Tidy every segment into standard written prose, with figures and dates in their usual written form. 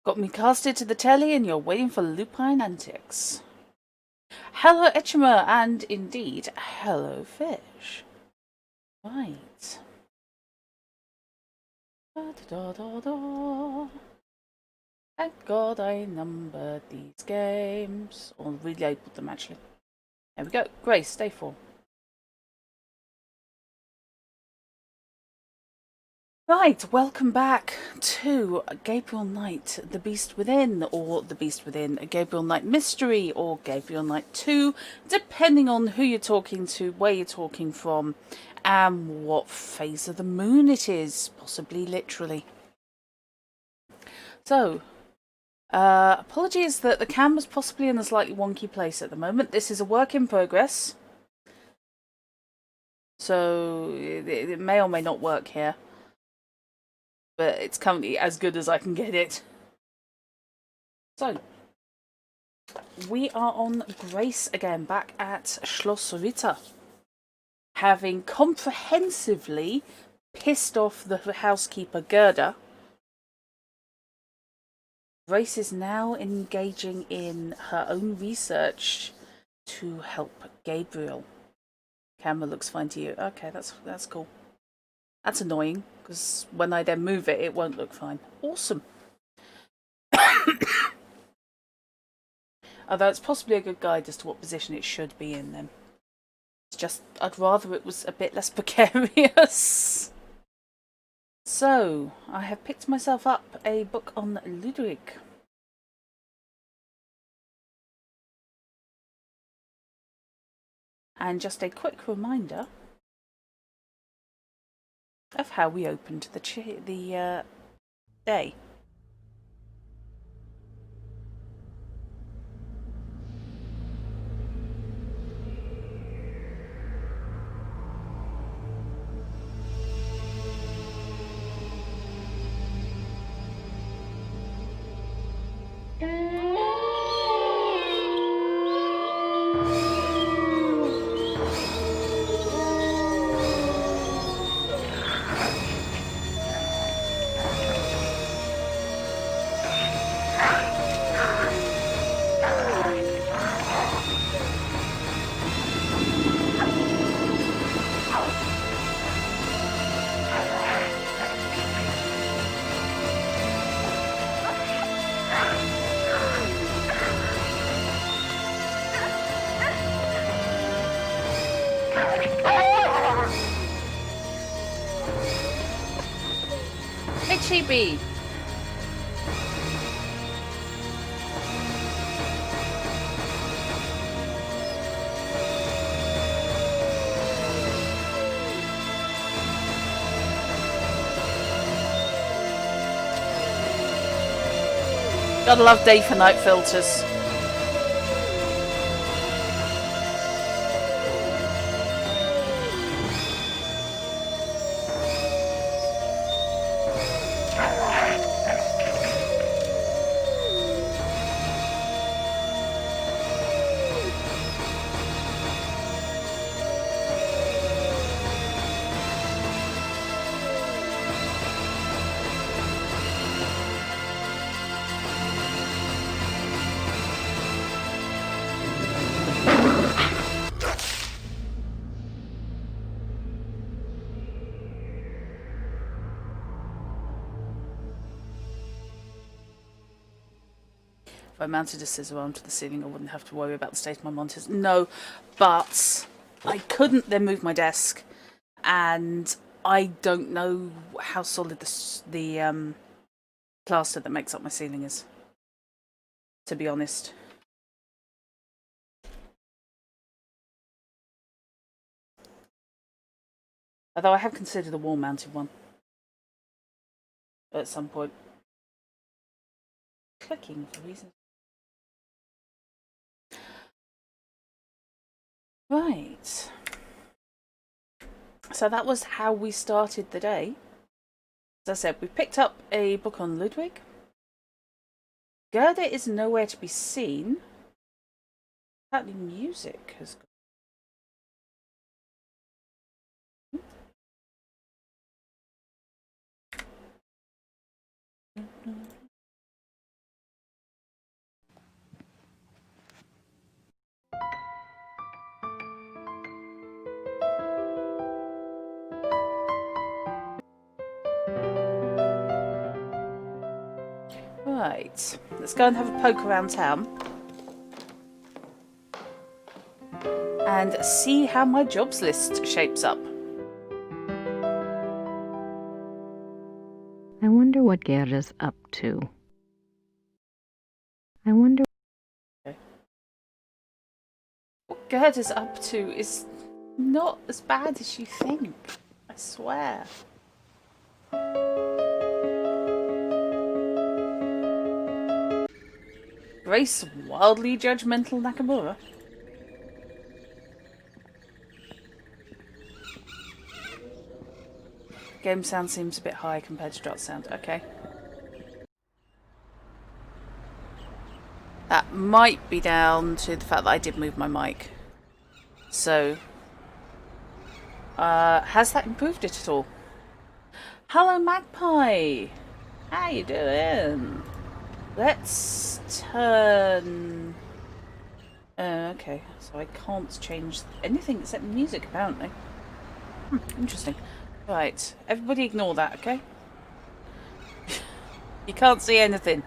Got me casted to the telly and you're waiting for lupine antics. Hello, Etchimer, and indeed, hello, fish. Right. Da, da, da, da. Thank God I numbered these games. Or relabeled them, actually. There we go. Grace, day 4. Right, welcome back to Gabriel Knight, The Beast Within, or The Beast Within, a Gabriel Knight Mystery, or Gabriel Knight 2, depending on who you're talking to, where you're talking from, and what phase of the moon it is, possibly literally. So, apologies that the camera's possibly in a slightly wonky place at the moment. This is a work in progress, so it may or may not work here. But it's currently as good as I can get it. So, we are on Grace again, back at Schloss Ritter. Having comprehensively pissed off the housekeeper Gerda, Grace is now engaging in her own research to help Gabriel. Camera looks fine to you. Okay, that's cool. That's annoying, because when I then move it, it won't look fine. Awesome. Although it's possibly a good guide as to what position it should be in then. It's just, I'd rather it was a bit less precarious. So, I have picked myself up a book on Ludwig. And just a quick reminder of how we opened the day. HEB. Gotta love day for night filters. If I mounted a scissor arm to the ceiling, I wouldn't have to worry about the state of my monitors. No, but I couldn't then move my desk, and I don't know how solid the plaster that makes up my ceiling is, to be honest. Although I have considered a wall-mounted one at some point. Clicking for reasons. Right. So that was how we started the day. As I said, we picked up a book on Ludwig. Gerda is nowhere to be seen. Apparently music has gone. Right, let's go and have a poke around town. And see how my jobs list shapes up. I wonder what Gerda's up to. I wonder... What Gerda's up to is not as bad as you think. I swear. Grace wildly judgmental Nakamura. Game sound seems a bit high compared to dot sound. Okay. That might be down to the fact that I did move my mic. So, has that improved it at all? Hello, Magpie! How you doing? Let's turn... okay, so I can't change anything except music, apparently. Interesting. Right, everybody ignore that, okay? You can't see anything.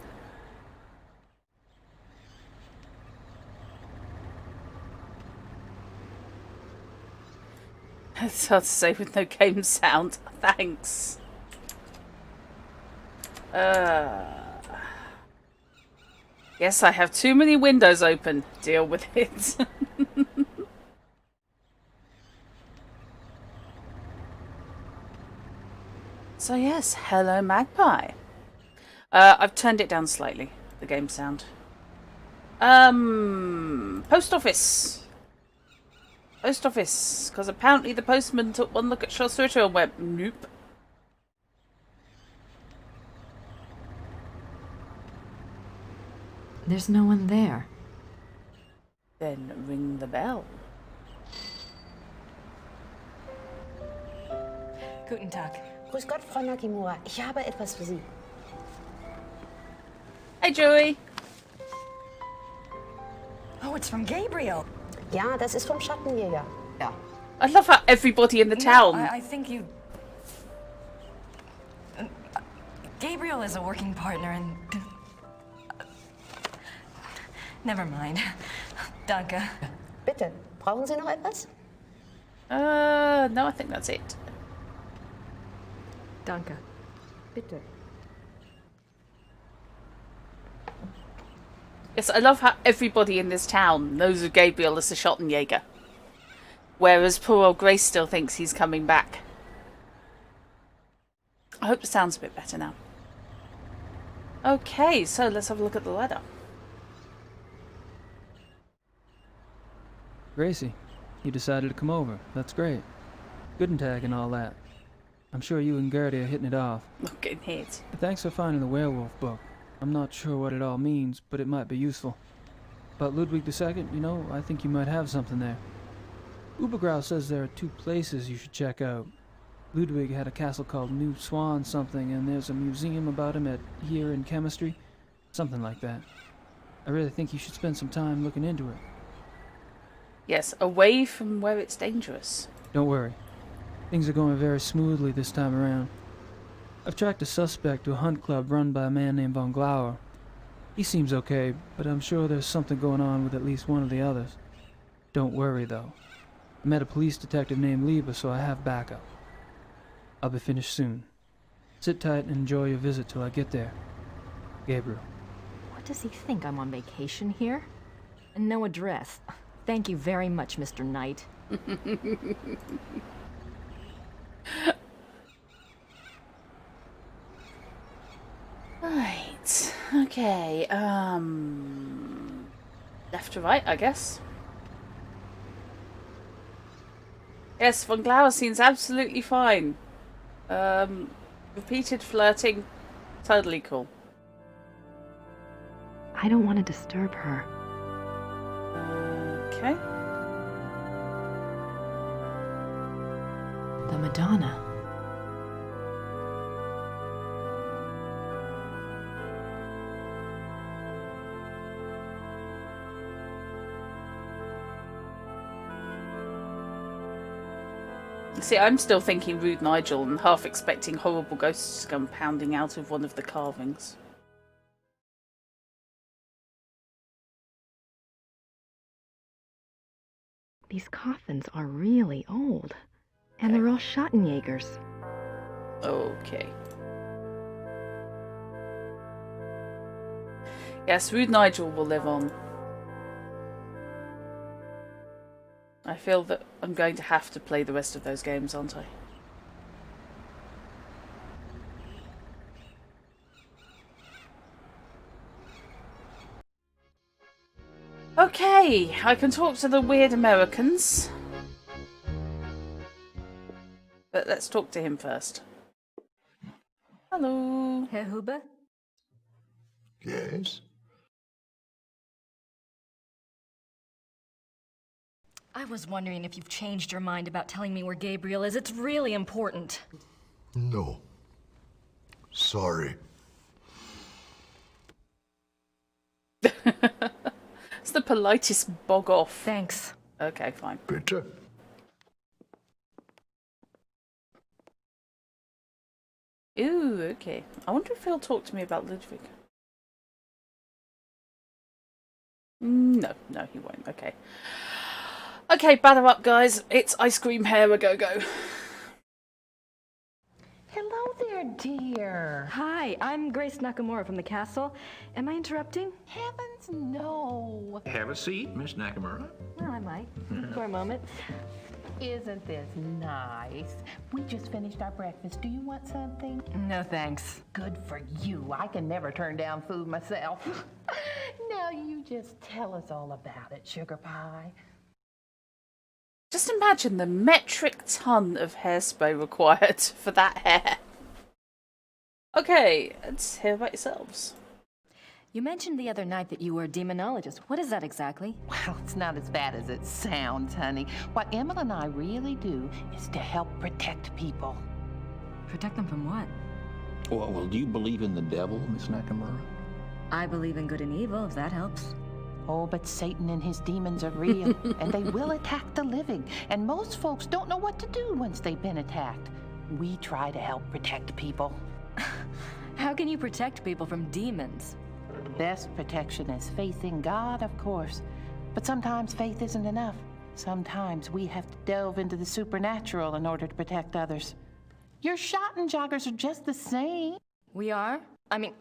It's hard to say with no game sound. Thanks. Yes, I have too many windows open. Deal with it. So yes, hello Magpie. I've turned it down slightly, the game sound. Post office. Post office, because apparently the postman took one look at Schloss Ritter and went, nope. There's no one there. Then ring the bell. Guten Tag. Grüß Gott, Frau Nakamura. Ich habe etwas für Sie. Hey, Joey. Oh, it's from Gabriel. Ja, das ist vom Schattenjäger. Ja. I love how everybody in the town... I think you... Gabriel is a working partner and... Never mind. Danke. Bitte, brauchen Sie noch etwas? No, I think that's it. Danke. Bitte. Yes, I love how everybody in this town knows of Gabriel as the Schottenjäger. Whereas poor old Grace still thinks he's coming back. I hope the sound's a bit better now. Okay, so let's have a look at the letter. Gracie, you decided to come over. That's great. Guten Tag and all that. I'm sure you and Gerda are hitting it off. Getting hit. Thanks for finding the werewolf book. I'm not sure what it all means, but it might be useful. About Ludwig II, you know, I think you might have something there. Ubergrau says there are 2 places you should check out. Ludwig had a castle called New Swan something, and there's a museum about him here in chemistry. Something like that. I really think you should spend some time looking into it. Yes, away from where it's dangerous. Don't worry. Things are going very smoothly this time around. I've tracked a suspect to a hunt club run by a man named von Glauer. He seems okay, but I'm sure there's something going on with at least one of the others. Don't worry, though. I met a police detective named Lieber, so I have backup. I'll be finished soon. Sit tight and enjoy your visit till I get there. Gabriel. What does he think? I'm on vacation here? And no address. Thank you very much, Mr. Knight. Right. Okay. Left to right, I guess. Yes, von Glauer seems absolutely fine. Repeated flirting, totally cool. I don't want to disturb her. Okay. The Madonna. See, I'm still thinking Rude Nigel and half expecting horrible ghosts to come pounding out of one of the carvings. These coffins are really old. And they're all Schottenjägers. Okay. Yes, Rude Nigel will live on. I feel that I'm going to have to play the rest of those games, aren't I? Okay, I can talk to the weird Americans. But let's talk to him first. Hello. Herr Huber? Yes? I was wondering if you've changed your mind about telling me where Gabriel is. It's really important. No. Sorry. It's the politest bog off. Thanks. Okay, fine. Bitte? Ooh, okay. I wonder if he'll talk to me about Ludwig. No, he won't. Okay. Okay, batter up, guys. It's Ice Cream Hair a go-go. Hello there, dear. Hi, I'm Grace Nakamura from the castle. Am I interrupting? Heavens, no. Have a seat, Miss Nakamura. Well, I might. For a moment. Isn't this nice? We just finished our breakfast. Do you want something? No thanks. Good for you. I can never turn down food myself. Now you just tell us all about it, Sugar Pie. Just imagine the metric ton of hairspray required for that hair. Okay, let's hear about yourselves. You mentioned the other night that you were a demonologist. What is that exactly? Well, it's not as bad as it sounds, honey. What Emma and I really do is to help protect people. Protect them from what? Well, do you believe in the devil, Miss Nakamura? I believe in good and evil, if that helps. Oh, but Satan and his demons are real, and they will attack the living. And most folks don't know what to do once they've been attacked. We try to help protect people. How can you protect people from demons? The best protection is faith in God, of course. But sometimes faith isn't enough. Sometimes we have to delve into the supernatural in order to protect others. Your Schottenjoggers are just the same. We are? I mean,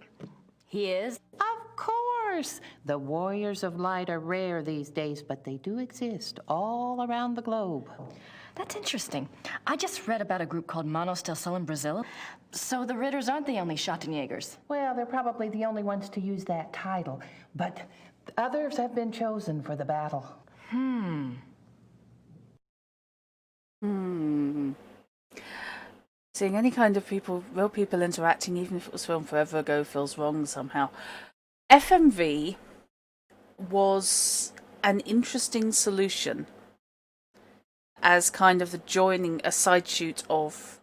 he is? Of course! The warriors of light are rare these days, but they do exist all around the globe. That's interesting. I just read about a group called Manos del Sol in Brazil. So the Ritters aren't the only Schottenjägers. Well, they're probably the only ones to use that title, but others have been chosen for the battle. Seeing any kind of people, real people interacting, even if it was filmed forever ago, feels wrong somehow. FMV was an interesting solution as kind of the joining a side shoot of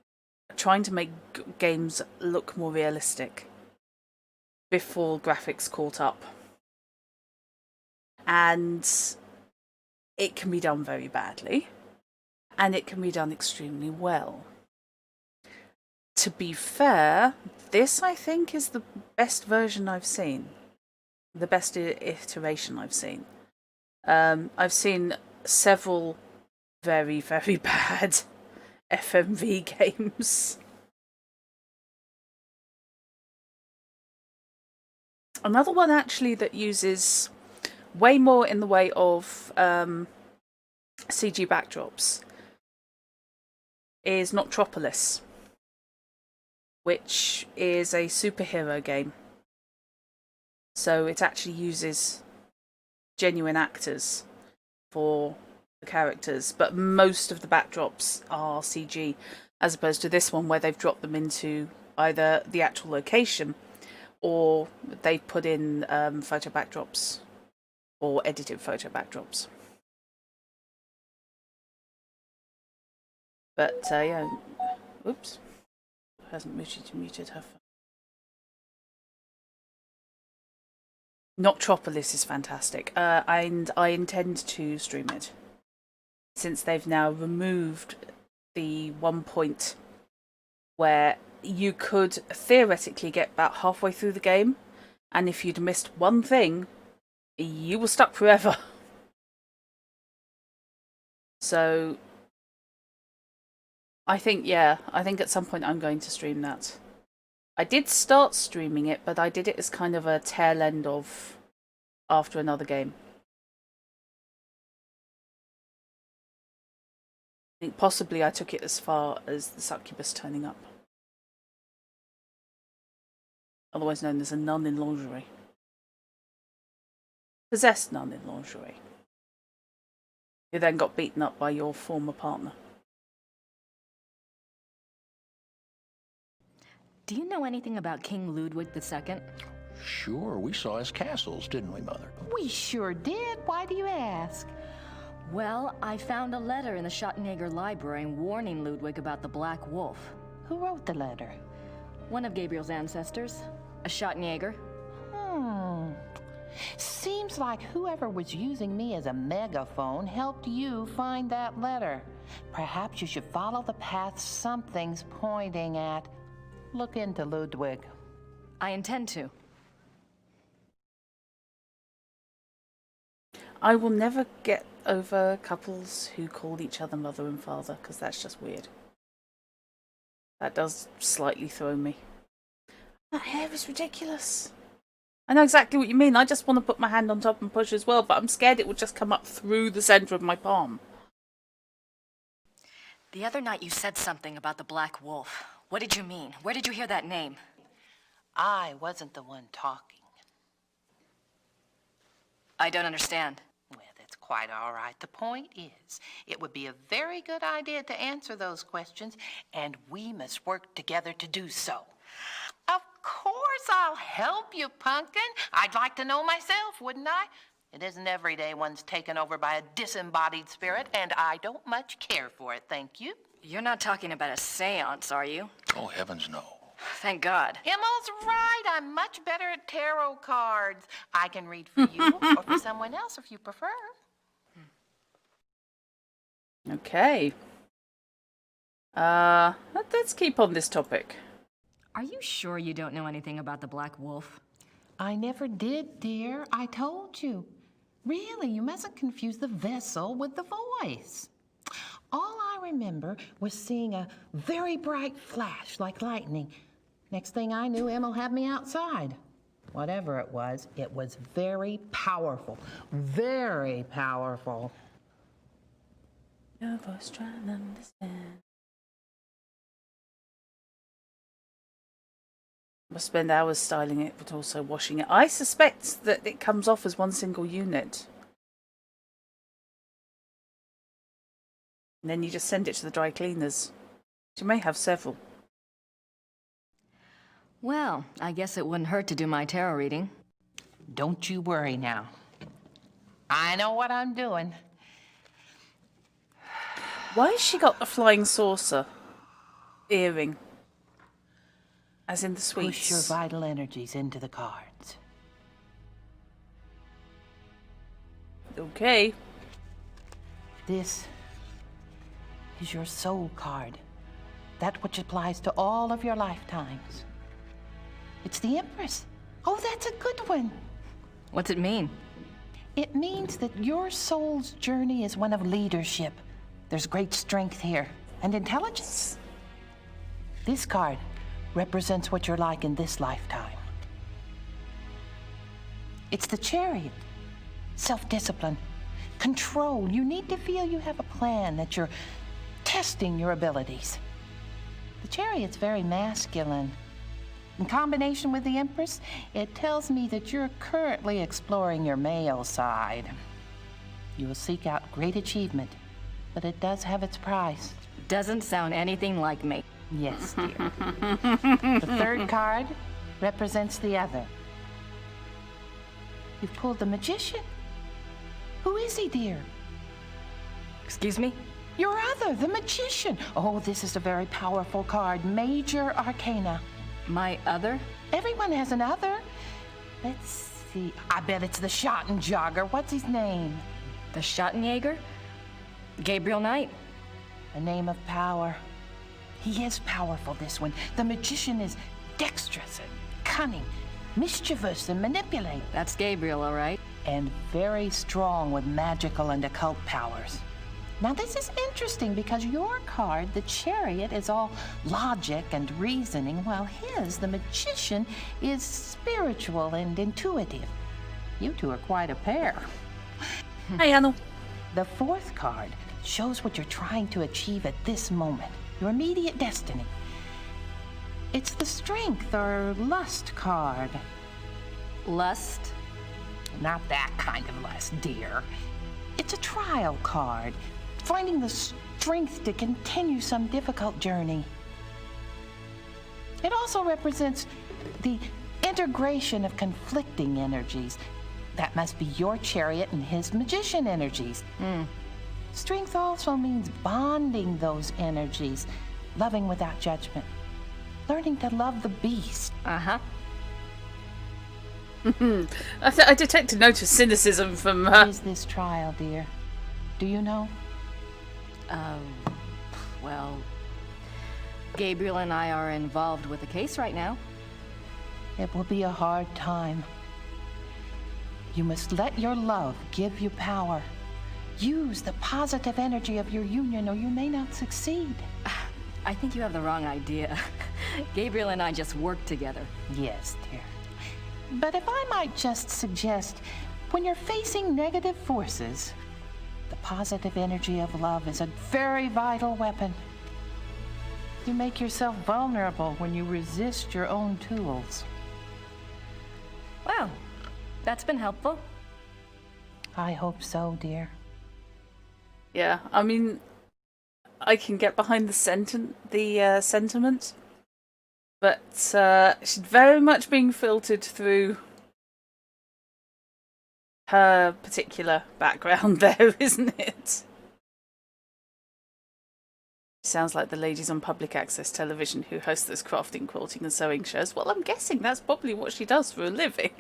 trying to make games look more realistic before graphics caught up. And it can be done very badly, and it can be done extremely well. To be fair, this I think is the best version I've seen. The best iteration I've seen. I've seen several very, very bad FMV games. Another one actually that uses way more in the way of CG backdrops is Noctropolis, which is a superhero game. So it actually uses genuine actors for the characters, but most of the backdrops are CG, as opposed to this one where they've dropped them into either the actual location or they've put in photo backdrops or edited photo backdrops. But yeah, oops, hasn't muted her phone. Noctropolis is fantastic, and I intend to stream it, since they've now removed the one point where you could theoretically get about halfway through the game, and if you'd missed one thing, you were stuck forever. So I think, yeah, I think at some point I'm going to stream that. I did start streaming it, but I did it as kind of a tail end of after another game. I think possibly I took it as far as the succubus turning up. Otherwise known as a nun in lingerie. Possessed nun in lingerie. Who then got beaten up by your former partner. Do you know anything about King Ludwig II? Sure, we saw his castles, didn't we, Mother? We sure did. Why do you ask? Well, I found a letter in the Schottenjäger library warning Ludwig about the Black Wolf. Who wrote the letter? One of Gabriel's ancestors, a Schottenjäger. Seems like whoever was using me as a megaphone helped you find that letter. Perhaps you should follow the path something's pointing at. Look into Ludwig. I intend to. I will never get over couples who call each other mother and father, because that's just weird. That does slightly throw me. That hair is ridiculous. I know exactly what you mean. I just want to put my hand on top and push as well, but I'm scared it would just come up through the centre of my palm. The other night you said something about the Black Wolf. What did you mean? Where did you hear that name? I wasn't the one talking. I don't understand. Well, that's quite all right. The point is, it would be a very good idea to answer those questions, and we must work together to do so. Of course I'll help you, Pumpkin. I'd like to know myself, wouldn't I? It isn't every day one's taken over by a disembodied spirit, and I don't much care for it, thank you. You're not talking about a seance, are you? Oh, heavens no. Thank God. Himmel's right. I'm much better at tarot cards. I can read for you or for someone else if you prefer. Okay. Let's keep on this topic. Are you sure you don't know anything about the Black Wolf? I never did, dear. I told you. Really, you mustn't confuse the vessel with the voice. All I remember was seeing a very bright flash like lightning. Next thing I knew, Emil had me outside. Whatever it was very powerful. Very powerful. Your voice trying to understand. I'll spend hours styling it, but also washing it. I suspect that it comes off as one single unit. And then you just send it to the dry cleaners. You may have several. Well, I guess it wouldn't hurt to do my tarot reading. Don't you worry now. I know what I'm doing. Why has she got the flying saucer earring? As in the sweets. Push your vital energies into the cards. Okay. This is your soul card. That which applies to all of your lifetimes. It's the Empress. Oh, that's a good one. What's it mean? It means that your soul's journey is one of leadership. There's great strength here and intelligence. This card represents what you're like in this lifetime. It's the Chariot. Self-discipline, control. You need to feel you have a plan, that you're testing your abilities. The Chariot's very masculine. In combination with the Empress, it tells me that you're currently exploring your male side. You will seek out great achievement, but it does have its price. Doesn't sound anything like me. Yes, dear. The third card represents the other. You've pulled the Magician. Who is he, dear? Excuse me? Your other, the Magician. Oh, this is a very powerful card. Major Arcana. My other? Everyone has an other. Let's see. I bet it's the Schottenjäger. What's his name? The Schottenjäger? Gabriel Knight. A name of power. He is powerful, this one. The Magician is dexterous and cunning, mischievous and manipulative. That's Gabriel, all right. And very strong with magical and occult powers. Now this is interesting because your card, the Chariot, is all logic and reasoning, while his, the Magician, is spiritual and intuitive. You two are quite a pair. Hey, Anna. The fourth card shows what you're trying to achieve at this moment, your immediate destiny. It's the Strength or Lust card. Lust? Not that kind of lust, dear. It's a trial card, finding the strength to continue some difficult journey. It also represents the integration of conflicting energies. That must be your Chariot and his Magician energies. Strength also means bonding those energies, loving without judgment, learning to love the beast. Uh-huh. I detect a note of cynicism from her. What is this trial, dear? Do you know? Well, Gabriel and I are involved with the case right now. It will be a hard time. You must let your love give you power. Use the positive energy of your union or you may not succeed. I think you have the wrong idea. Gabriel and I just work together. Yes, dear. But if I might just suggest, when you're facing negative forces, the positive energy of love is a very vital weapon. You make yourself vulnerable when you resist your own tools. Wow, that's been helpful. I hope so, dear. Yeah, I mean, I can get behind the sentiment, but she's very much being filtered through her particular background there, isn't it? Sounds like the ladies on public access television who host those crafting, quilting and sewing shows. Well, I'm guessing that's probably what she does for a living.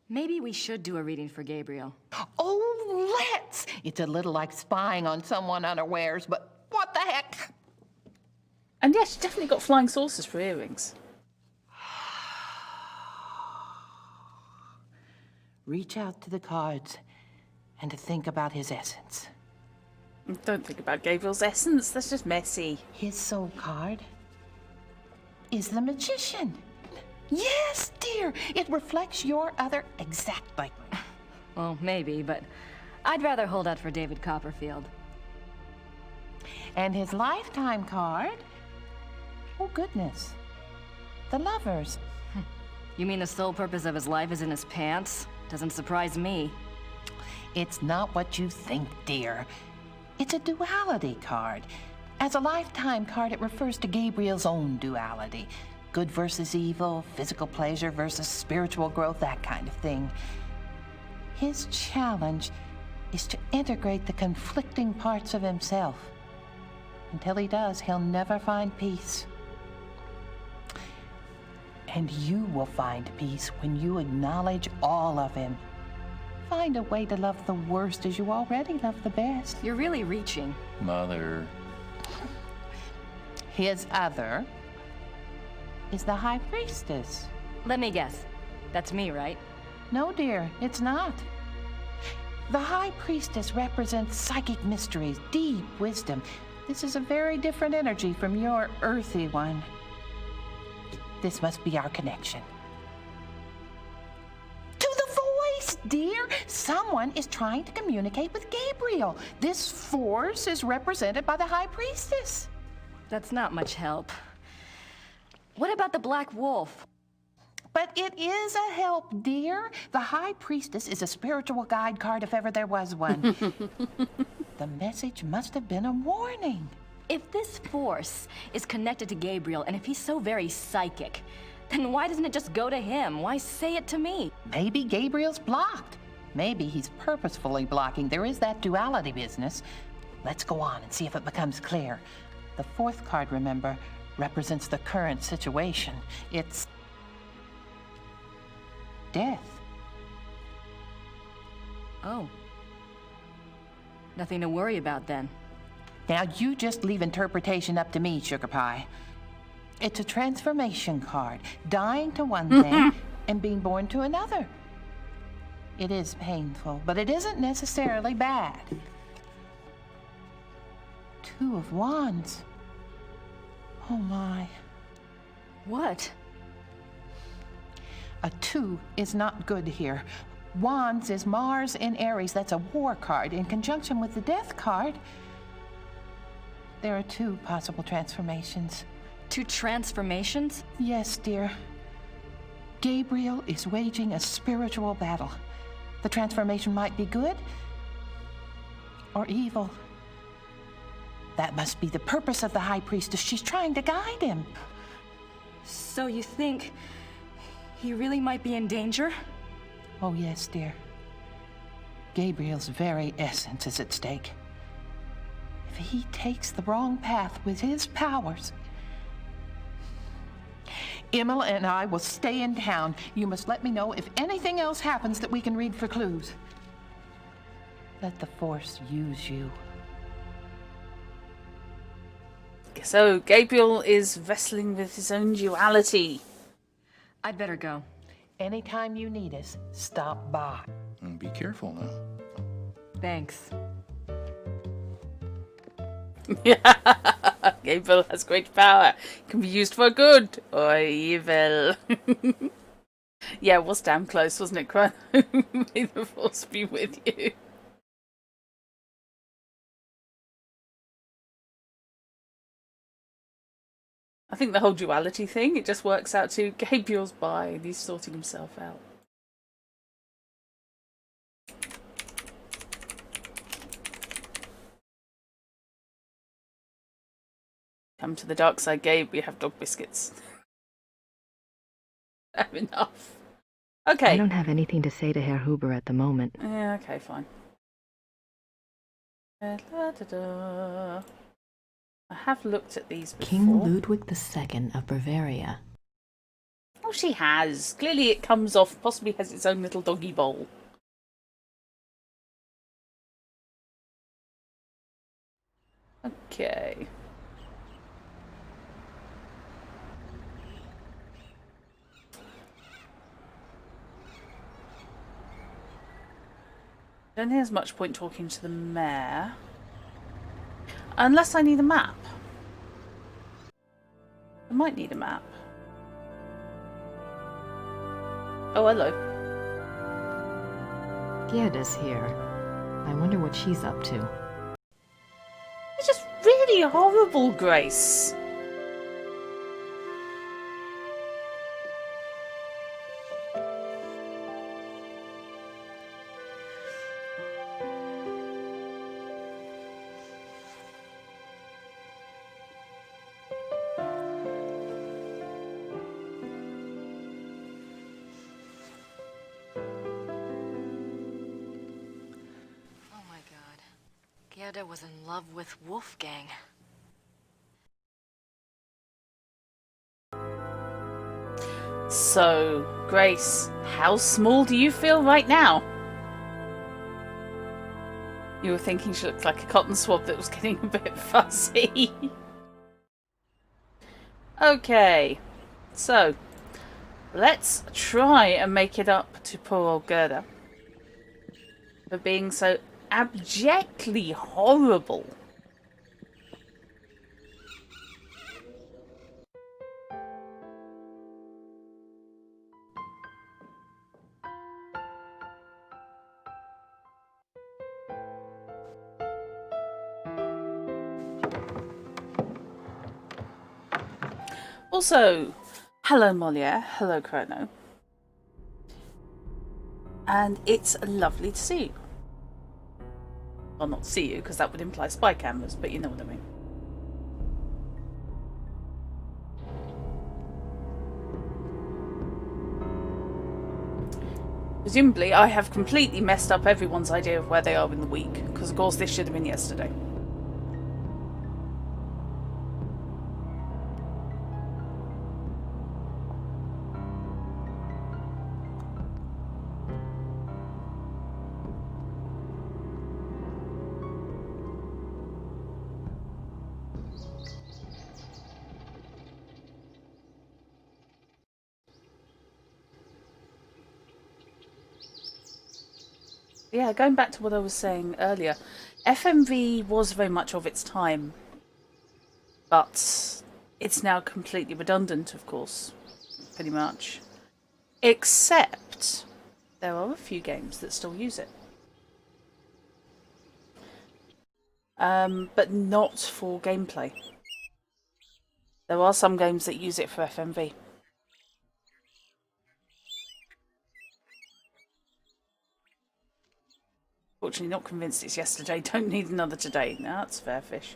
Maybe we should do a reading for Gabriel. Oh, let's! It's a little like spying on someone unawares, but what the heck? And yeah, she's definitely got flying saucers for earrings. Reach out to the cards and to think about his essence. Don't think about Gabriel's essence, that's just messy. His soul card is the Magician. Yes, dear, it reflects your other exactly. Well, maybe, but I'd rather hold out for David Copperfield. And his lifetime card? Oh, goodness. The Lovers. You mean the sole purpose of his life is in his pants? Doesn't surprise me. It's not what you think, dear. It's a duality card. As a lifetime card, it refers to Gabriel's own duality. Good versus evil, physical pleasure versus spiritual growth, that kind of thing. His challenge is to integrate the conflicting parts of himself. Until he does, he'll never find peace. And you will find peace when you acknowledge all of him. Find a way to love the worst as you already love the best. You're really reaching. Mother. His other is the High Priestess. Let me guess. That's me, right? No, dear, it's not. The High Priestess represents psychic mysteries, deep wisdom. This is a very different energy from your earthy one. This must be our connection. To the voice, dear! Someone is trying to communicate with Gabriel. This force is represented by the High Priestess. That's not much help. What about the Black Wolf? But it is a help, dear. The High Priestess is a spiritual guide card if ever there was one. The message must have been a warning. If this force is connected to Gabriel, and if he's so very psychic, then why doesn't it just go to him? Why say it to me? Maybe Gabriel's blocked. Maybe he's purposefully blocking. There is that duality business. Let's go on and see if it becomes clear. The fourth card, remember, represents the current situation. It's death. Oh. Nothing to worry about then. Now, you just leave interpretation up to me, Sugar Pie. It's a transformation card, dying to one thing and being born to another. It is painful, but it isn't necessarily bad. 2 of Wands. Oh my. What? A 2 is not good here. Wands is Mars in Aries. That's a war card. In conjunction with the Death card, there are 2 possible transformations. 2 transformations? Yes, dear. Gabriel is waging a spiritual battle. The transformation might be good or evil. That must be the purpose of the High Priestess. She's trying to guide him. So you think he really might be in danger? Oh, yes, dear. Gabriel's very essence is at stake. If he takes the wrong path with his powers, Imola and I will stay in town. You must let me know if anything else happens that we can read for clues. Let the Force use you. So, Gabriel is wrestling with his own duality. I'd better go. Anytime you need us, stop by. And be careful now. Thanks. Gabriel has great power. It can be used for good or evil. Yeah, it was damn close, wasn't it, Chrono? May the Force be with you. I think the whole duality thing, it just works out to Gabriel's by and he's sorting himself out. Come to the dark side, Gabe. We have dog biscuits. Fair enough. Okay. I don't have anything to say to Herr Huber at the moment. Yeah, okay, fine. Da-da-da. I have looked at these before. King Ludwig II of Bavaria. Oh, she has. Clearly it comes off, possibly has its own little doggy bowl. Okay. Don't think there's much point talking to the mayor. Unless I need a map. I might need a map. Oh, hello. Gerda's here. I wonder what she's up to. It's just really horrible, Grace. Gerda was in love with Wolfgang. So, Grace, how small do you feel right now? You were thinking she looked like a cotton swab that was getting a bit fuzzy. Okay, so let's try and make it up to poor old Gerda for being so abjectly horrible. Also, hello Moliere, hello Chrono. And it's lovely to see you. Well, not see you, because that would imply spy cameras, but you know what I mean. Presumably, I have completely messed up everyone's idea of where they are in the week, because of course this should have been yesterday. Yeah, going back to what I was saying earlier, FMV was very much of its time, but it's now completely redundant, of course, pretty much. Except there are a few games that still use it. But not for gameplay. There are some games that use it for FMV. Fortunately, not convinced it's yesterday. Don't need another today. No, that's fair fish.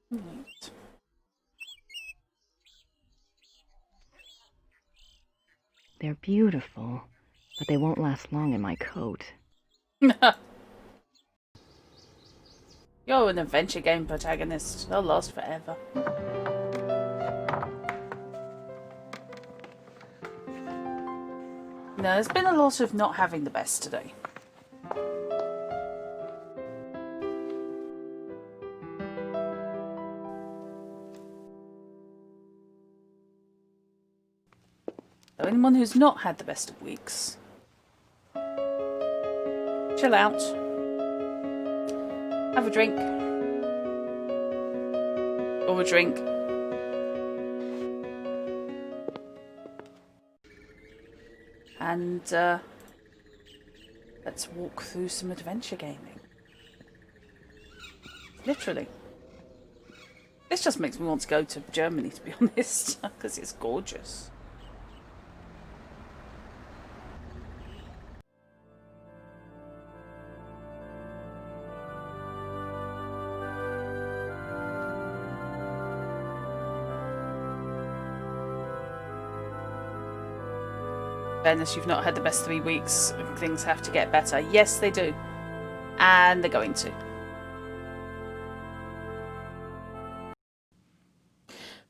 Right. They're beautiful, but they won't last long in my coat. You're an adventure game protagonist. They'll last forever. No, there's been a lot of not having the best today. So anyone who's not had the best of weeks, chill out, have a drink, or a drink, and let's walk through some adventure gaming. Literally. This just makes me want to go to Germany, to be honest, because it's gorgeous. Unless you've not had the best 3 weeks, things have to get better. Yes, they do. And they're going to.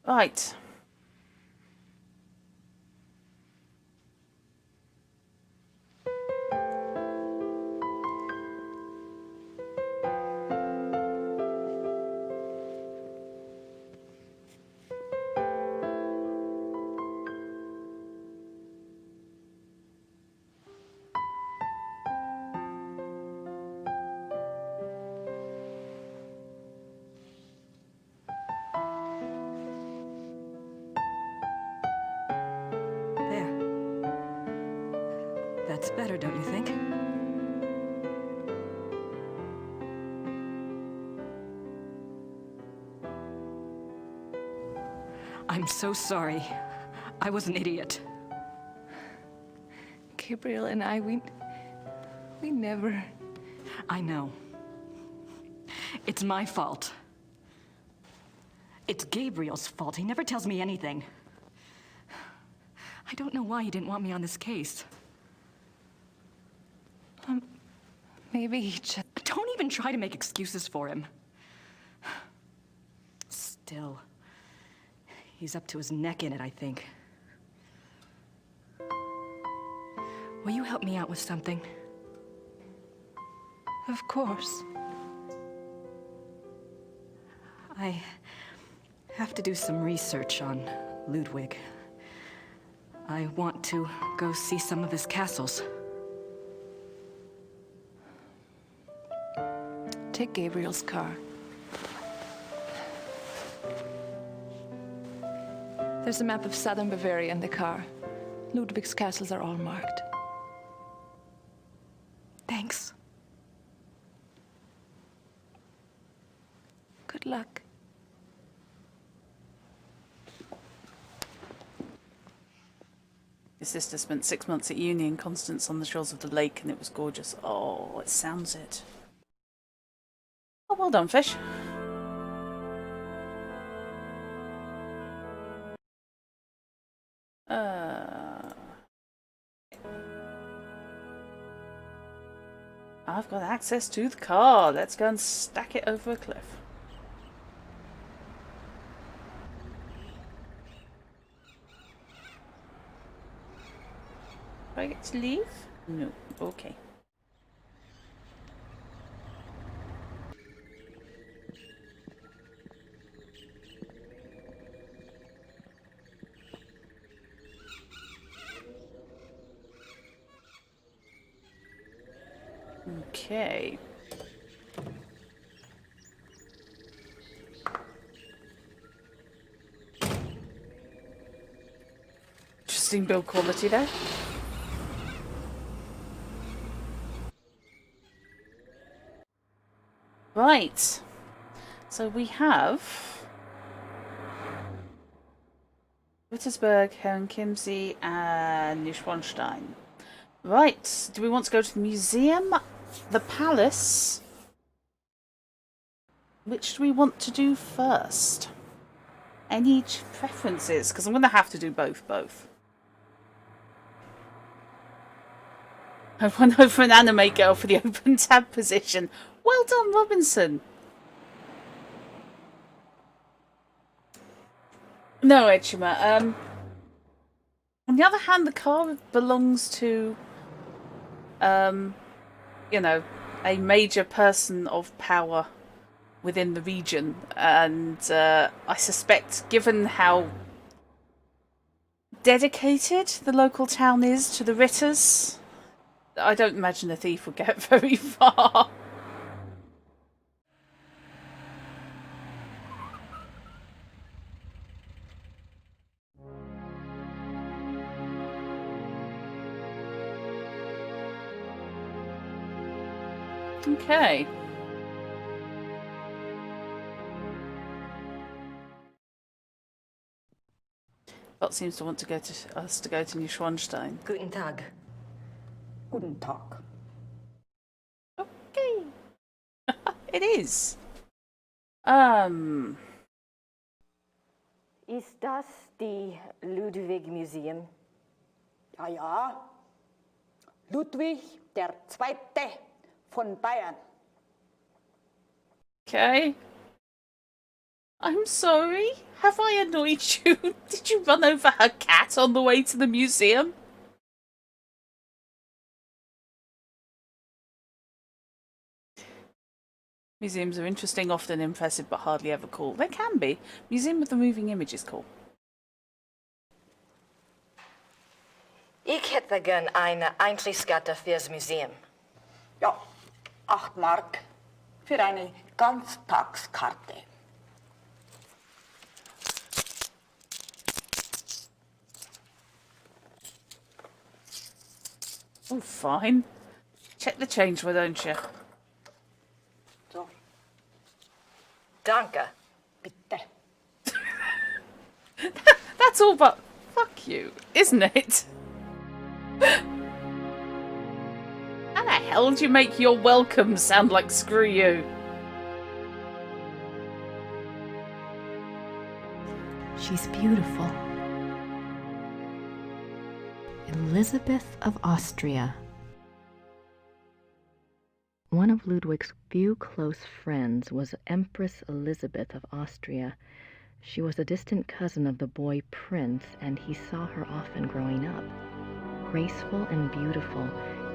Right. That's better, don't you think? I'm so sorry. I was an idiot. Gabriel and I, we never... I know. It's my fault. It's Gabriel's fault. He never tells me anything. I don't know why he didn't want me on this case. Maybe he just... Don't even try to make excuses for him. Still, he's up to his neck in it, I think. Will you help me out with something? Of course. I have to do some research on Ludwig. I want to go see some of his castles. Take Gabriel's car. There's a map of southern Bavaria in the car. Ludwig's castles are all marked. Thanks. Good luck. His sister spent 6 months at uni in Constance on the shores of the lake, and it was gorgeous. Oh, it sounds it. Oh, well done, fish. I've got access to the car. Let's go and stack it over a cliff. Do I get to leave? No. Okay. Okay. Interesting build quality there. Right. So we have Rittersburg, Herrenchiemsee, and Neuschwanstein. Right. Do we want to go to the museum? The palace? Which do we want to do first? Any preferences? Because I'm going to have to do both. I went over an anime girl for the open tab position. Well done, Robinson. No, Edgema. On the other hand, the car belongs to, you know, a major person of power within the region, and I suspect, given how dedicated the local town is to the Ritters, I don't imagine a thief would get very far. Okay. Bot seems to want to go to us to go to Neuschwanstein. Guten Tag. Guten Tag. Okay. It is. Ist das die Ludwig Museum? Ja, ja. Ludwig der Zweite von Bayern. Okay. I'm sorry. Have I annoyed you? Did you run over her cat on the way to the museum? Museums are interesting, often impressive, but hardly ever cool. They can be. Museum of the Moving Image is cool. Ich hätte gern eine Eintrittskarte fürs Museum. Ja, 8 Mark für eine Ganztagskarte. Oh, fine. Check the change, why don't you? So. Danke. Bitte. That's all but fuck you, isn't it? How the hell do you make your welcome sound like screw you? She's beautiful. Elizabeth of Austria. One of Ludwig's few close friends was Empress Elizabeth of Austria. She was a distant cousin of the boy Prince, and he saw her often growing up. Graceful and beautiful,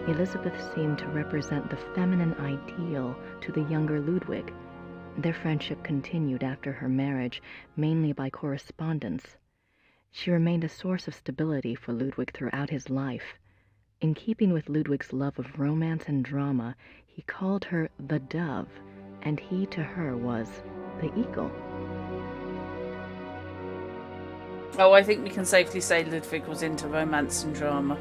Elizabeth seemed to represent the feminine ideal to the younger Ludwig. Their friendship continued after her marriage, mainly by correspondence. She remained a source of stability for Ludwig throughout his life. In keeping with Ludwig's love of romance and drama, he called her the Dove, and he to her was the Eagle. Oh, I think we can safely say Ludwig was into romance and drama.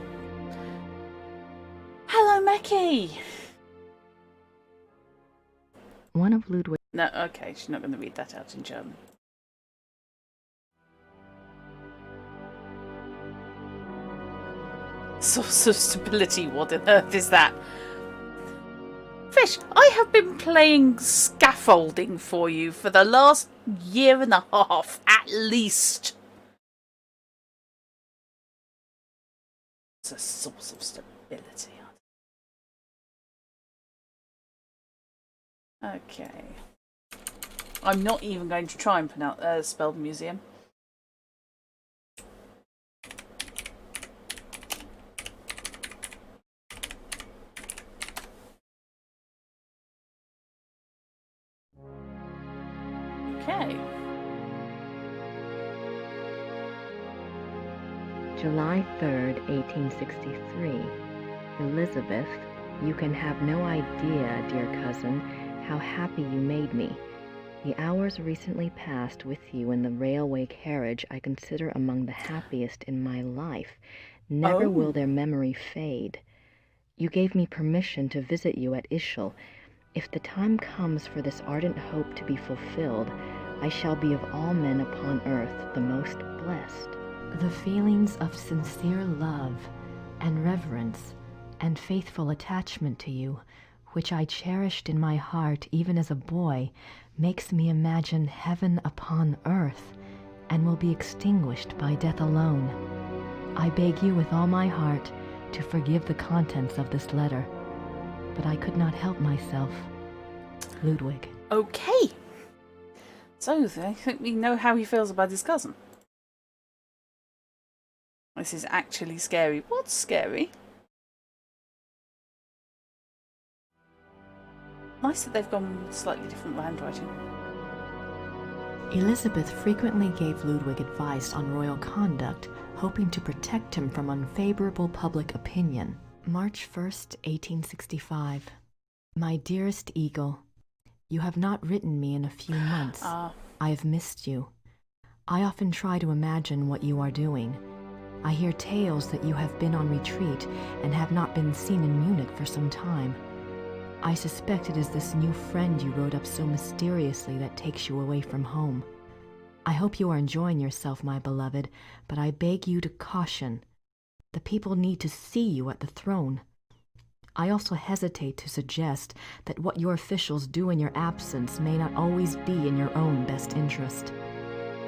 Hello, Meki! One of Ludwig... No, okay, she's not going to read that out in German. Source of stability, what on earth is that? Fish, I have been playing scaffolding for you for the last year and a half, at least. It's a source of stability. Okay. I'm not even going to try and pronounce spell the museum. Okay. July 3rd, 1863. Elizabeth, you can have no idea, dear cousin, how happy you made me. The hours recently passed with you in the railway carriage I consider among the happiest in my life. Never will their memory fade. You gave me permission to visit you at Ischl. If the time comes for this ardent hope to be fulfilled, I shall be of all men upon earth the most blessed. The feelings of sincere love and reverence and faithful attachment to you, which I cherished in my heart even as a boy, makes me imagine heaven upon earth and will be extinguished by death alone. I beg you with all my heart to forgive the contents of this letter, but I could not help myself. Ludwig. Okay. So, I think we know how he feels about his cousin. This is actually scary. What's scary? Nice that they've gone with slightly different handwriting. Elizabeth frequently gave Ludwig advice on royal conduct, hoping to protect him from unfavorable public opinion. March 1st, 1865. My dearest Eagle, you have not written me in a few months. I have missed you. I often try to imagine what you are doing. I hear tales that you have been on retreat and have not been seen in Munich for some time. I suspect it is this new friend you wrote up so mysteriously that takes you away from home. I hope you are enjoying yourself, my beloved, but I beg you to caution. The people need to see you at the throne. I also hesitate to suggest that what your officials do in your absence may not always be in your own best interest.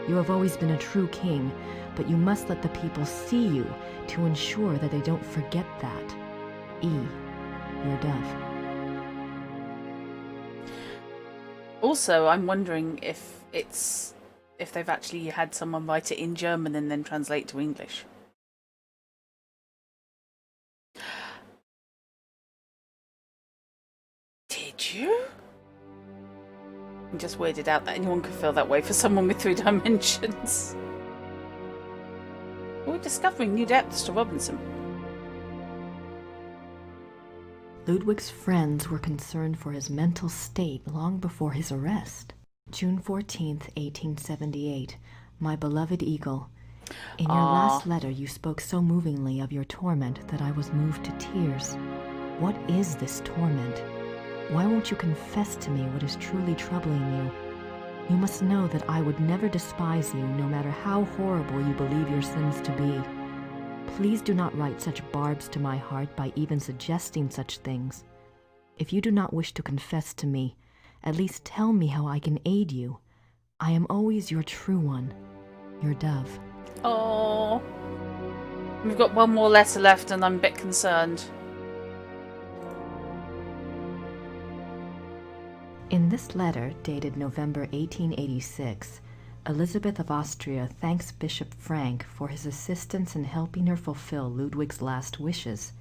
You have always been a true king, but you must let the people see you to ensure that they don't forget that. E. Your dove. Also, I'm wondering if they've actually had someone write it in German and then translate to English. Did you? I'm just weirded out that anyone could feel that way for someone with 3 dimensions. We're discovering new depths to Robinson. Ludwig's friends were concerned for his mental state long before his arrest. June 14th, 1878. My beloved Eagle, in your last letter you spoke so movingly of your torment that I was moved to tears. What is this torment? Why won't you confess to me what is truly troubling you? You must know that I would never despise you, no matter how horrible you believe your sins to be. Please do not write such barbs to my heart by even suggesting such things. If you do not wish to confess to me, at least tell me how I can aid you. I am always your true one, your dove. Oh, we've got one more letter left and I'm a bit concerned. In this letter, dated November 1886, Elizabeth of Austria thanks Bishop Frank for his assistance in helping her fulfill Ludwig's last wishes.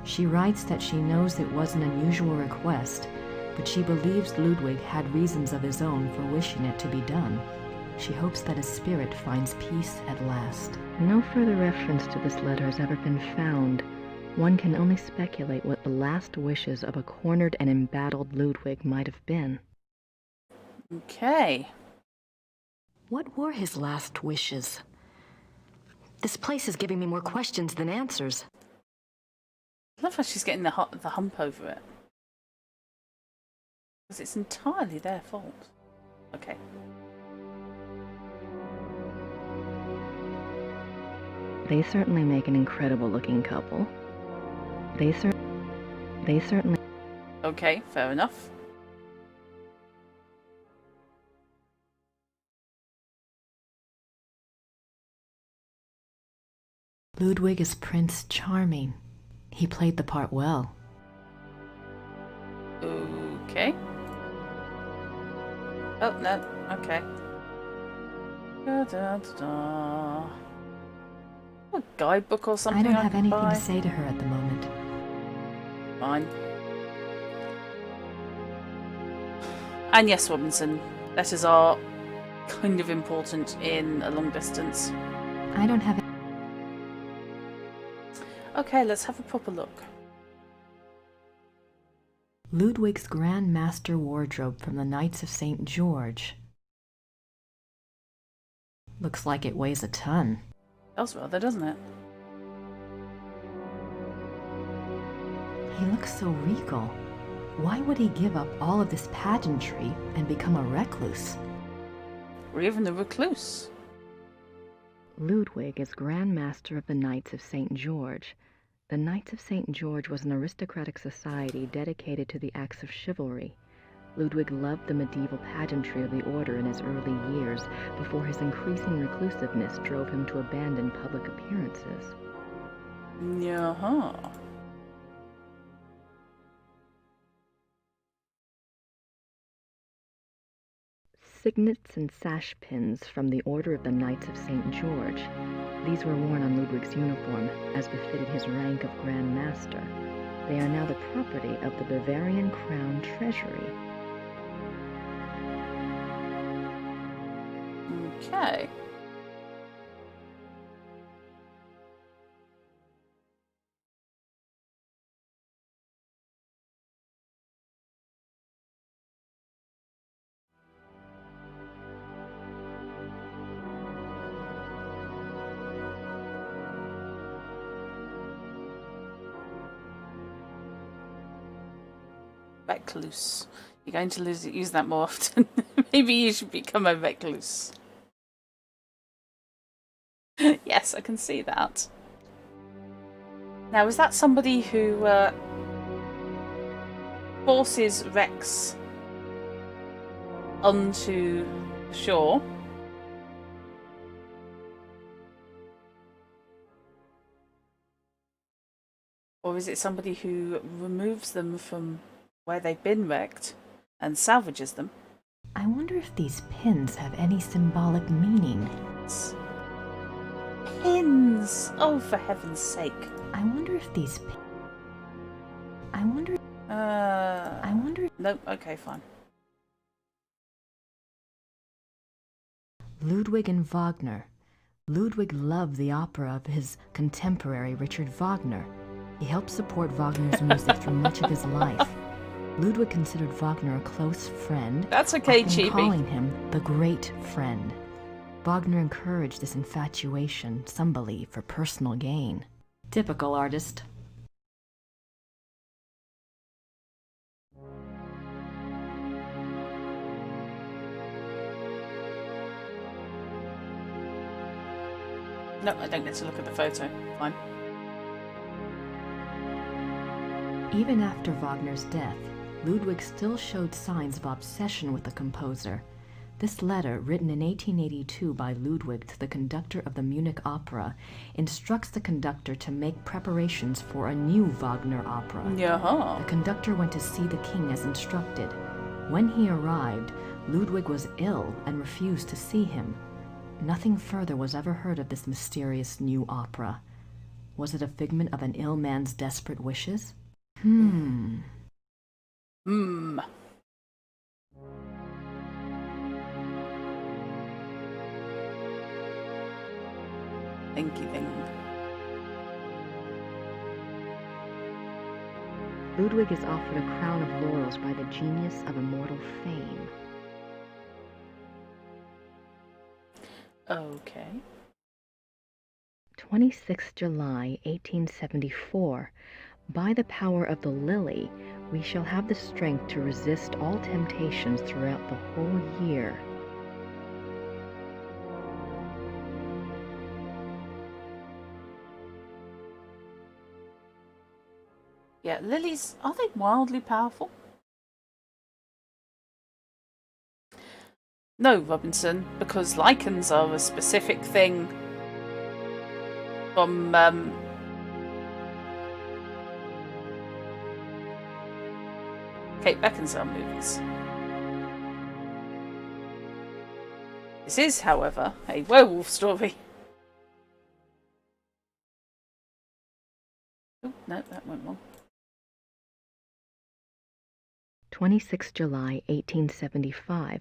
She writes that she knows it was an unusual request, but she believes Ludwig had reasons of his own for wishing it to be done. She hopes that his spirit finds peace at last. No further reference to this letter has ever been found. One can only speculate what the last wishes of a cornered and embattled Ludwig might have been. Okay. What were his last wishes? This place is giving me more questions than answers. I love how she's getting the hump over it. Because it's entirely their fault. Okay. They certainly make an incredible-looking couple. They certainly... Okay, fair enough. Ludwig is Prince Charming. He played the part well. Okay. Oh, no. Okay. Da, da, da, da. A guidebook or something I don't have anything buy? to say to her at the moment. Fine. And yes, Robinson, letters are kind of important in a long distance. I don't have... Okay, let's have a proper look. Ludwig's Grand Master Wardrobe from the Knights of St. George. Looks like it weighs a ton. Does rather, doesn't it? He looks so regal. Why would he give up all of this pageantry and become a recluse? Or even a recluse. Ludwig is Grand Master of the Knights of St. George. The Knights of St. George was an aristocratic society dedicated to the acts of chivalry. Ludwig loved the medieval pageantry of the order in his early years, before his increasing reclusiveness drove him to abandon public appearances. Yeah-huh. Signets and sash pins from the Order of the Knights of St. George. These were worn on Ludwig's uniform, as befitted his rank of Grand Master. They are now the property of the Bavarian Crown Treasury. Okay. Recluse. You're going to use that more often. Maybe you should become a recluse. Yes, I can see that. Now, is that somebody who forces Rex onto the shore? Or is it somebody who removes them from where they've been wrecked and salvages them? I wonder if these pins have any symbolic meaning. Pins! Oh, for heaven's sake. I wonder if these I wonder... Nope, okay, fine. Ludwig and Wagner. Ludwig loved the opera of his contemporary Richard Wagner. He helped support Wagner's music through much of his life. Ludwig considered Wagner a close friend. That's okay, often Chibi. calling him the great friend. Wagner encouraged this infatuation, some believe, for personal gain. Typical artist. No, I don't get to look at the photo. Fine. Even after Wagner's death, Ludwig still showed signs of obsession with the composer. This letter, written in 1882 by Ludwig to the conductor of the Munich Opera, instructs the conductor to make preparations for a new Wagner opera. Yeah. The conductor went to see the king as instructed. When he arrived, Ludwig was ill and refused to see him. Nothing further was ever heard of this mysterious new opera. Was it a figment of an ill man's desperate wishes? Thinky thing. Ludwig is offered a crown of laurels by the genius of immortal fame. Okay. 26th July, 1874. By the power of the lily, we shall have the strength to resist all temptations throughout the whole year. Yeah, lilies, are they wildly powerful? No, Robinson, because lichens are a specific thing from Kate Beckinsale movies. This is, however, a werewolf story. Oh, no, that went wrong. 26 July 1875.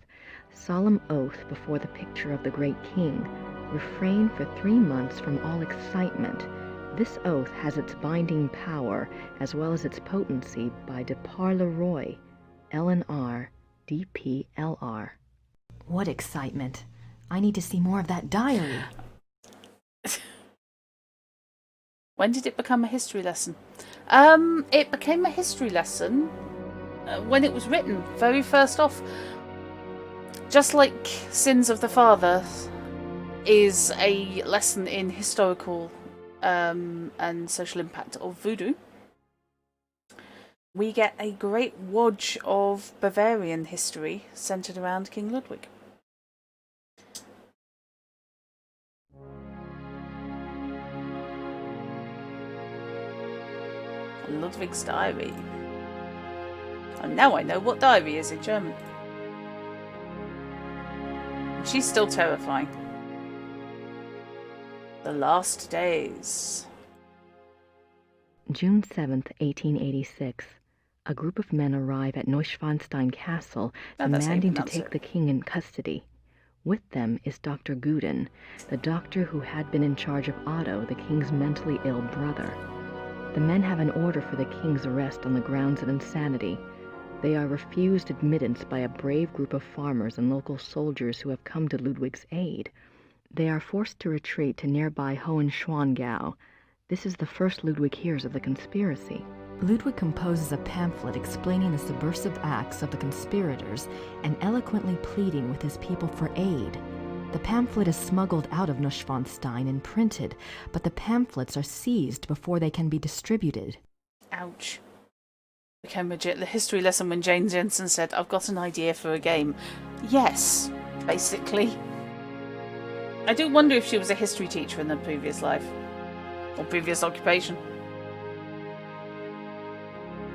Solemn oath before the picture of the great king. Refrain for 3 months from all excitement. This oath has its binding power as well as its potency by de par le Roy, LNR, DPLR. What excitement. I need to see more of that diary. When did it become a history lesson? It became a history lesson when it was written, very first off. Just like Sins of the Father is a lesson in historical and social impact of voodoo, we get a great wodge of Bavarian history centred around King Ludwig. Ludwig's diary. And now I know what diary is in German. She's still terrifying. The last days. June 7th, 1886. A group of men arrive at Neuschwanstein Castle, demanding to take the king in custody. With them is Dr. Guden, the doctor who had been in charge of Otto, the king's mentally ill brother. The men have an order for the king's arrest on the grounds of insanity. They are refused admittance by a brave group of farmers and local soldiers who have come to Ludwig's aid. They are forced to retreat to nearby Hohenschwangau. This is the first Ludwig hears of the conspiracy. Ludwig composes a pamphlet explaining the subversive acts of the conspirators and eloquently pleading with his people for aid. The pamphlet is smuggled out of Neuschwanstein and printed, but the pamphlets are seized before they can be distributed. Ouch. Became legit the history lesson when Jane Jensen said, "I've got an idea for a game." Yes, basically. I do wonder if she was a history teacher in her previous life. Or previous occupation.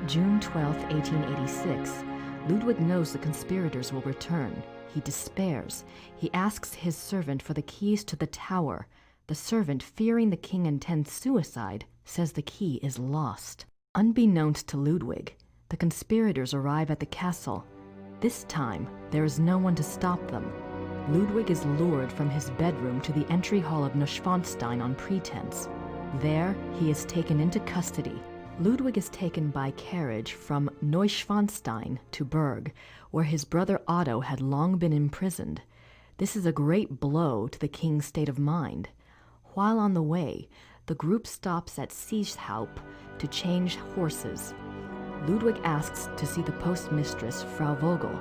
June 12, 1886. Ludwig knows the conspirators will return. He despairs. He asks his servant for the keys to the tower. The servant, fearing the king intends suicide, says the key is lost. Unbeknownst to Ludwig, the conspirators arrive at the castle. This time, there is no one to stop them. Ludwig is lured from his bedroom to the entry hall of Neuschwanstein on pretense. There, he is taken into custody. Ludwig is taken by carriage from Neuschwanstein to Berg, where his brother Otto had long been imprisoned. This is a great blow to the king's state of mind. While on the way, the group stops at Seeshaupt to change horses. Ludwig asks to see the postmistress, Frau Vogel.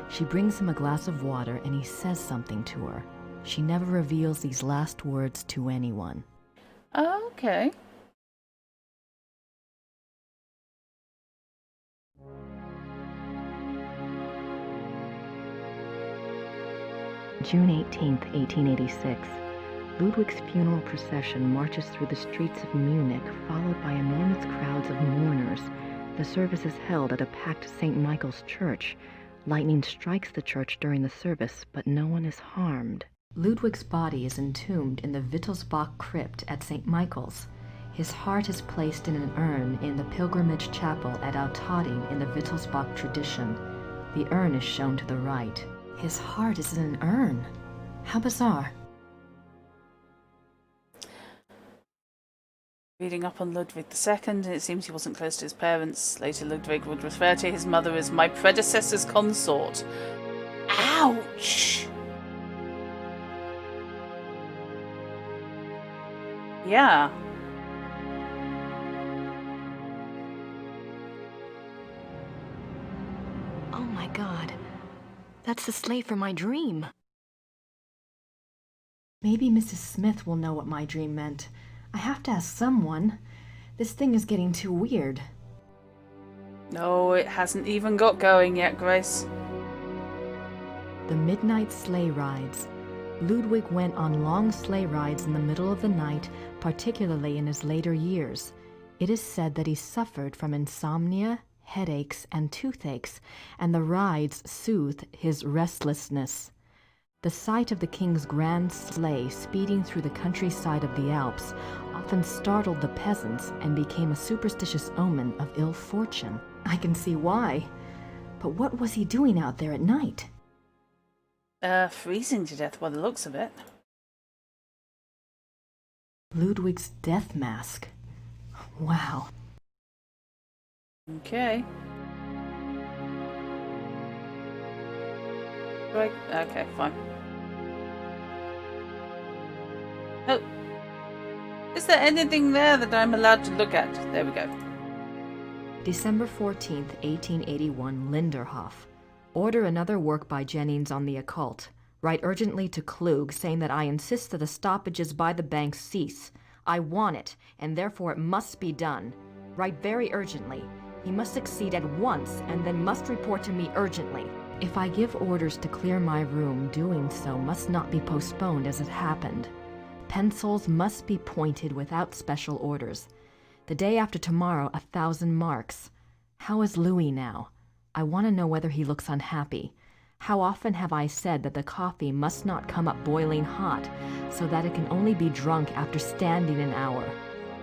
She brings him a glass of water and he says something to her. She never reveals these last words to anyone. Okay. June 18th, 1886. Ludwig's funeral procession marches through the streets of Munich, followed by enormous crowds of mourners. The service is held at a packed St. Michael's church. Lightning strikes the church during the service, but no one is harmed. Ludwig's body is entombed in the Wittelsbach crypt at St. Michael's. His heart is placed in an urn in the pilgrimage chapel at Altötting in the Wittelsbach tradition. The urn is shown to the right. His heart is in an urn. How bizarre. Reading up on Ludwig II, it seems he wasn't close to his parents. Later, Ludwig would refer to his mother as my predecessor's consort. Ouch! Yeah. Oh my God. That's the sleigh for my dream. Maybe Mrs. Smith will know what my dream meant. I have to ask someone. This thing is getting too weird. No, it hasn't even got going yet, Grace. The midnight sleigh rides. Ludwig went on long sleigh rides in the middle of the night, particularly in his later years. It is said that he suffered from insomnia, headaches, and toothaches, and the rides soothed his restlessness. The sight of the king's grand sleigh speeding through the countryside of the Alps often startled the peasants and became a superstitious omen of ill fortune. I can see why. But what was he doing out there at night? Freezing to death by the looks of it. Ludwig's death mask. Wow. Okay. Right. Okay, fine. Oh. Is there anything there that I'm allowed to look at? There we go. December 14th, 1881, Linderhof. Order another work by Jennings on the occult. Write urgently to Klug, saying that I insist that the stoppages by the bank cease. I want it, and therefore it must be done. Write very urgently. He must succeed at once, and then must report to me urgently. If I give orders to clear my room, doing so must not be postponed as it happened. Pencils must be pointed without special orders. The day after tomorrow, 1,000 marks. How is Louis now? I want to know whether he looks unhappy. How often have I said that the coffee must not come up boiling hot, so that it can only be drunk after standing an hour?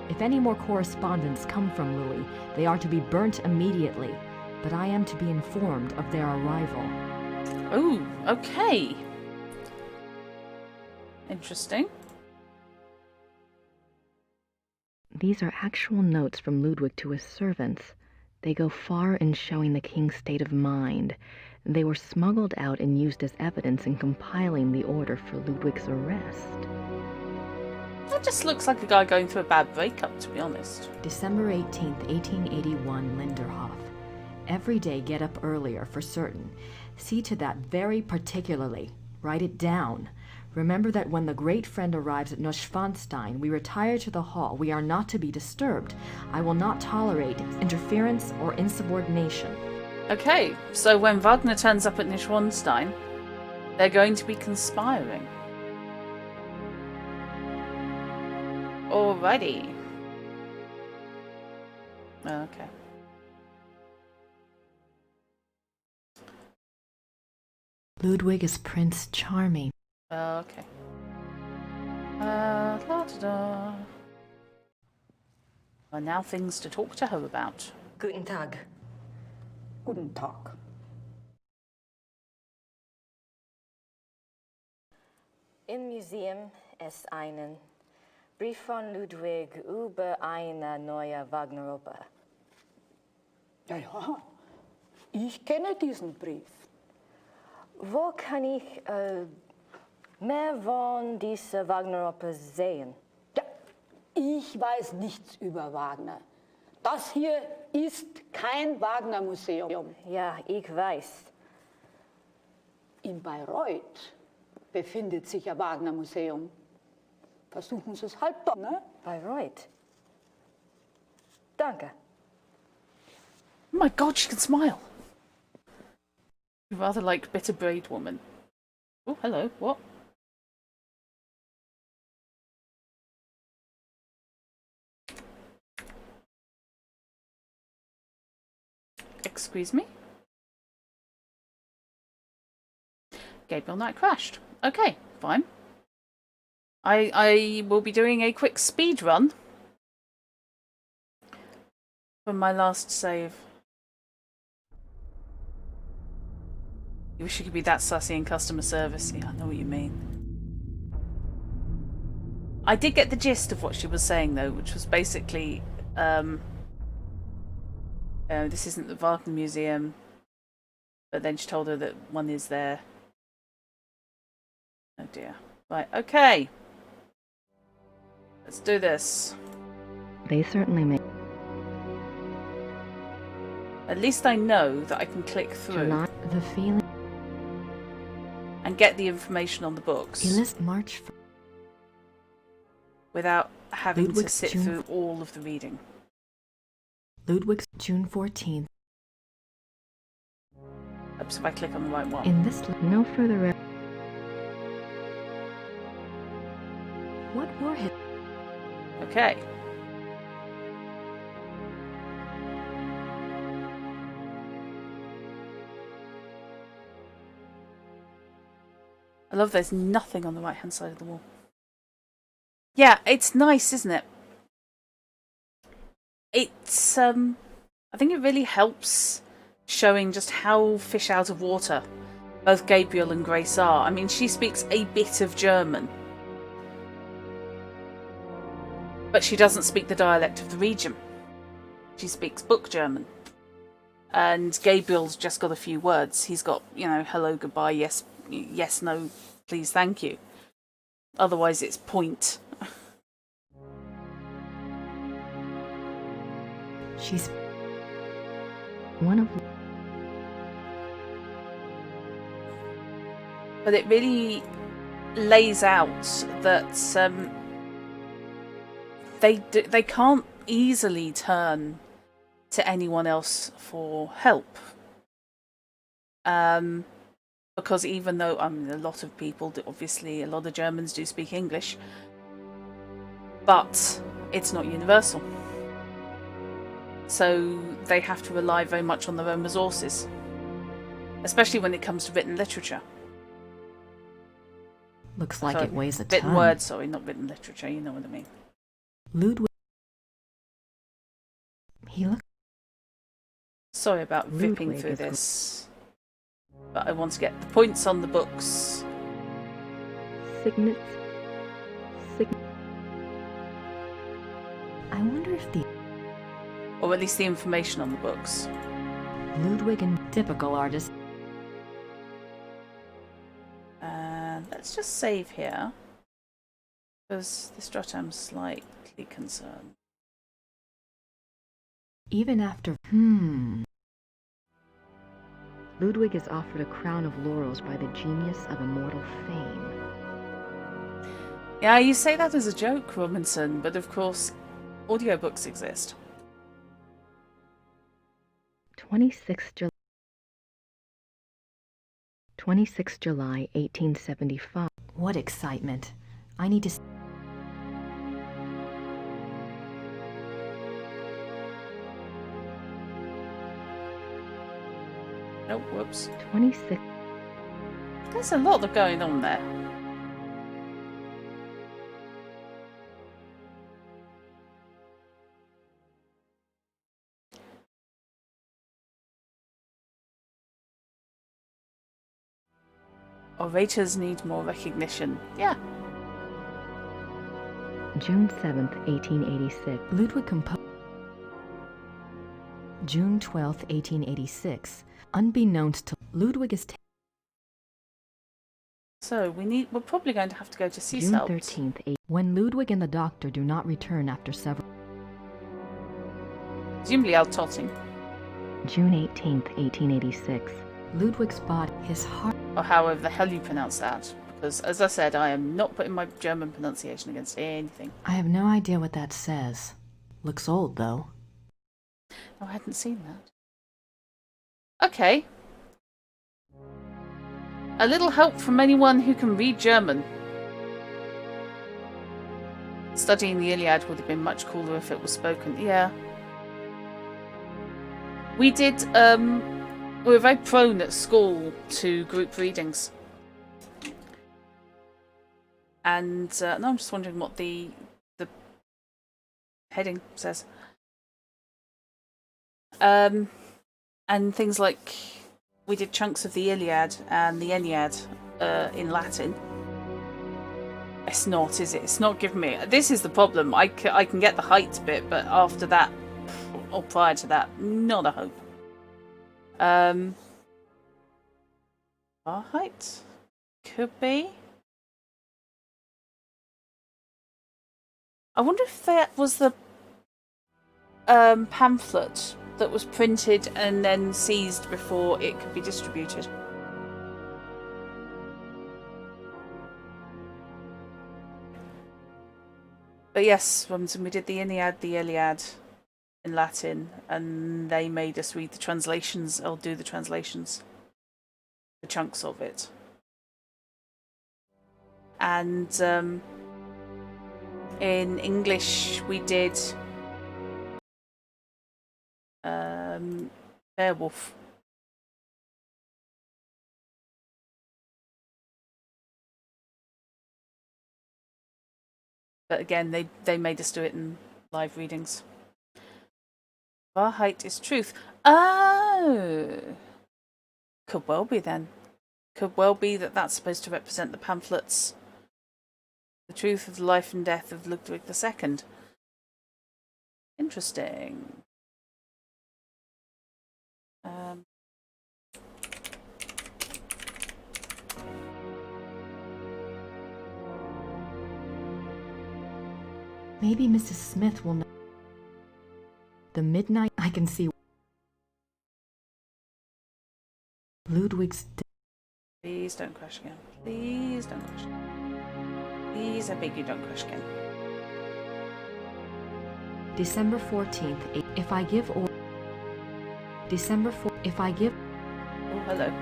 If any more correspondence come from Louis, they are to be burnt immediately, but I am to be informed of their arrival. Oh, okay. Interesting. These are actual notes from Ludwig to his servants. They go far in showing the king's state of mind. They were smuggled out and used as evidence in compiling the order for Ludwig's arrest. That just looks like a guy going through a bad breakup, to be honest. December 18th, 1881, Linderhof. Every day get up earlier, for certain. See to that very particularly. Write it down. Remember that when the great friend arrives at Neuschwanstein, we retire to the hall. We are not to be disturbed. I will not tolerate interference or insubordination. Okay, so when Wagner turns up at Neuschwanstein, they're going to be conspiring. Alrighty. Okay. Ludwig is Prince Charming. Okay. La-da-da. Well, now things to talk to her about. Guten Tag. Guten Tag. Im Museum ist einen Brief von Ludwig über eine neue Wagner-Oper. Ja, ja, ich kenne diesen Brief. Wo kann ich mehr von dieser Wagner-Oper sehen? Ja, ich weiß nichts über Wagner. Das hier ist kein Wagner-Museum. Ja, ich weiß. In Bayreuth befindet sich ein Wagner-Museum. Versuchen Sie es halt doch, ne? Bayreuth. Danke. Oh my god, she can smile. Rather like Bitter Braid Woman. Oh, hello. What? Excuse me? Gabriel Knight crashed. Okay, fine. I will be doing a quick speed run from my last save. You wish you could be that sussy in customer service. Yeah, I know what you mean. I did get the gist of what she was saying, though, which was basically, this isn't the Wagner Museum, but then she told her that one is there. Oh dear. Right, okay. Let's do this. They certainly make. At least I know that I can click through The feeling. and get the information on the books March without having Ludwig's to sit June. through all of the reading. Ludwig's June 14th. Oops, if I click on the right one. In this, no further. What war hit? Okay. I love there's nothing on the right hand side of the wall. Yeah, it's nice, isn't it? It's I think it really helps showing just how fish out of water both Gabriel and Grace are. I mean, she speaks a bit of German, but she doesn't speak the dialect of the region. She speaks book German. And Gabriel's just got a few words. He's got, you know, hello, goodbye, yes, yes, no, please, thank you. Otherwise, it's point. She's one of. But it really lays out that they can't easily turn to anyone else for help. Because even though, I mean, a lot of people, obviously a lot of Germans do speak English, but it's not universal. So they have to rely very much on their own resources, especially when it comes to written literature. Looks like it weighs a ton. Written words, sorry, not written literature, you know what I mean. Ludwig. He looks. Sorry about ripping through this, but I want to get the points on the books. Signet. I wonder if the. Or at least the information on the books. Ludwig and typical artist. Let's just save here, because this dot I'm slightly concerned. Even after. Ludwig is offered a crown of laurels by the genius of immortal fame. Yeah, you say that as a joke, Robinson, but of course, audiobooks exist. 26 July 1875. What excitement. I need to... Oh, whoops. 26. There's a lot going on there. Orators need more recognition. Yeah. June 7th, 1886. Ludwig composed. June 12th, 1886. Unbeknownst to Ludwig is. So we're probably going to have to go to June Seasalt. 13th, when Ludwig and the doctor do not return after several. Presumably Altotting. June 18th, 1886. Ludwig's body, his heart. Or however the hell you pronounce that. Because, as I said, I am not putting my German pronunciation against anything. I have no idea what that says. Looks old, though. Oh, I hadn't seen that. Okay. A little help from anyone who can read German. Studying the Iliad would have been much cooler if it was spoken. Yeah. We did, we were very prone at school to group readings. And, now I'm just wondering what the heading says. And things like, we did chunks of the Iliad and the Ennead in Latin. It's not, is it? It's not giving me... This is the problem. I can get the height bit, but after that, or prior to that, not a hope. Our height? Could be. I wonder if that was the pamphlet that was printed and then seized before it could be distributed. But yes, Robinson, we did the Ennead, the Iliad in Latin, and they made us read the translations, or do the translations. for chunks of it. And in English we did Werewolf. But again, they made us do it in live readings. Wahrheit is truth. Oh! Could well be then. Could well be that that's supposed to represent the pamphlets. The truth of the life and death of Ludwig II. Interesting. Maybe Mrs. Smith will know. The midnight I can see Ludwig's. Please don't crash again. Please don't crash again. Please, I beg you, don't crash again. December 14th. If I give or December 4. If I give. Oh, hello.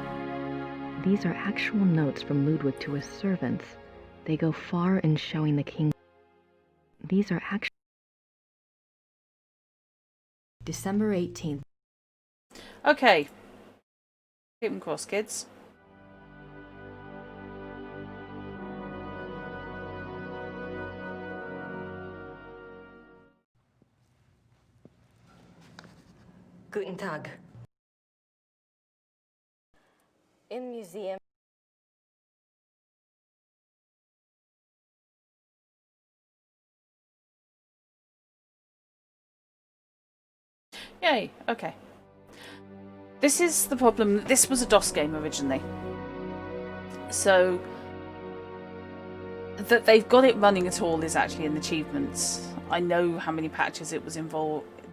These are actual notes from Ludwig to his servants. They go far in showing the king. These are actual. December 18th. Okay. Keep them crossed, kids. Guten Tag. Im Museum. Yay, okay. This is the problem. This was a DOS game originally. So that they've got it running at all is actually an achievement. I know how many patches it was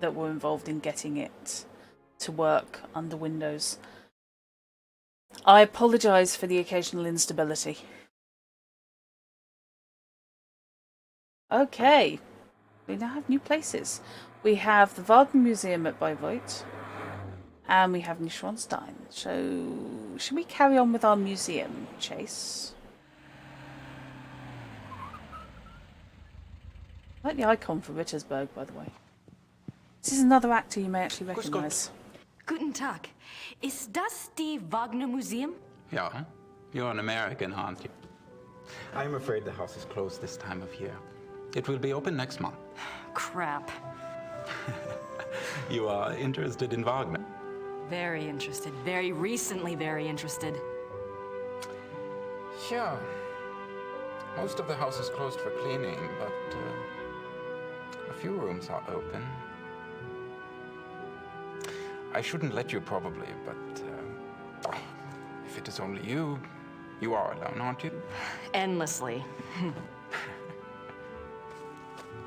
that were involved in getting it to work under Windows. I apologise for the occasional instability. Okay, we now have new places. We have the Wagner Museum at Bayreuth, and we have Neuschwanstein. So, should we carry on with our museum chase? I like the icon for Rittersburg, by the way. This is another actor you may actually recognise. Guten Tag. Ist das die Wagner Museum? Yeah, you're an American, aren't you? I'm afraid the house is closed this time of year. It will be open next month. Crap. You are interested in Wagner? Very interested. Very recently very interested. Sure. Most of the house is closed for cleaning, but a few rooms are open. I shouldn't let you probably, but if it is only you, you are alone, aren't you? Endlessly.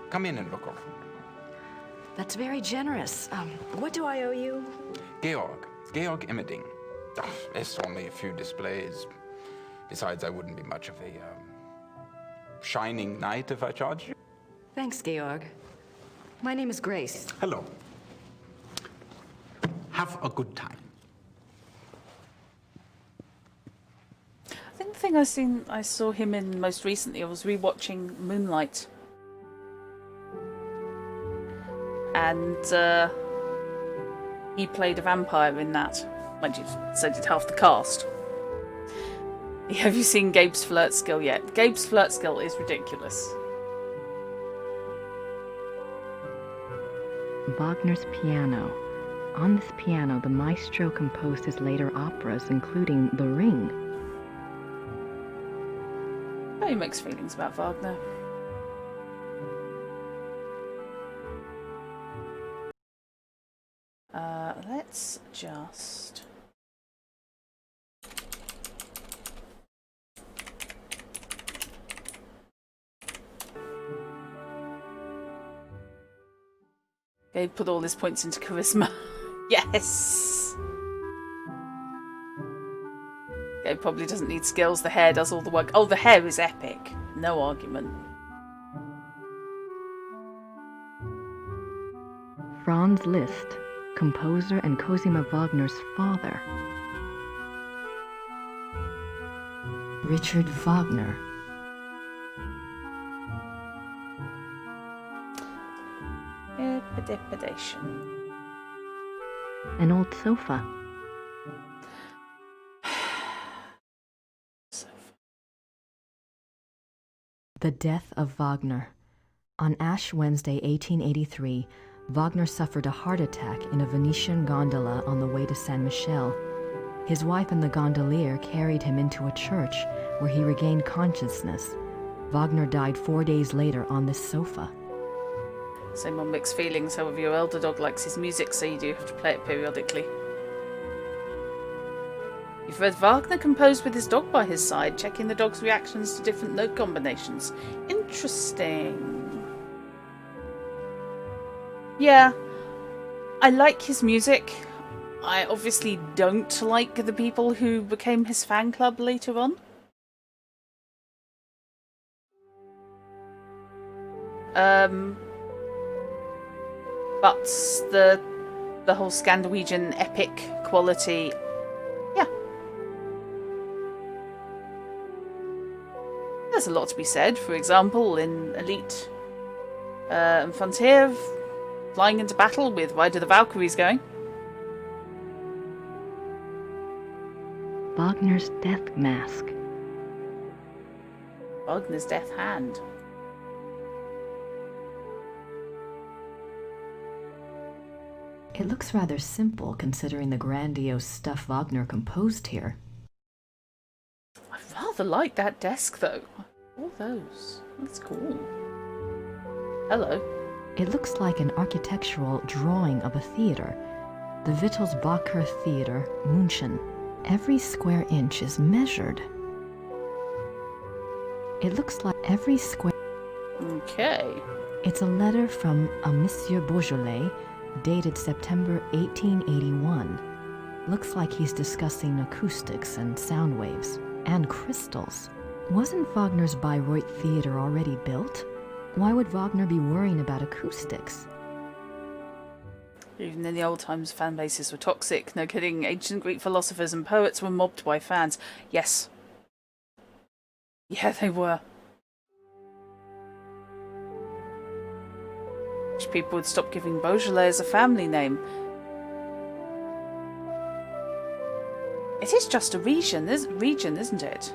Come in and look over. That's very generous. What do I owe you? Georg Immerding. There's only a few displays. Besides, I wouldn't be much of a shining knight if I charged you. Thanks, Georg. My name is Grace. Hello. Have a good time. I think the thing I saw him in most recently, I was rewatching Moonlight. And he played a vampire in that. Mind you, so did half the cast. Have you seen Gabe's flirt skill yet? Gabe's flirt skill is ridiculous. Wagner's piano. On this piano, the maestro composed his later operas, including The Ring. Very mixed feelings about Wagner. Let's just... Gabe put all his points into charisma. Yes! Gabe probably doesn't need skills. The hair does all the work. Oh, the hair is epic. No argument. Franz Liszt, composer and Cosima Wagner's father. Richard Wagner. Epidepidation. An old sofa. The death of Wagner. On Ash Wednesday, 1883, Wagner suffered a heart attack in a Venetian gondola on the way to Saint Michel. His wife and the gondolier carried him into a church where he regained consciousness. Wagner died 4 days later on this sofa. Same on mixed feelings. However, your elder dog likes his music, so you do have to play it periodically. You've read Wagner composed with his dog by his side, checking the dog's reactions to different note combinations. Interesting. Yeah, I like his music. I obviously don't like the people who became his fan club later on. But the whole Scandinavian epic quality, yeah. There's a lot to be said. For example, in Elite and Frontier, flying into battle with Why Do the Valkyries Going? Wagner's death mask. Wagner's death hand. It looks rather simple considering the grandiose stuff Wagner composed here. I rather like that desk though. All those. That's cool. Hello. It looks like an architectural drawing of a theater. The Wittelsbacher Theater, München. Every square inch is measured. It looks like every square... Okay. It's a letter from a Monsieur Beaujolais, dated September 1881. Looks like he's discussing acoustics and sound waves. And crystals. Wasn't Wagner's Bayreuth Theater already built? Why would Wagner be worrying about acoustics? Even in the old times, fan bases were toxic. No kidding. Ancient Greek philosophers and poets were mobbed by fans. Yes. Yeah, they were. Wish people would stop giving Beaujolais as a family name. It is just a region, isn't it?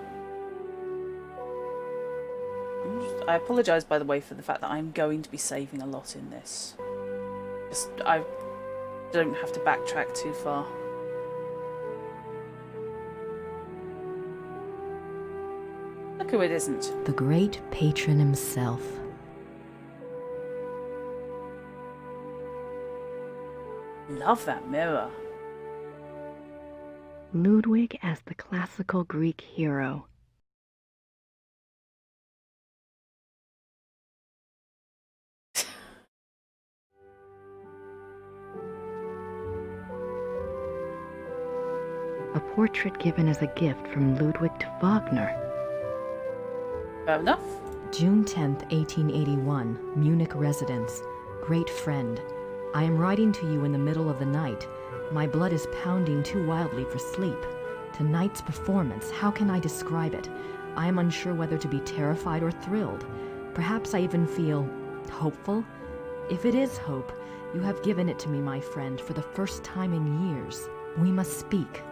I apologise, by the way, for the fact that I'm going to be saving a lot in this. I don't have to backtrack too far. Look who it isn't. The great patron himself. Love that mirror. Ludwig as the classical Greek hero. A portrait given as a gift from Ludwig to Wagner. Fair enough. June 10th, 1881, Munich residence. Great friend. I am writing to you in the middle of the night. My blood is pounding too wildly for sleep. Tonight's performance, how can I describe it? I am unsure whether to be terrified or thrilled. Perhaps I even feel hopeful. If it is hope, you have given it to me, my friend, for the first time in years. We must speak.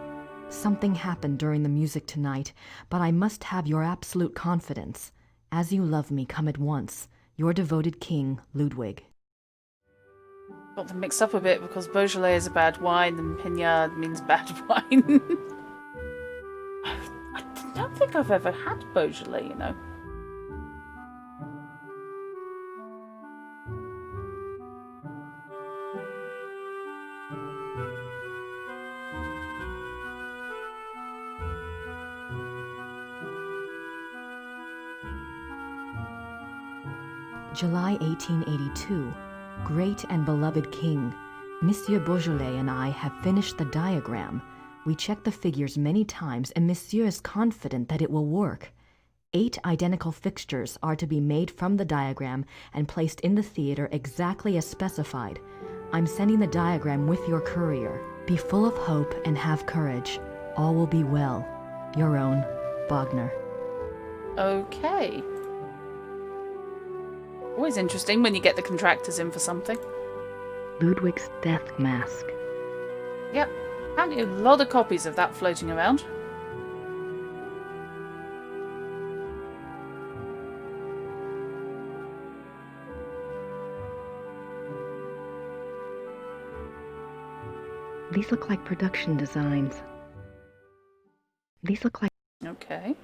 Something happened during the music tonight, but I must have your absolute confidence. As you love me, come at once. Your devoted king, Ludwig. Got them mixed up a bit because Beaujolais is a bad wine and Pinard means bad wine. I don't think I've ever had Beaujolais, you know. July 1882. Great and beloved king, Monsieur Beaujolais and I have finished the diagram. We checked the figures many times and Monsieur is confident that it will work. 8 identical fixtures are to be made from the diagram and placed in the theater exactly as specified. I'm sending the diagram with your courier. Be full of hope and have courage. All will be well. Your own, Wagner. Okay. Always interesting when you get the contractors in for something. Ludwig's death mask. Yep. Apparently a lot of copies of that floating around. These look like production designs. These look like... Okay.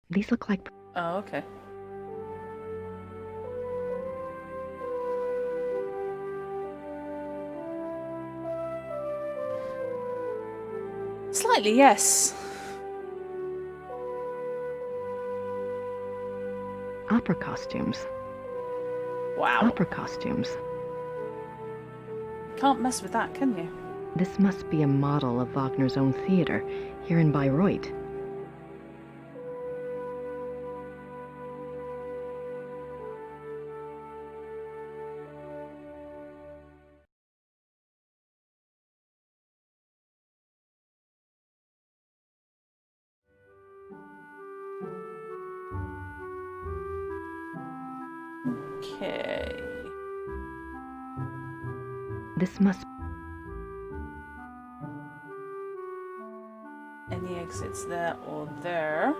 These look like... Oh, okay. Slightly, yes. Opera costumes. Wow. Opera costumes. Can't mess with that, can you? This must be a model of Wagner's own theater, here in Bayreuth. Okay. This must... Any exits there or there?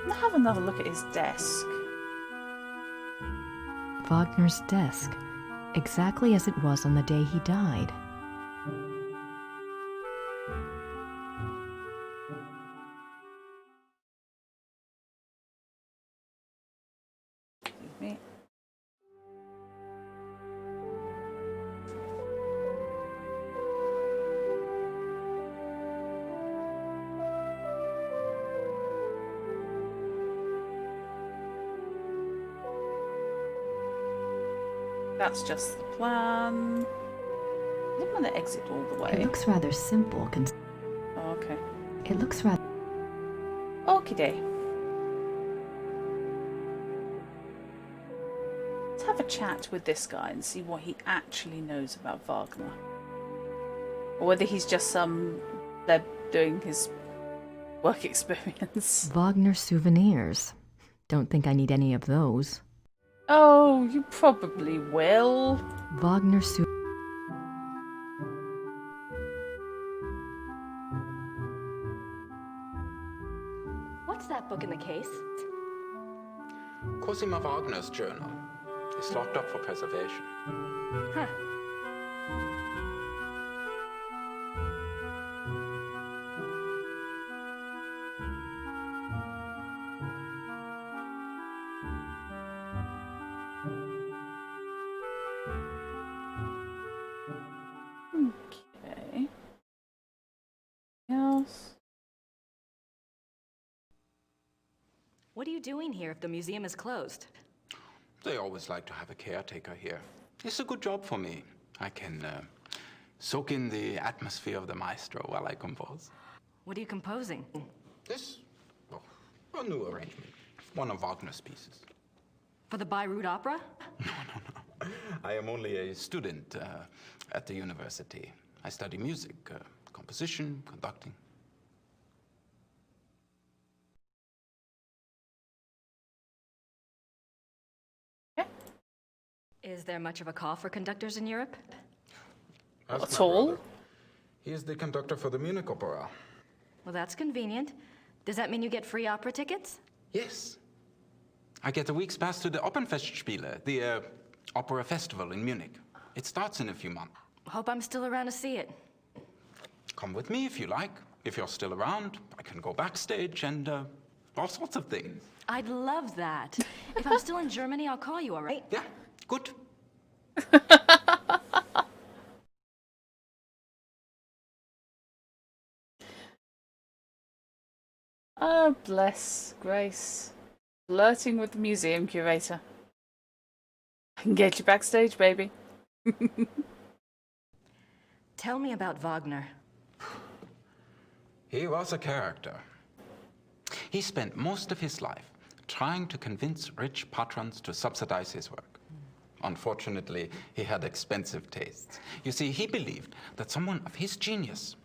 I'll have another look at his desk. Wagner's desk, exactly as it was on the day he died. Excuse me. That's just the plan. I didn't want to exit all the way. It looks rather simple. Oh, okay. It looks rather... Okie day. Let's have a chat with this guy and see what he actually knows about Wagner. Or whether he's just they're doing his work experience. Wagner souvenirs. Don't think I need any of those. Oh, you probably will. Wagner What's that book in the case? Cosima Wagner's journal. It's locked up for preservation. Huh. Okay. Else? What are you doing here if the museum is closed? They always like to have a caretaker here. It's a good job for me. I can soak in the atmosphere of the maestro while I compose. What are you composing? This? Oh, a new arrangement. One of Wagner's pieces. For the Bayreuth Opera? No. I am only a student at the university. I study music, composition, conducting. Is there much of a call for conductors in Europe? At all? He is the conductor for the Munich Opera. Well, that's convenient. Does that mean you get free opera tickets? Yes. I get a week's pass to the Opernfestspiele, the opera festival in Munich. It starts in a few months. Hope I'm still around to see it. Come with me if you like. If you're still around, I can go backstage and all sorts of things. I'd love that. If I'm still in Germany, I'll call you, all right? Yeah, good. Oh, bless Grace. Flirting with the museum curator. I can get you backstage, baby. Tell me about Wagner. He was a character. He spent most of his life trying to convince rich patrons to subsidize his work. Unfortunately, he had expensive tastes. You see, he believed that someone of his genius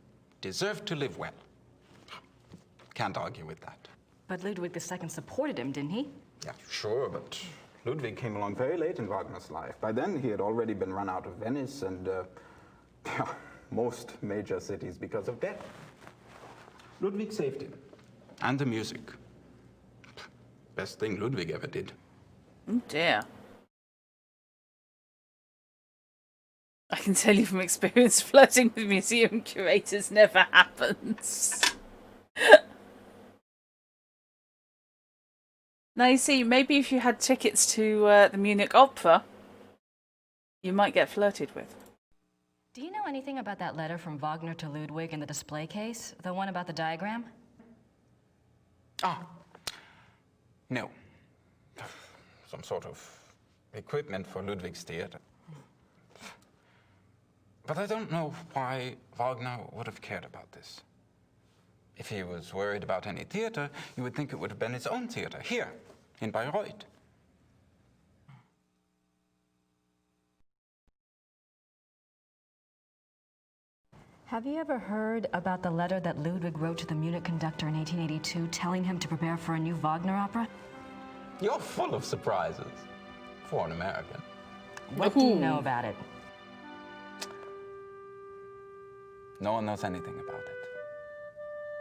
deserved to live well. Can't argue with that. But Ludwig II supported him, didn't he? Yeah, sure, but Ludwig came along very late in Wagner's life. By then, he had already been run out of Venice and most major cities because of debt. Ludwig saved him. And the music. Best thing Ludwig ever did. Oh dear. I can tell you from experience, flirting with museum curators never happens. Now you see, maybe if you had tickets to the Munich Opera, you might get flirted with. Do you know anything about that letter from Wagner to Ludwig in the display case? The one about the diagram? No. Some sort of equipment for Ludwig's theater. But I don't know why Wagner would have cared about this. If he was worried about any theater, you would think it would have been his own theater, here, in Bayreuth. Have you ever heard about the letter that Ludwig wrote to the Munich conductor in 1882 telling him to prepare for a new Wagner opera? You're full of surprises for an American. What do you know about it? No one knows anything about it.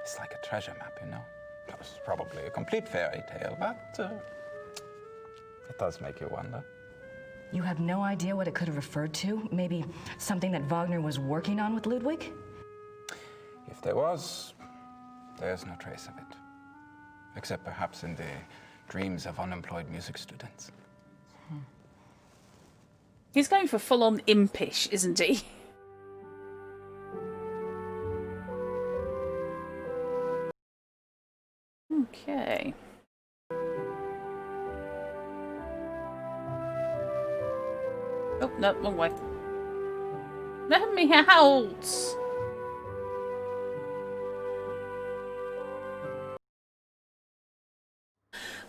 It's like a treasure map, you know? It's probably a complete fairy tale, but it does make you wonder. You have no idea what it could have referred to? Maybe something that Wagner was working on with Ludwig? If there was, there's no trace of it. Except perhaps in the dreams of unemployed music students. He's going for full-on impish, isn't he? Okay. Oh, no, wrong way. Let me out!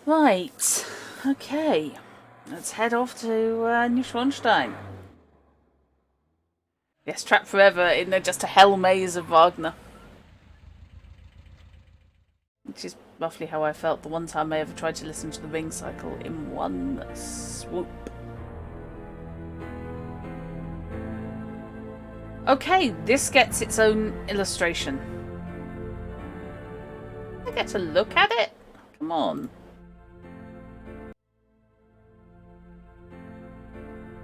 Right. Okay. Let's head off to Neuschwanstein. Yes, trapped forever in just a hell maze of Wagner. Which is roughly how I felt the one time I ever tried to listen to the Ring Cycle in one swoop. Okay, this gets its own illustration. I get to look at it? Come on.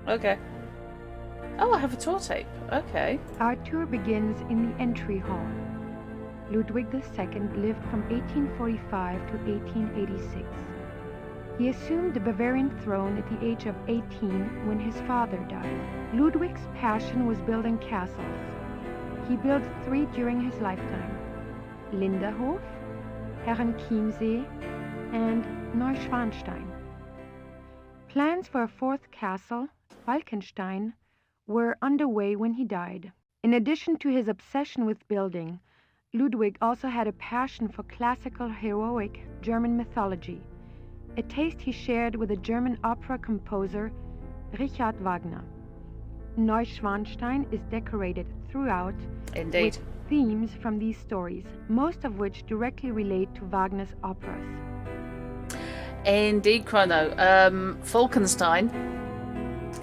Okay. Oh, I have a tour tape. Okay. Our tour begins in the entry hall. Ludwig II lived from 1845 to 1886. He assumed the Bavarian throne at the age of 18 when his father died. Ludwig's passion was building castles. He built 3 during his lifetime: Linderhof, Herrenchiemsee, and Neuschwanstein. Plans for a 4th castle, Falkenstein, were underway when he died. In addition to his obsession with building, Ludwig also had a passion for classical heroic German mythology, a taste he shared with the German opera composer Richard Wagner. Neuschwanstein is decorated throughout with themes from these stories, most of which directly relate to Wagner's operas. Indeed, Chrono. Falkenstein,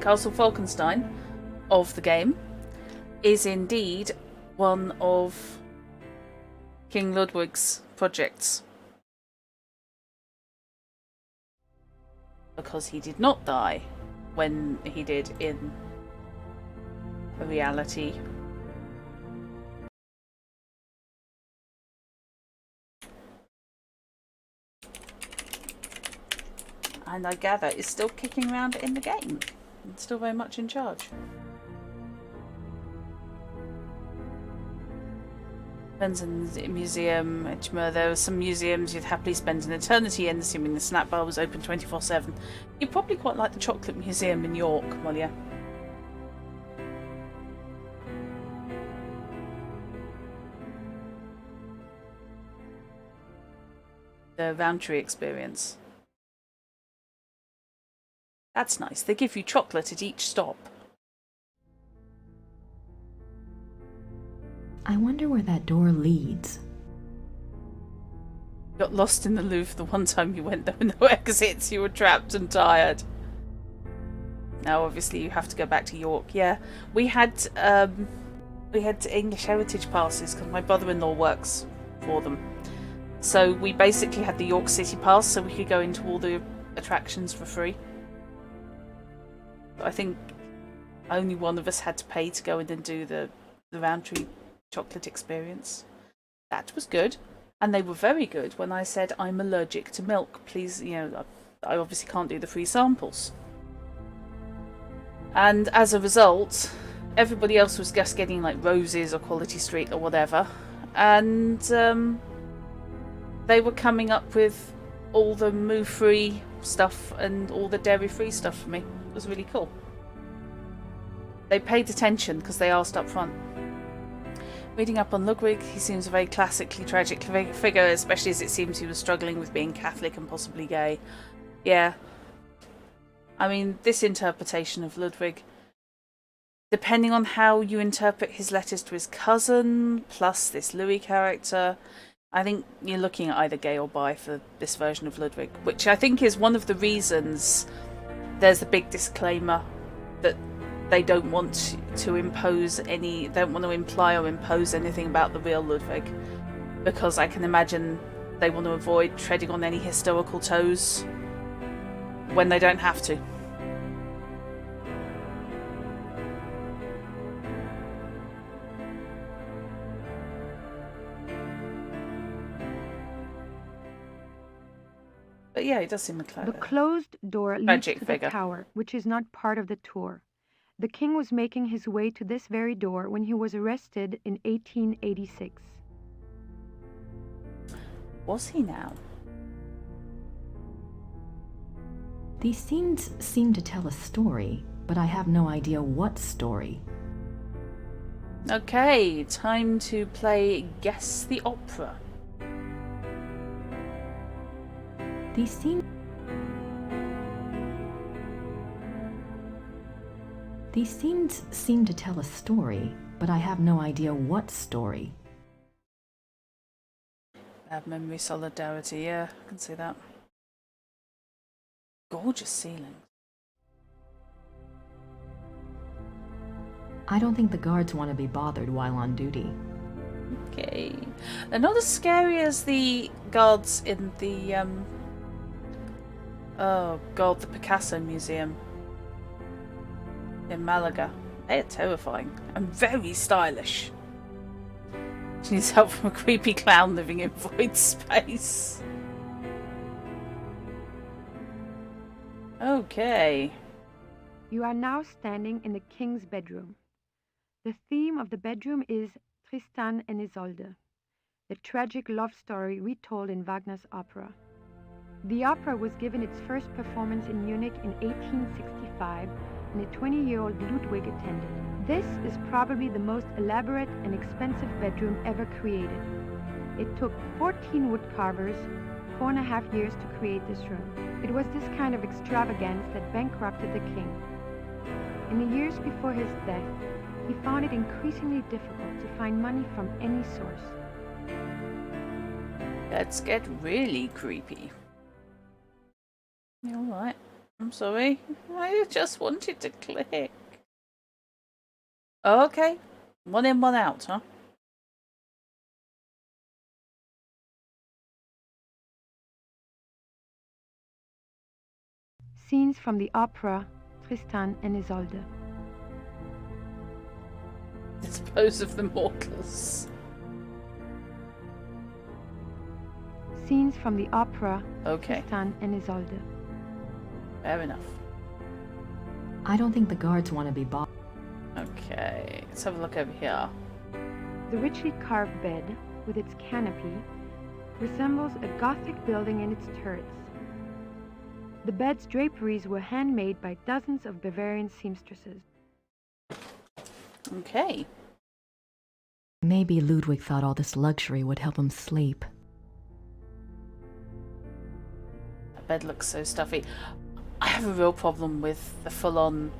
Castle Falkenstein of the game, is indeed one of King Ludwig's projects. Because he did not die when he did in reality. And I gather is still kicking around in the game. And still very much in charge. Benson Museum, Edgemere. There are some museums you'd happily spend an eternity in, assuming the snack bar was open 24/7. You'd probably quite like the Chocolate Museum in York, Molly. The Roundtree experience. That's nice. They give you chocolate at each stop. I wonder where that door leads. Got lost in the Louvre the one time you went. There were no exits. You were trapped and tired. Now, obviously, you have to go back to York. Yeah, we had English Heritage passes because my brother-in-law works for them. So we basically had the York City pass, so we could go into all the attractions for free. But I think only one of us had to pay to go in and do the Roundtree chocolate experience. That was good. And they were very good when I said, I'm allergic to milk. Please, you know, I obviously can't do the free samples. And as a result, everybody else was just getting like Roses or Quality Street or whatever. And they were coming up with all the moo-free stuff and all the dairy-free stuff for me. It was really cool. They paid attention because they asked up front. Reading up on Ludwig, he seems a very classically tragic figure, especially as it seems he was struggling with being Catholic and possibly gay. Yeah. I mean, this interpretation of Ludwig, depending on how you interpret his letters to his cousin, plus this Louis character, I think you're looking at either gay or bi for this version of Ludwig, which I think is one of the reasons there's a big disclaimer that they don't want to impose any, don't want to imply or impose anything about the real Ludwig, because I can imagine they want to avoid treading on any historical toes when they don't have to. But yeah, it does seem like the closed door leads to figure. The tower, which is not part of the tour. The king was making his way to this very door when he was arrested in 1886. Was he now? These scenes seem to tell a story, but I have no idea what story. Okay, time to play Guess the Opera. These scenes seem to tell a story, but I have no idea what story. Bad memory, solidarity, yeah, I can see that. Gorgeous ceiling. I don't think the guards want to be bothered while on duty. Okay. They're not as scary as the guards in the, oh god, the Picasso Museum in Malaga. They are terrifying and very stylish. She needs help from a creepy clown living in void space. Okay. You are now standing in the king's bedroom. The theme of the bedroom is Tristan and Isolde, the tragic love story retold in Wagner's opera. The opera was given its first performance in Munich in 1865, and a 20-year-old Ludwig attended. This is probably the most elaborate and expensive bedroom ever created. It took 14 wood carvers 4.5 years to create this room. It was this kind of extravagance that bankrupted the king. In the years before his death, he found it increasingly difficult to find money from any source. Let's get really creepy. Alright, I'm sorry. I just wanted to click. Okay, one in, one out, huh? Scenes from the opera Tristan and Isolde. Dispose of the mortals. Scenes from the opera Okay. Tristan and Isolde. Fair enough. I don't think the guards want to be bothered. Okay, let's have a look over here. The richly carved bed, with its canopy, resembles a Gothic building and its turrets. The bed's draperies were handmade by dozens of Bavarian seamstresses. Okay. Maybe Ludwig thought all this luxury would help him sleep. That bed looks so stuffy. I have a real problem with the full-on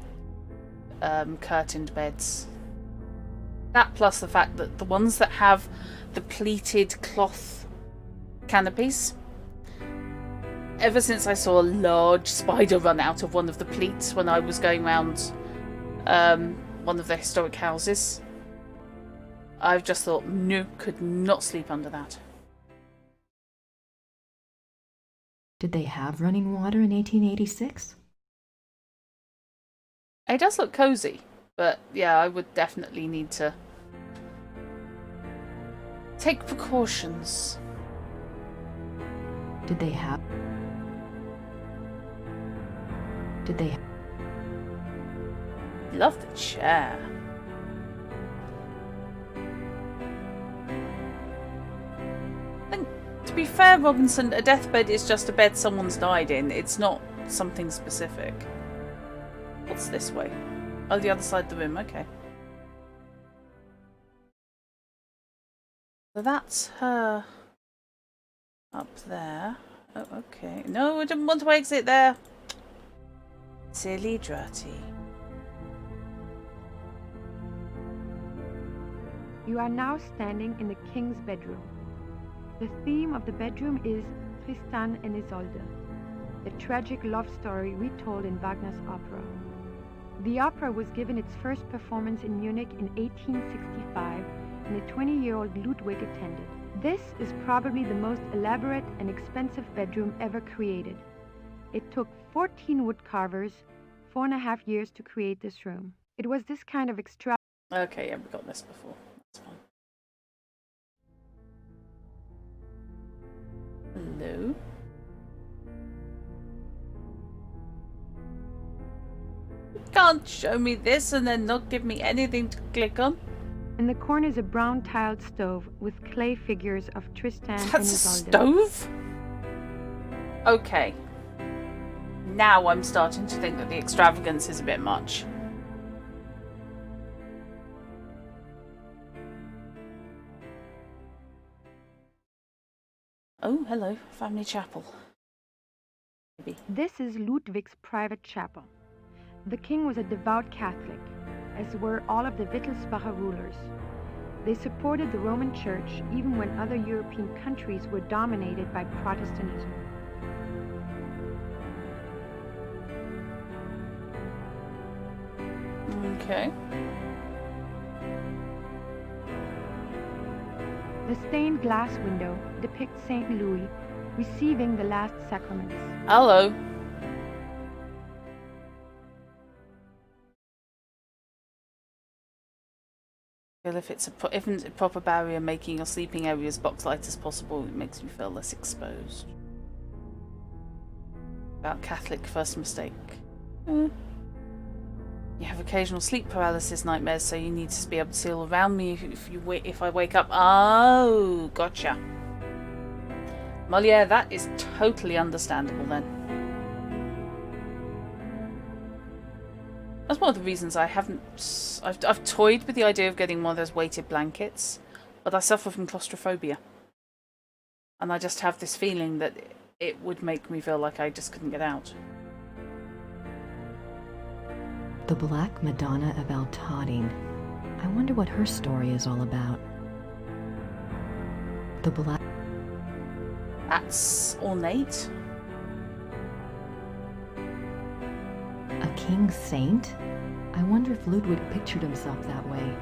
curtained beds. That plus the fact that the ones that have the pleated cloth canopies, ever since I saw a large spider run out of one of the pleats when I was going around one of the historic houses, I've just thought, no, could not sleep under that. Did they have running water in 1886? It does look cozy, but yeah, I would definitely need to take precautions. Did they have... Love the chair. To be fair, Robinson, a deathbed is just a bed someone's died in. It's not something specific. What's this way? Oh, the other side of the room. Okay. So that's her up there. Oh, okay. No, I didn't want to exit there. Silly Dratty. You are now standing in the king's bedroom. The theme of the bedroom is Tristan and Isolde, the tragic love story retold in Wagner's opera. The opera was given its first performance in Munich in 1865, and the 20-year-old Ludwig attended. This is probably the most elaborate and expensive bedroom ever created. It took 14 woodcarvers 4.5 years to create this room. It was this kind of Okay, yeah, we got this before. That's fine. Hello? You can't show me this and then not give me anything to click on. In the corner is a brown tiled stove with clay figures of Tristan and That's a Isolde. stove? Okay. Now I'm starting to think that the extravagance is a bit much. Oh, hello. Family chapel. Maybe. This is Ludwig's private chapel. The king was a devout Catholic, as were all of the Wittelsbacher rulers. They supported the Roman Church even when other European countries were dominated by Protestantism. Okay. The stained glass window depicts St. Louis receiving the last sacraments. Hello. Well, if it's a proper barrier making your sleeping area as box-light as possible, it makes you feel less exposed. About Catholic first mistake. You have occasional sleep paralysis nightmares, so you need to be able to see all around me if I wake up. Oh, gotcha. Well, yeah, that is totally understandable then. That's one of the reasons I haven't... I've toyed with the idea of getting one of those weighted blankets, but I suffer from claustrophobia. And I just have this feeling that it would make me feel like I just couldn't get out. The Black Madonna of Altading. I wonder what her story is all about. The Black... That's ornate. A king saint? I wonder if Ludwig pictured himself that way.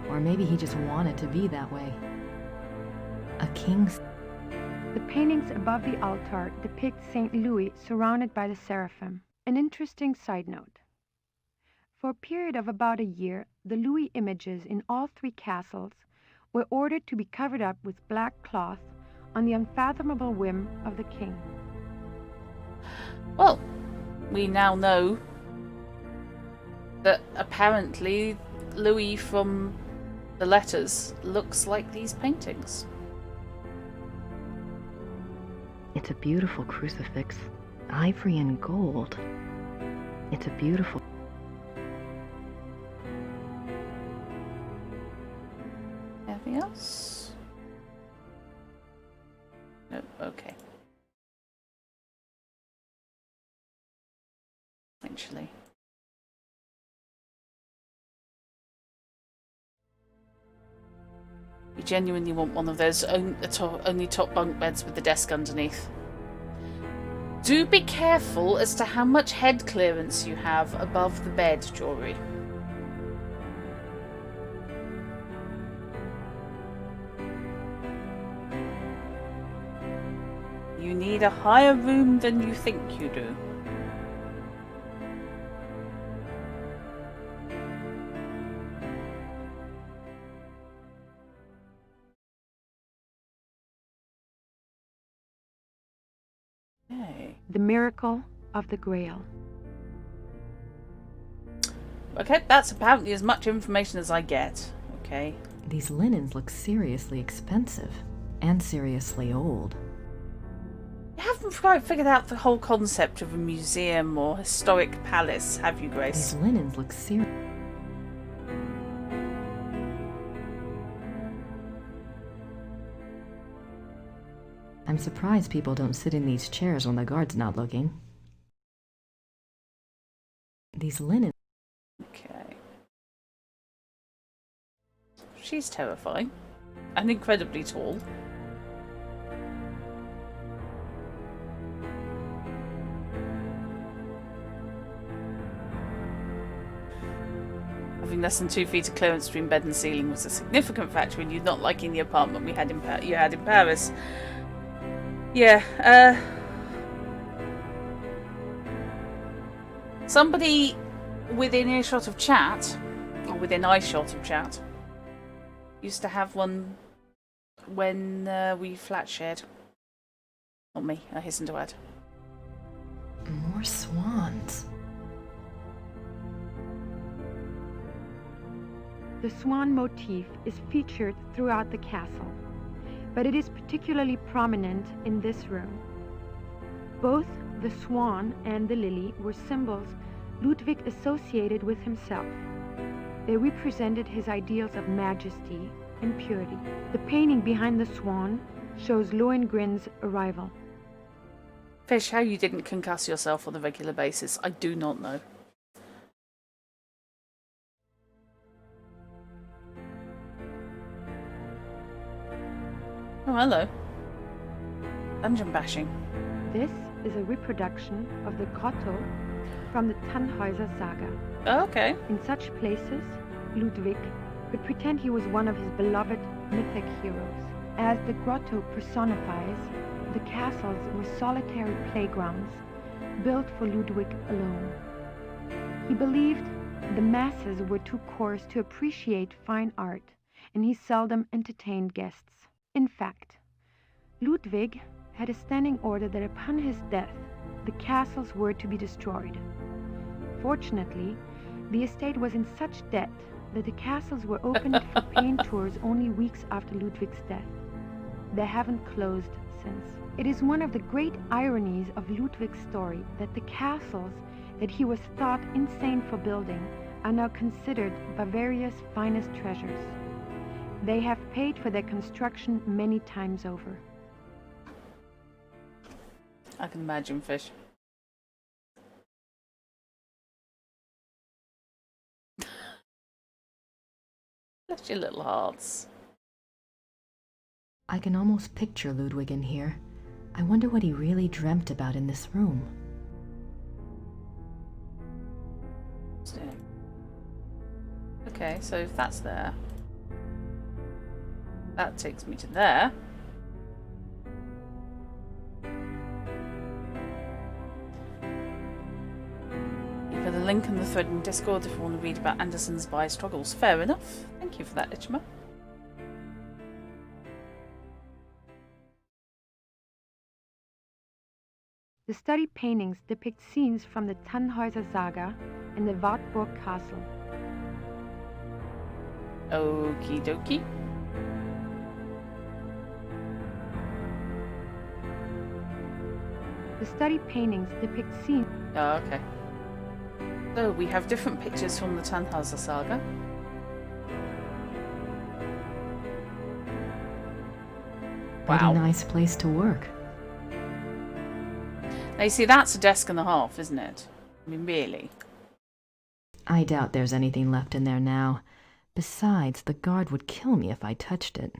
Or maybe he just wanted to be that way. A king... The paintings above the altar depict St. Louis surrounded by the seraphim. An interesting side note. For a period of about a year, the Louis images in all 3 castles were ordered to be covered up with black cloth on the unfathomable whim of the king. Well, we now know that apparently Louis from the letters looks like these paintings. It's a beautiful crucifix. Ivory and gold. It's a beautiful... Anything else? No, okay. genuinely want one of those only top bunk beds with the desk underneath. Do be careful as to how much head clearance you have above the bed, Jory. You need a higher room than you think you do. The Miracle of the Grail. Okay, that's apparently as much information as I get. Okay. These linens look seriously expensive and seriously old. You haven't quite figured out the whole concept of a museum or historic palace, have you, Grace? These linens look serious. I'm surprised people don't sit in these chairs when the guard's not looking. These linens... Okay. She's terrifying. And incredibly tall. Having less than 2 feet of clearance between bed and ceiling was a significant factor in you not liking the apartment we had you had in Paris. Yeah, somebody within earshot of chat, or within eyeshot of chat, used to have one when we flat shared. Not me, I hasten to add. More swans. The swan motif is featured throughout the castle, but it is particularly prominent in this room. Both the swan and the lily were symbols Ludwig associated with himself. They represented his ideals of majesty and purity. The painting behind the swan shows Lohengrin's arrival. Fish, how you didn't concuss yourself on a regular basis, I do not know. Oh, hello. Dungeon bashing. This is a reproduction of the grotto from the Tannhäuser Saga. Oh, okay. In such places, Ludwig could pretend he was one of his beloved mythic heroes. As the grotto personifies, the castles were solitary playgrounds built for Ludwig alone. He believed the masses were too coarse to appreciate fine art, and he seldom entertained guests. In fact, Ludwig had a standing order that upon his death, the castles were to be destroyed. Fortunately, the estate was in such debt that the castles were opened for paying tours only weeks after Ludwig's death. They haven't closed since. It is one of the great ironies of Ludwig's story that the castles that he was thought insane for building are now considered Bavaria's finest treasures. They have paid for their construction many times over. I can imagine, Fish. Bless your little hearts. I can almost picture Ludwig in here. I wonder what he really dreamt about in this room. Okay, so if that's there, that takes me to there. You've got a link in the thread in Discord if you want to read about Anderson's buy struggles. Fair enough. Thank you for that, Ichima. The study paintings depict scenes from the Tannhäuser Saga and the Wartburg Castle. Okie dokie. The study paintings depict scenes. Oh, okay. So we have different pictures from the Tannhäuser Saga. What a nice place to work. Now you see, that's a desk and a half, isn't it? I mean, really. I doubt there's anything left in there now. Besides, the guard would kill me if I touched it.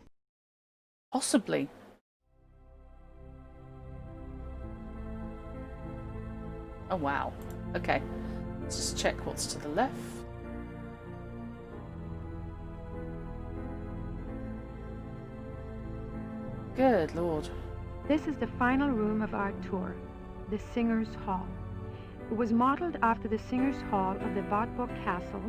Possibly. Oh, wow. Okay. Let's just check what's to the left. Good Lord. This is the final room of our tour, the Singers' Hall. It was modeled after the Singers' Hall of the Wartburg Castle,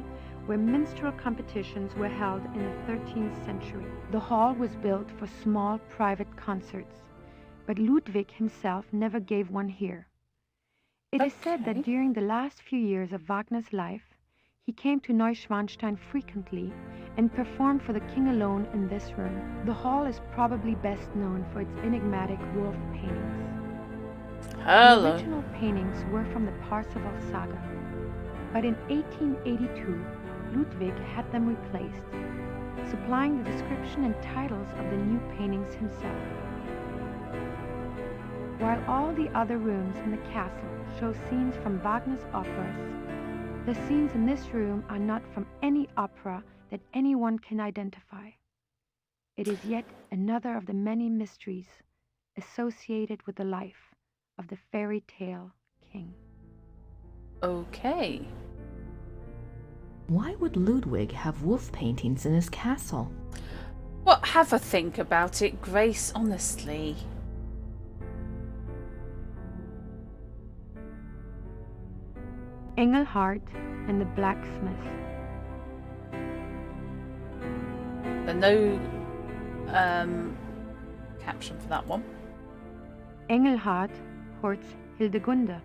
where minstrel competitions were held in the 13th century. The hall was built for small private concerts, but Ludwig himself never gave one here. It is said that during the last few years of Wagner's life, he came to Neuschwanstein frequently and performed for the king alone in this room. The hall is probably best known for its enigmatic wolf paintings. Hello. The original paintings were from the Parsifal saga, but in 1882, Ludwig had them replaced, supplying the description and titles of the new paintings himself. While all the other rooms in the castle show scenes from Wagner's operas, the scenes in this room are not from any opera that anyone can identify. It is yet another of the many mysteries associated with the life of the fairy tale king. Okay. Why would Ludwig have wolf paintings in his castle? Well, have a think about it, Grace, honestly. Engelhart and the Blacksmith. No caption for that one. Engelhart courts Hildegunde.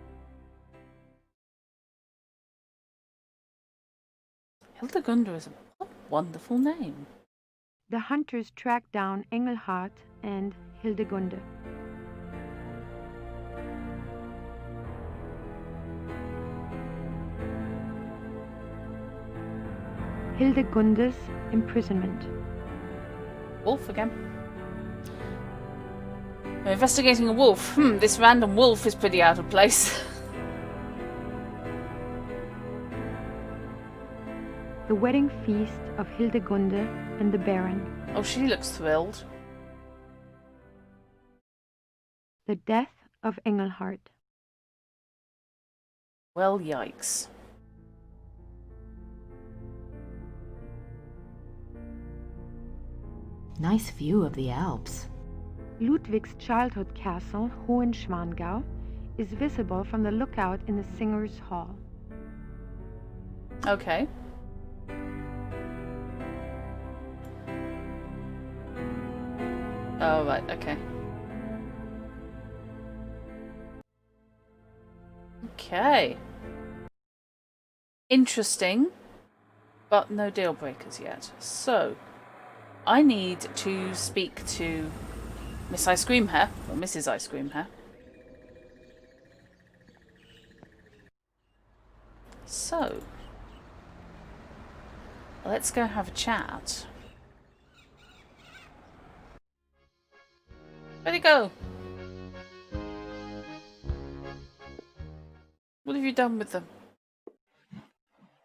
Hildegunde is a wonderful name. The hunters track down Engelhart and Hildegunde. Hildegunde's imprisonment. Wolf again. We're investigating a wolf. This random wolf is pretty out of place. The wedding feast of Hildegunde and the Baron. Oh, she looks thrilled. The death of Engelhart. Well, yikes. Nice view of the Alps. Ludwig's childhood castle, Hohenschwangau, is visible from the lookout in the Singers' Hall. Okay. Oh, right, okay. Okay. Interesting, but no deal breakers yet. So, I need to speak to Miss Ice Cream Hair, or Mrs. Ice Cream Hair. So, let's go have a chat. Where'd he go? What have you done with them?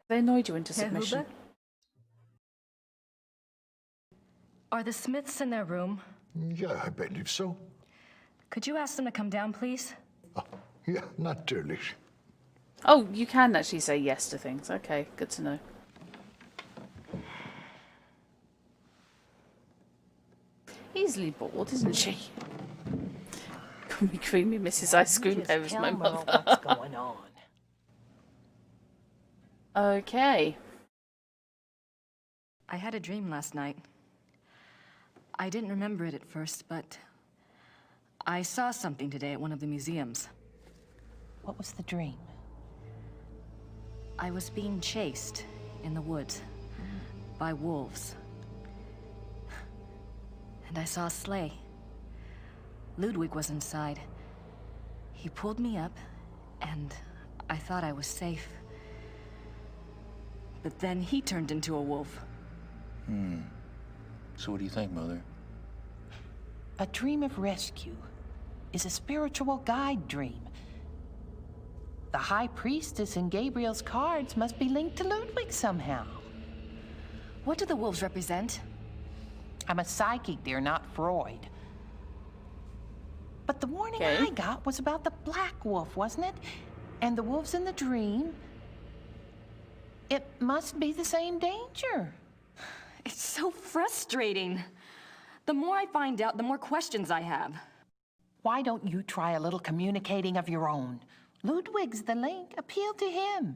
They annoyed you into submission. Are the Smiths in their room? Yeah, I believe so. Could you ask them to come down, please? Oh, yeah, natürlich. Oh, you can actually say yes to things. Okay, good to know. Easily bored, isn't she? Call me creamy Mrs. Ice Cream Hair is my mother. What's going on? Okay. I had a dream last night. I didn't remember it at first, but I saw something today at one of the museums. What was the dream? I was being chased in the woods by wolves. And I saw a sleigh. Ludwig was inside. He pulled me up, and I thought I was safe. But then he turned into a wolf. So what do you think, Mother? A dream of rescue is a spiritual guide dream. The High Priestess and Gabriel's cards must be linked to Ludwig somehow. What do the wolves represent? I'm a psychic, dear, not Freud. But the warning I got was about the black wolf, wasn't it? And the wolves in the dream. It must be the same danger. It's so frustrating. The more I find out, the more questions I have. Why don't you try a little communicating of your own? Ludwig's the link. Appeal to him.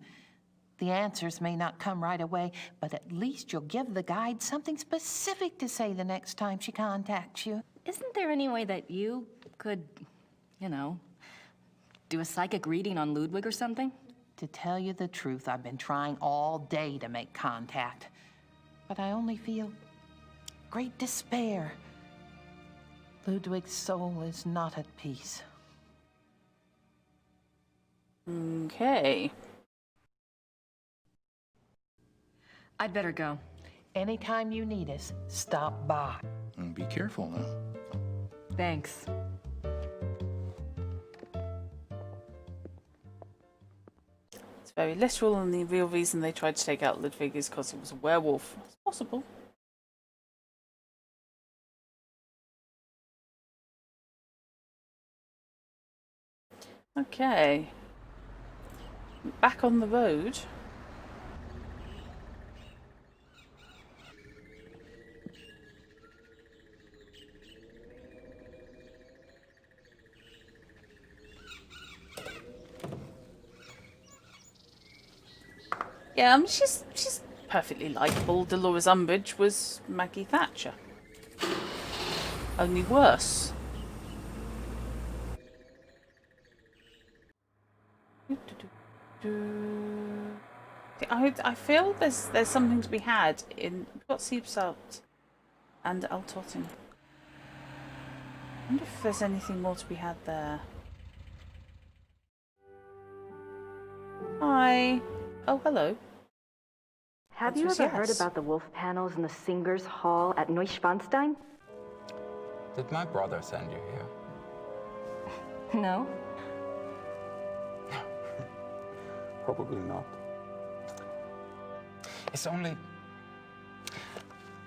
The answers may not come right away, but at least you'll give the guide something specific to say the next time she contacts you. Isn't there any way that you could, you know, do a psychic reading on Ludwig or something? To tell you the truth, I've been trying all day to make contact, but I only feel great despair. Ludwig's soul is not at peace. Okay. I'd better go. Anytime you need us, stop by. And be careful now. Thanks. It's very literal, and the real reason they tried to take out Ludwig is because he was a werewolf. It's possible. Okay. Back on the road. Yeah, I mean, she's perfectly likable. Dolores Umbridge was Maggie Thatcher. Only worse. I feel there's something to be had in. We've got Seep Salt and Altotting. I wonder if there's anything more to be had there. Hi. Oh, hello. Have you ever heard about the wolf panels in the Singers' Hall at Neuschwanstein? Did my brother send you here? No. Probably not. It's only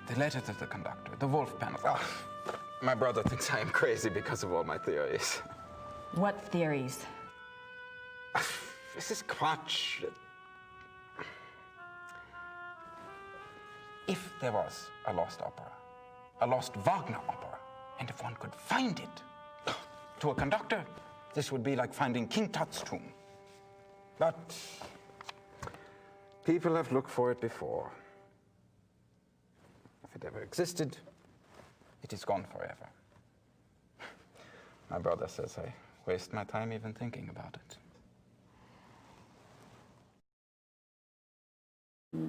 the letter to the conductor, the wolf panel. Oh, my brother thinks I am crazy because of all my theories. What theories? This is Quatsch. If there was a lost opera, a lost Wagner opera, and if one could find it, to a conductor, this would be like finding King Tut's tomb. But people have looked for it before. If it ever existed, it is gone forever. My brother says I waste my time even thinking about it.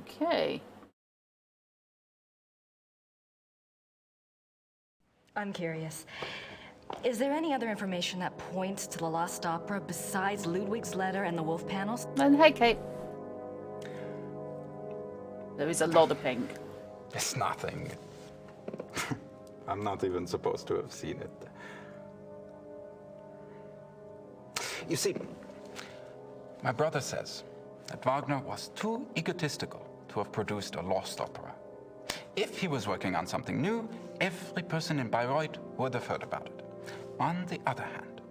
Okay. I'm curious. Is there any other information that points to the lost opera besides Ludwig's letter and the wolf panels? And hey, Kate. There is a lot of pink. It's nothing. I'm not even supposed to have seen it. You see, my brother says that Wagner was too egotistical to have produced a lost opera. If he was working on something new, every person in Bayreuth would have heard about it. On the other hand,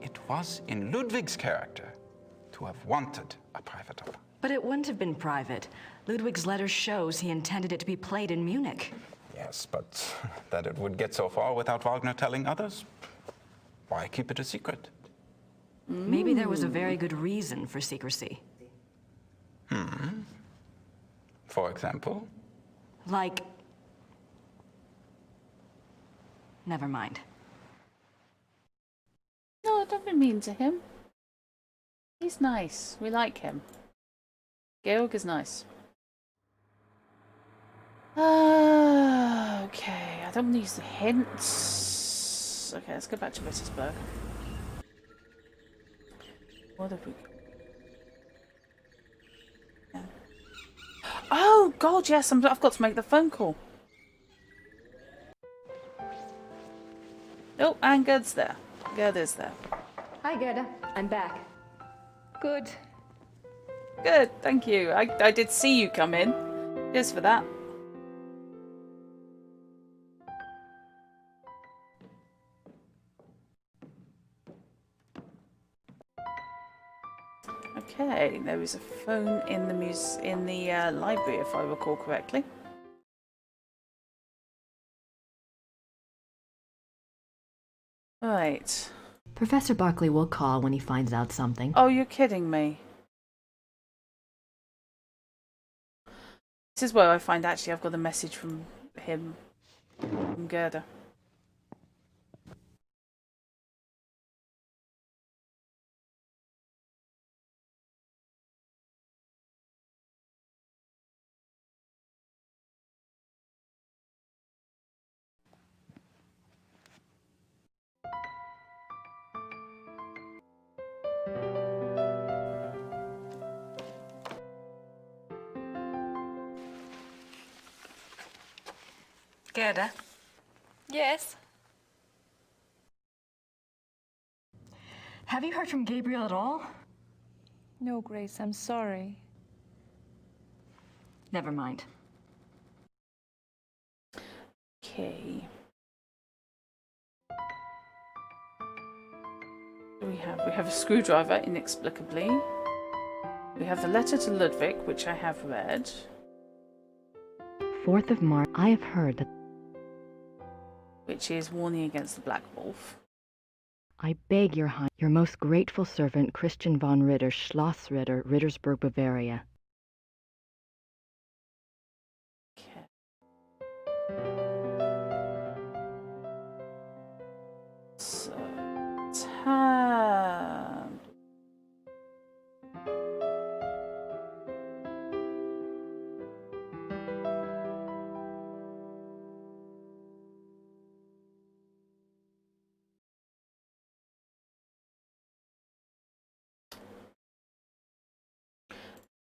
it was in Ludwig's character to have wanted a private opera. But it wouldn't have been private. Ludwig's letter shows he intended it to be played in Munich. Yes, but that it would get so far without Wagner telling others? Why keep it a secret? Maybe there was a very good reason for secrecy. For example? Like... Never mind. No, don't be mean to him. He's nice. We like him. Georg is nice. Okay, I don't want to use the hints. Okay, let's go back to Rittersburg. What have we got? Yeah. Oh, God, yes, I've got to make the phone call. Oh, and Gerda's there. Gerda's there. Hi, Gerda. I'm back. Good. Good, thank you. I did see you come in. Cheers for that. Okay, there is a phone in the library, if I recall correctly. Right. Professor Barkley will call when he finds out something. Oh, you're kidding me. This is where I find actually I've got a message from him, from Gerda. Gerda? Yes? Have you heard from Gabriel at all? No, Grace, I'm sorry. Never mind. Okay. We have a screwdriver, inexplicably. We have the letter to Ludwig, which I have read. 4th of March. I have heard that. Which is warning against the Black Wolf. I beg your Highness, your most grateful servant, Christian von Ritter, Schloss Ritter, Rittersburg, Bavaria. Okay. So, tab.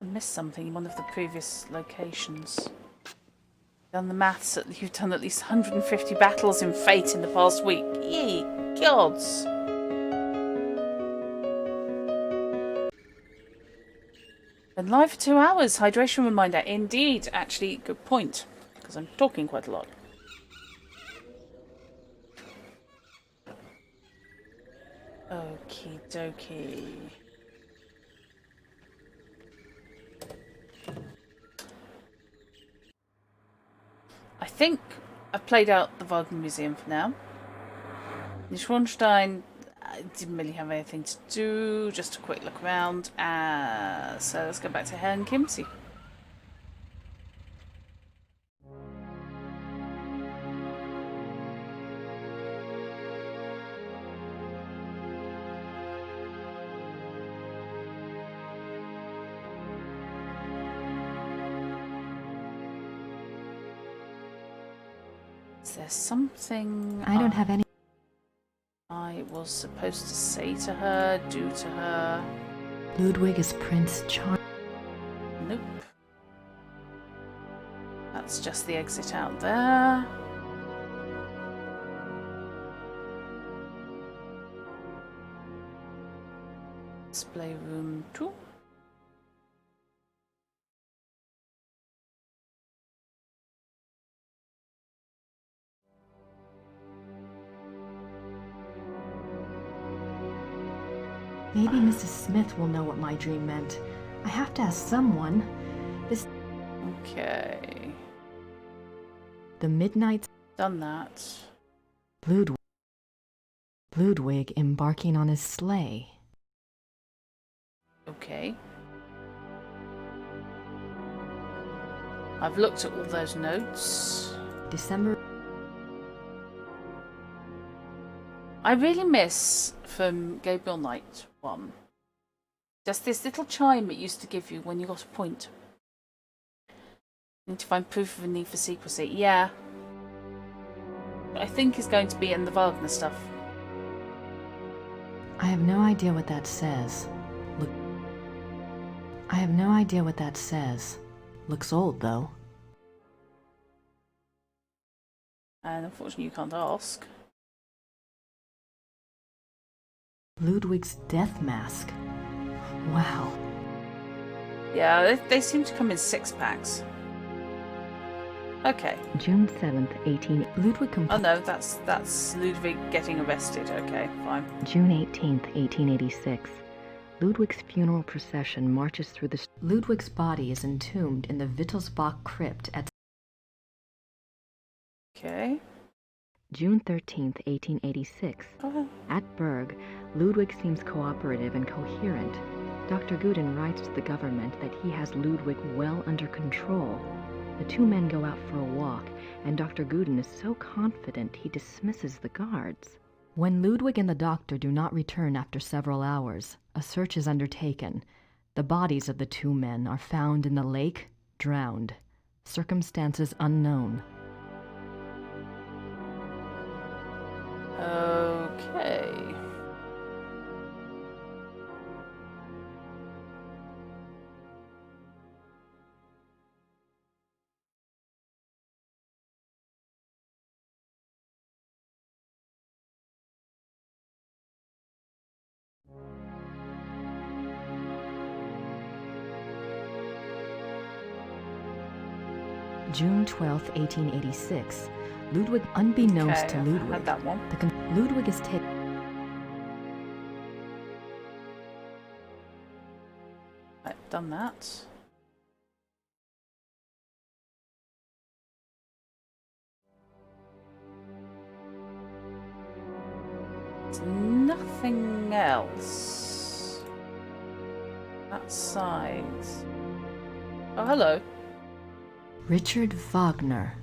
I missed something in one of the previous locations. Done the maths, you've done at least 150 battles in Fate in the past week. Ye gods! Been live for 2 hours. Hydration reminder. Indeed, actually, good point. Because I'm talking quite a lot. Okie dokie. I think I've played out the Wagner Museum for now. Neuschwanstein, I didn't really have anything to do, just a quick look around. So let's go back to Herrn Kimsey. Is there something I don't have any. I was supposed to say to her, do to her? Ludwig is Prince Charles. Nope. That's just the exit out there. Display room 2. Maybe Mrs. Smith will know what my dream meant. I have to ask someone. This. Okay. The midnight. Done that. Ludwig embarking on his sleigh. Okay. I've looked at all those notes. December. I really miss from Gabriel Knight 1. Just this little chime it used to give you when you got a point. Need to find proof of a need for secrecy. Yeah. I think is going to be in the Wagner stuff. I have no idea what that says. Look. I have no idea what that says. Looks old, though. And unfortunately you can't ask. Ludwig's death mask. Wow. Yeah, they seem to come in 6-packs. Okay. June 7th, 18... Ludwig... Oh no, that's Ludwig getting arrested. Okay, fine. June 18th, 1886. Ludwig's funeral procession marches through the... Ludwig's body is entombed in the Wittelsbach crypt at... Okay. June 13th, 1886. Oh. At Berg, Ludwig seems cooperative and coherent. Dr. Guden writes to the government that he has Ludwig well under control. The two men go out for a walk, and Dr. Guden is so confident he dismisses the guards. When Ludwig and the doctor do not return after several hours, a search is undertaken. The bodies of the two men are found in the lake, drowned. Circumstances unknown. Okay. June 12, 1886. Ludwig, unbeknownst to Ludwig, had that one. Ludwig is taken. I've done that. There's nothing else. That side. Oh, hello. Richard Wagner.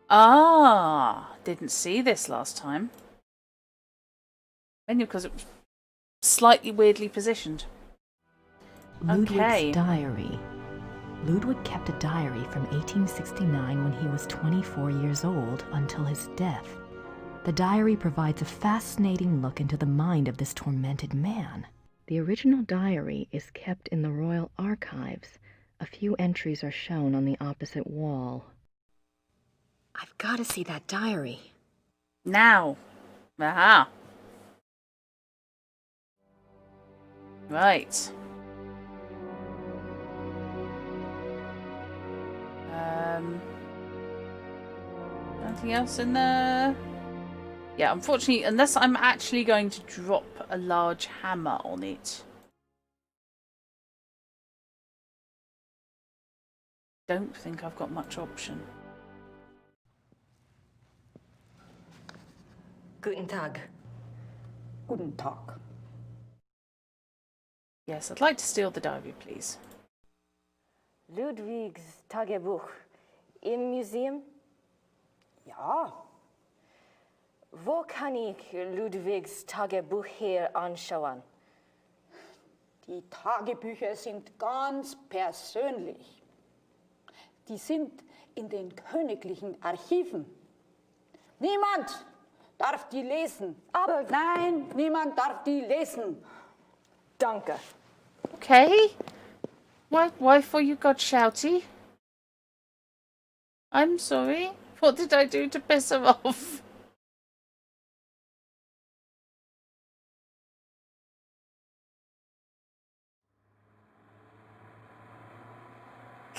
Ah, didn't see this last time. Mainly because it was slightly weirdly positioned. Ludwig's Okay. diary. Ludwig kept a diary from 1869 when he was 24 years old until his death. The diary provides a fascinating look into the mind of this tormented man. The original diary is kept in the Royal Archives. A few entries are shown on the opposite wall. I've got to see that diary. Now. Aha. Right. Anything else in there? Yeah, unfortunately, unless I'm actually going to drop a large hammer on it. Don't think I've got much option. Guten Tag. Guten Tag. Yes, I'd like to steal the diary, please. Ludwig's Tagebuch im Museum? Ja, Wo kann ich Ludwigs Tagebuch hier anschauen? die Tagebücher sind ganz persönlich. Die sind in den königlichen Archiven. Niemand darf die lesen. Aber nein, niemand darf die lesen. Danke. Okay. Why for you got shouty? I'm sorry. What did I do to piss her off?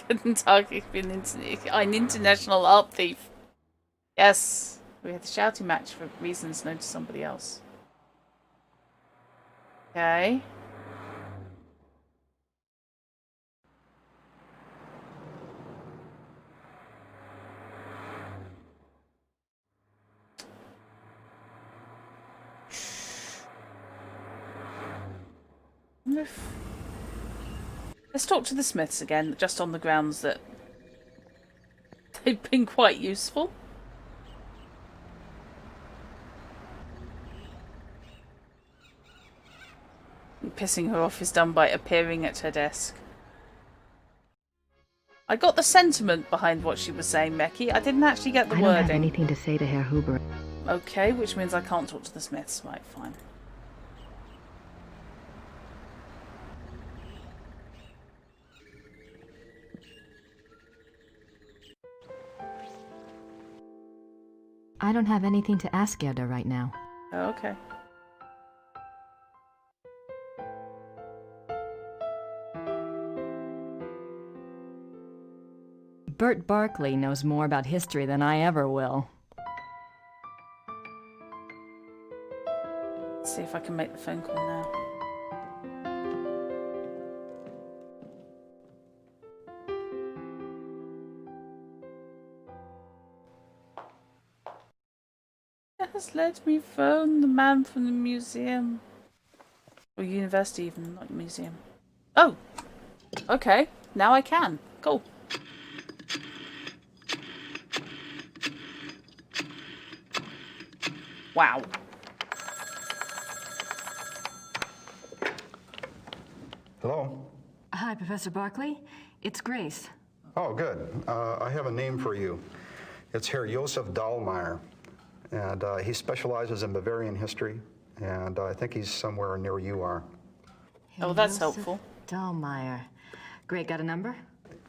Guten Tag, ich bin ein international art thief. Yes, we had a shouting match for reasons known to somebody else. Okay. Let's talk to the Smiths again, just on the grounds that they've been quite useful. Pissing her off is done by appearing at her desk. I got the sentiment behind what she was saying, Mecky. I didn't actually get the I wording. don't have anything to say to Herr Huber. Okay, which means I can't talk to the Smiths. Right, fine. I don't have anything to ask Gerda right now. Oh, okay. Bert Barkley knows more about history than I ever will. Let's see if I can make the phone call now. Just let me phone the man from the museum. Or university even, not museum. Oh! Okay, now I can. Cool. Wow. Hello? Hi, Professor Barkley. It's Grace. Oh, good. I have a name for you. It's Herr Josef Dahlmeier, and he specializes in Bavarian history, and I think he's somewhere near you are. Oh, that's helpful. Dahlmeier. Great, got a number?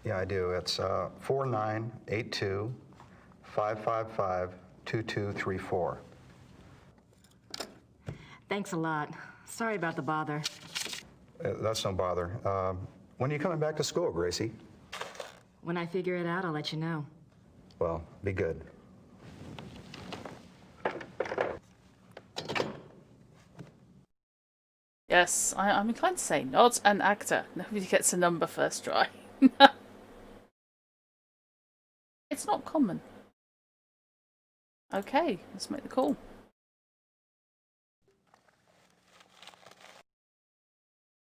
Yeah, I do. It's 4982-555-2234. Thanks a lot. Sorry about the bother. That's no bother. When are you coming back to school, Gracie? When I figure it out, I'll let you know. Well, be good. Yes, I'm inclined to say not an actor. Nobody gets a number first try. It's not common. Okay, let's make the call.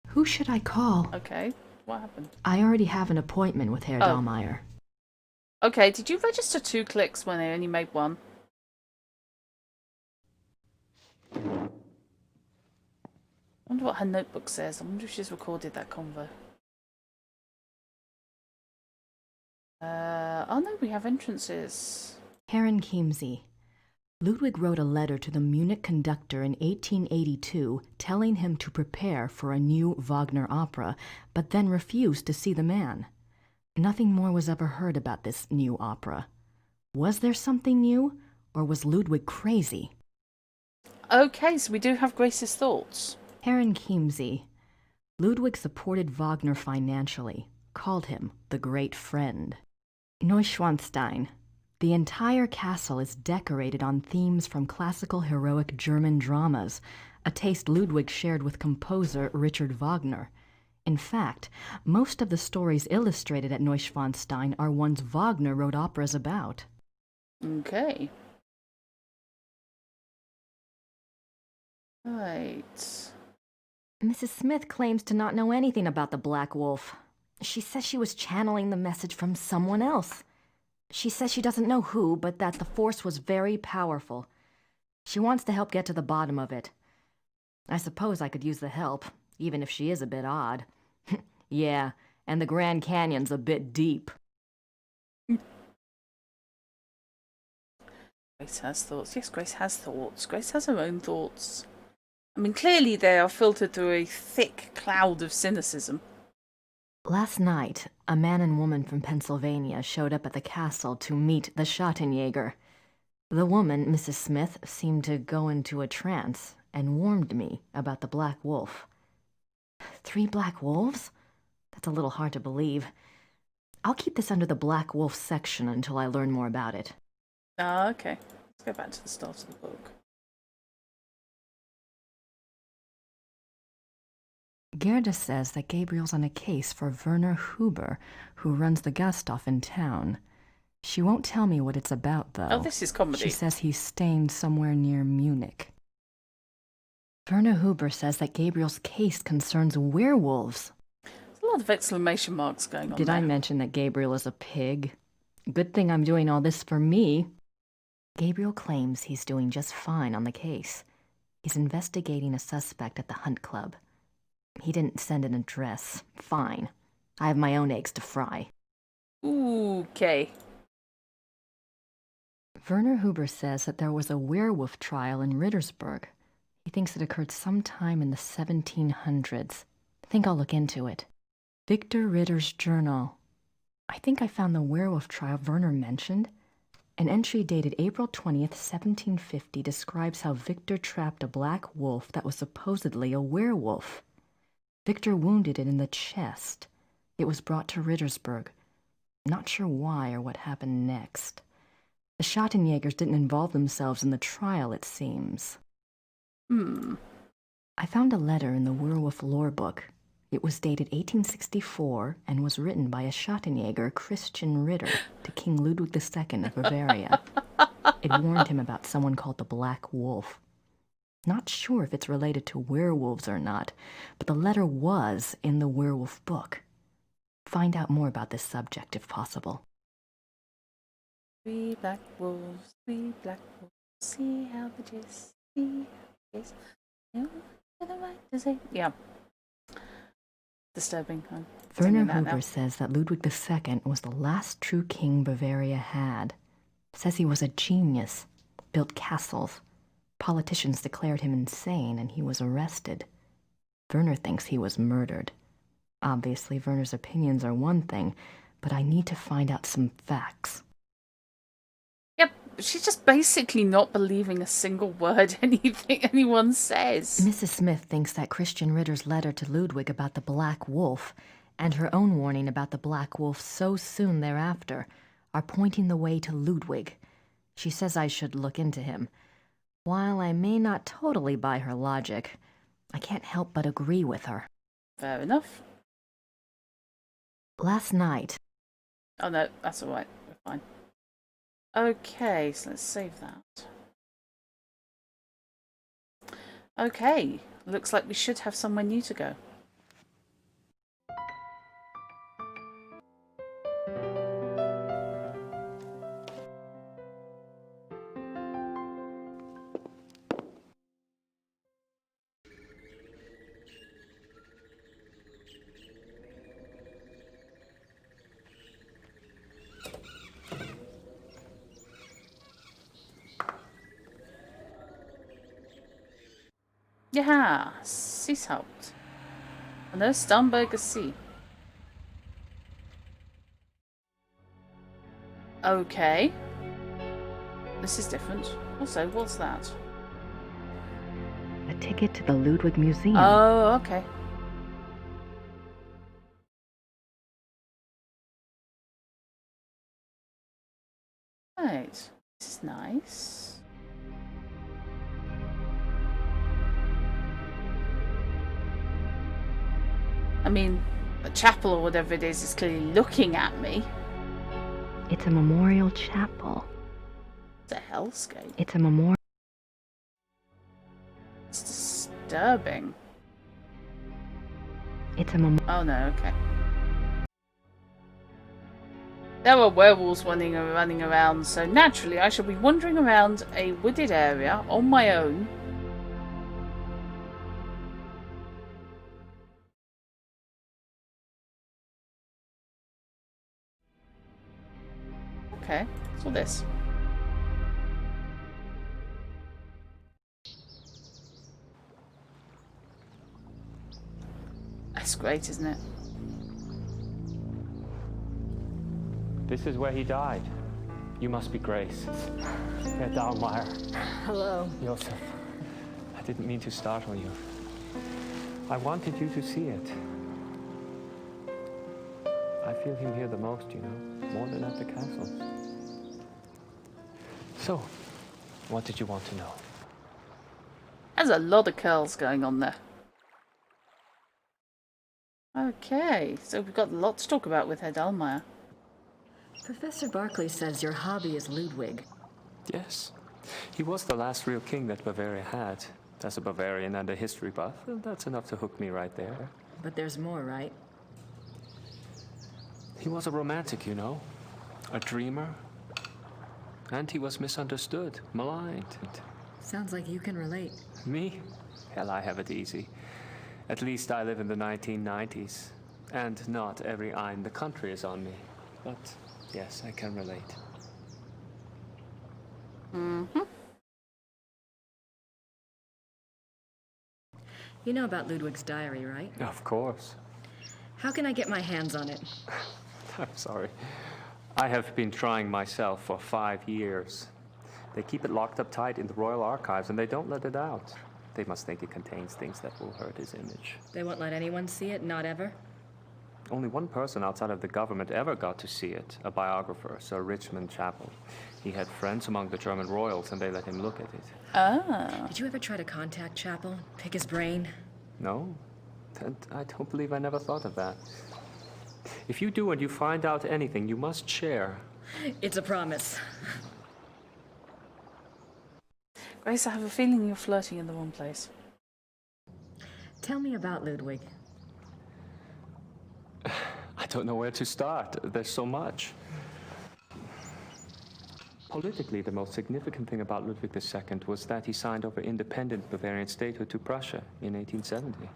Who should I call? Okay, what happened? I already have an appointment with Herr Dahlmeier. Okay, did you register 2 clicks when they only made 1? I wonder what her notebook says. I wonder if she's recorded that convo. Oh no, we have entrances. Herren Chiemsee. Ludwig wrote a letter to the Munich conductor in 1882 telling him to prepare for a new Wagner opera, but then refused to see the man. Nothing more was ever heard about this new opera. Was there something new, or was Ludwig crazy? Okay, so we do have Grace's thoughts. Herren Chiemsee. Ludwig supported Wagner financially, called him the great friend. Neuschwanstein. The entire castle is decorated on themes from classical heroic German dramas, a taste Ludwig shared with composer Richard Wagner. In fact, most of the stories illustrated at Neuschwanstein are ones Wagner wrote operas about. Okay. Right. Mrs. Smith claims to not know anything about the Black Wolf. She says she was channeling the message from someone else. She says she doesn't know who, but that the force was very powerful. She wants to help get to the bottom of it. I suppose I could use the help, even if she is a bit odd. Yeah, and the Grand Canyon's a bit deep. Grace has thoughts. Yes, Grace has thoughts. Grace has her own thoughts. I mean, clearly they are filtered through a thick cloud of cynicism. Last night, a man and woman from Pennsylvania showed up at the castle to meet the Schattenjäger. The woman, Mrs. Smith, seemed to go into a trance and warned me about the Black Wolf. 3 Black Wolves? That's a little hard to believe. I'll keep this under the Black Wolf section until I learn more about it. Okay. Let's go back to the start of the book. Gerda says that Gabriel's on a case for Werner Huber, who runs the Gasthof in town. She won't tell me what it's about, though. Oh, this is comedy. She says he's staying somewhere near Munich. Werner Huber says that Gabriel's case concerns werewolves. There's a lot of exclamation marks going on Did there. I mention that Gabriel is a pig? Good thing I'm doing all this for me. Gabriel claims he's doing just fine on the case. He's investigating a suspect at the Hunt Club. He didn't send an address. Fine. I have my own eggs to fry. Okay. Werner Huber says that there was a werewolf trial in Rittersburg. He thinks it occurred sometime in the 1700s. Think I'll look into it. Victor Ritter's journal. I think I found the werewolf trial Werner mentioned. An entry dated April 20th, 1750 describes how Victor trapped a black wolf that was supposedly a werewolf. Victor wounded it in the chest. It was brought to Rittersburg. Not sure why or what happened next. The Schattenjägers didn't involve themselves in the trial, it seems. I found a letter in the werewolf lore book. It was dated 1864 and was written by a Schattenjäger, Christian Ritter, to King Ludwig II of Bavaria. It warned him about someone called the Black Wolf. Not sure if it's related to werewolves or not, but the letter was in the werewolf book. Find out more about this subject if possible. 3 black wolves, 3 black wolves, see how the chase, see how the chase. Yeah. Disturbing. Werner Huber says that Ludwig II was the last true king Bavaria had. Says he was a genius, built castles. Politicians declared him insane and he was arrested. Werner thinks he was murdered. Obviously, Werner's opinions are one thing, but I need to find out some facts. Yep, she's just basically not believing a single word anything anyone says. Mrs. Smith thinks that Christian Ritter's letter to Ludwig about the Black Wolf and her own warning about the Black Wolf so soon thereafter are pointing the way to Ludwig. She says I should look into him. While I may not totally buy her logic, I can't help but agree with her. Fair enough. Last night... Oh no, that's alright. We're fine. Okay, so let's save that. Okay, looks like we should have somewhere new to go. Ja, Seeshaupt. An der Starnberger See. Okay. This is different. Also, what's that? A ticket to the Ludwig Museum. Oh, okay. Right. This is nice. I mean, the chapel or whatever it is clearly looking at me. It's a memorial chapel. It's a hellscape. It's a memorial... It's disturbing. It's a Oh no, okay. There are werewolves running around, so naturally I shall be wandering around a wooded area on my own. Okay, what's all this? That's great, isn't it? This is where he died. You must be Grace. Herr Dahlmeier. Hello. Josef. I didn't mean to startle you. I wanted you to see it. I feel him here the most, you know, more than at the castle. So, what did you want to know? There's a lot of curls going on there. Okay, so we've got a lot to talk about with Herr Dahlmeier. Professor Barclay says your hobby is Ludwig. Yes. He was the last real king that Bavaria had. As a Bavarian and a history buff, well, that's enough to hook me right there. But there's more, right? He was a romantic, you know. A dreamer. And he was misunderstood, maligned. Sounds like you can relate. Me? Hell, I have it easy. At least I live in the 1990s. And not every eye in the country is on me. But yes, I can relate. Mm-hmm. You know about Ludwig's diary, right? Of course. How can I get my hands on it? I'm sorry. I have been trying myself for 5 years. They keep it locked up tight in the Royal Archives and they don't let it out. They must think it contains things that will hurt his image. They won't let anyone see it, not ever? Only one person outside of the government ever got to see it, a biographer, Sir Richmond Chapel. He had friends among the German royals and they let him look at it. Oh. Did you ever try to contact Chapel? Pick his brain? No. And I don't believe I never thought of that. If you do and you find out anything, you must share. It's a promise. Grace, I have a feeling you're flirting in the wrong place. Tell me about Ludwig. I don't know where to start. There's so much. Politically, the most significant thing about Ludwig II was that he signed over independent Bavarian statehood to Prussia in 1870.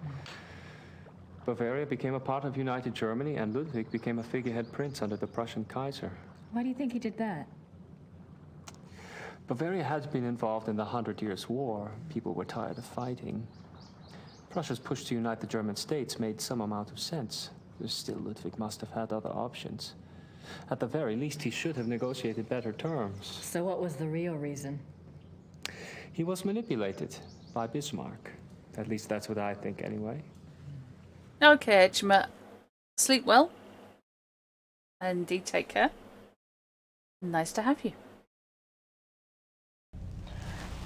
Bavaria became a part of United Germany, and Ludwig became a figurehead prince under the Prussian Kaiser. Why do you think he did that? Bavaria had been involved in the 100 Years' War. People were tired of fighting. Prussia's push to unite the German states made some amount of sense. Still, Ludwig must have had other options. At the very least, he should have negotiated better terms. So what was the real reason? He was manipulated by Bismarck. At least that's what I think, anyway. Okay, Chima. Sleep well. And indeed, take care. Nice to have you.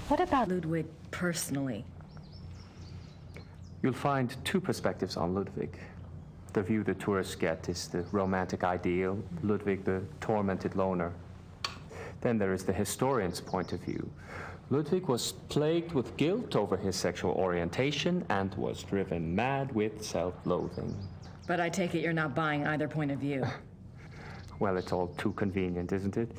What about Ludwig personally? You'll find two perspectives on Ludwig. The view the tourists get is the romantic ideal, Ludwig the tormented loner. Then there is the historian's point of view. Ludwig was plagued with guilt over his sexual orientation and was driven mad with self-loathing. But I take it you're not buying either point of view. Well, it's all too convenient, isn't it?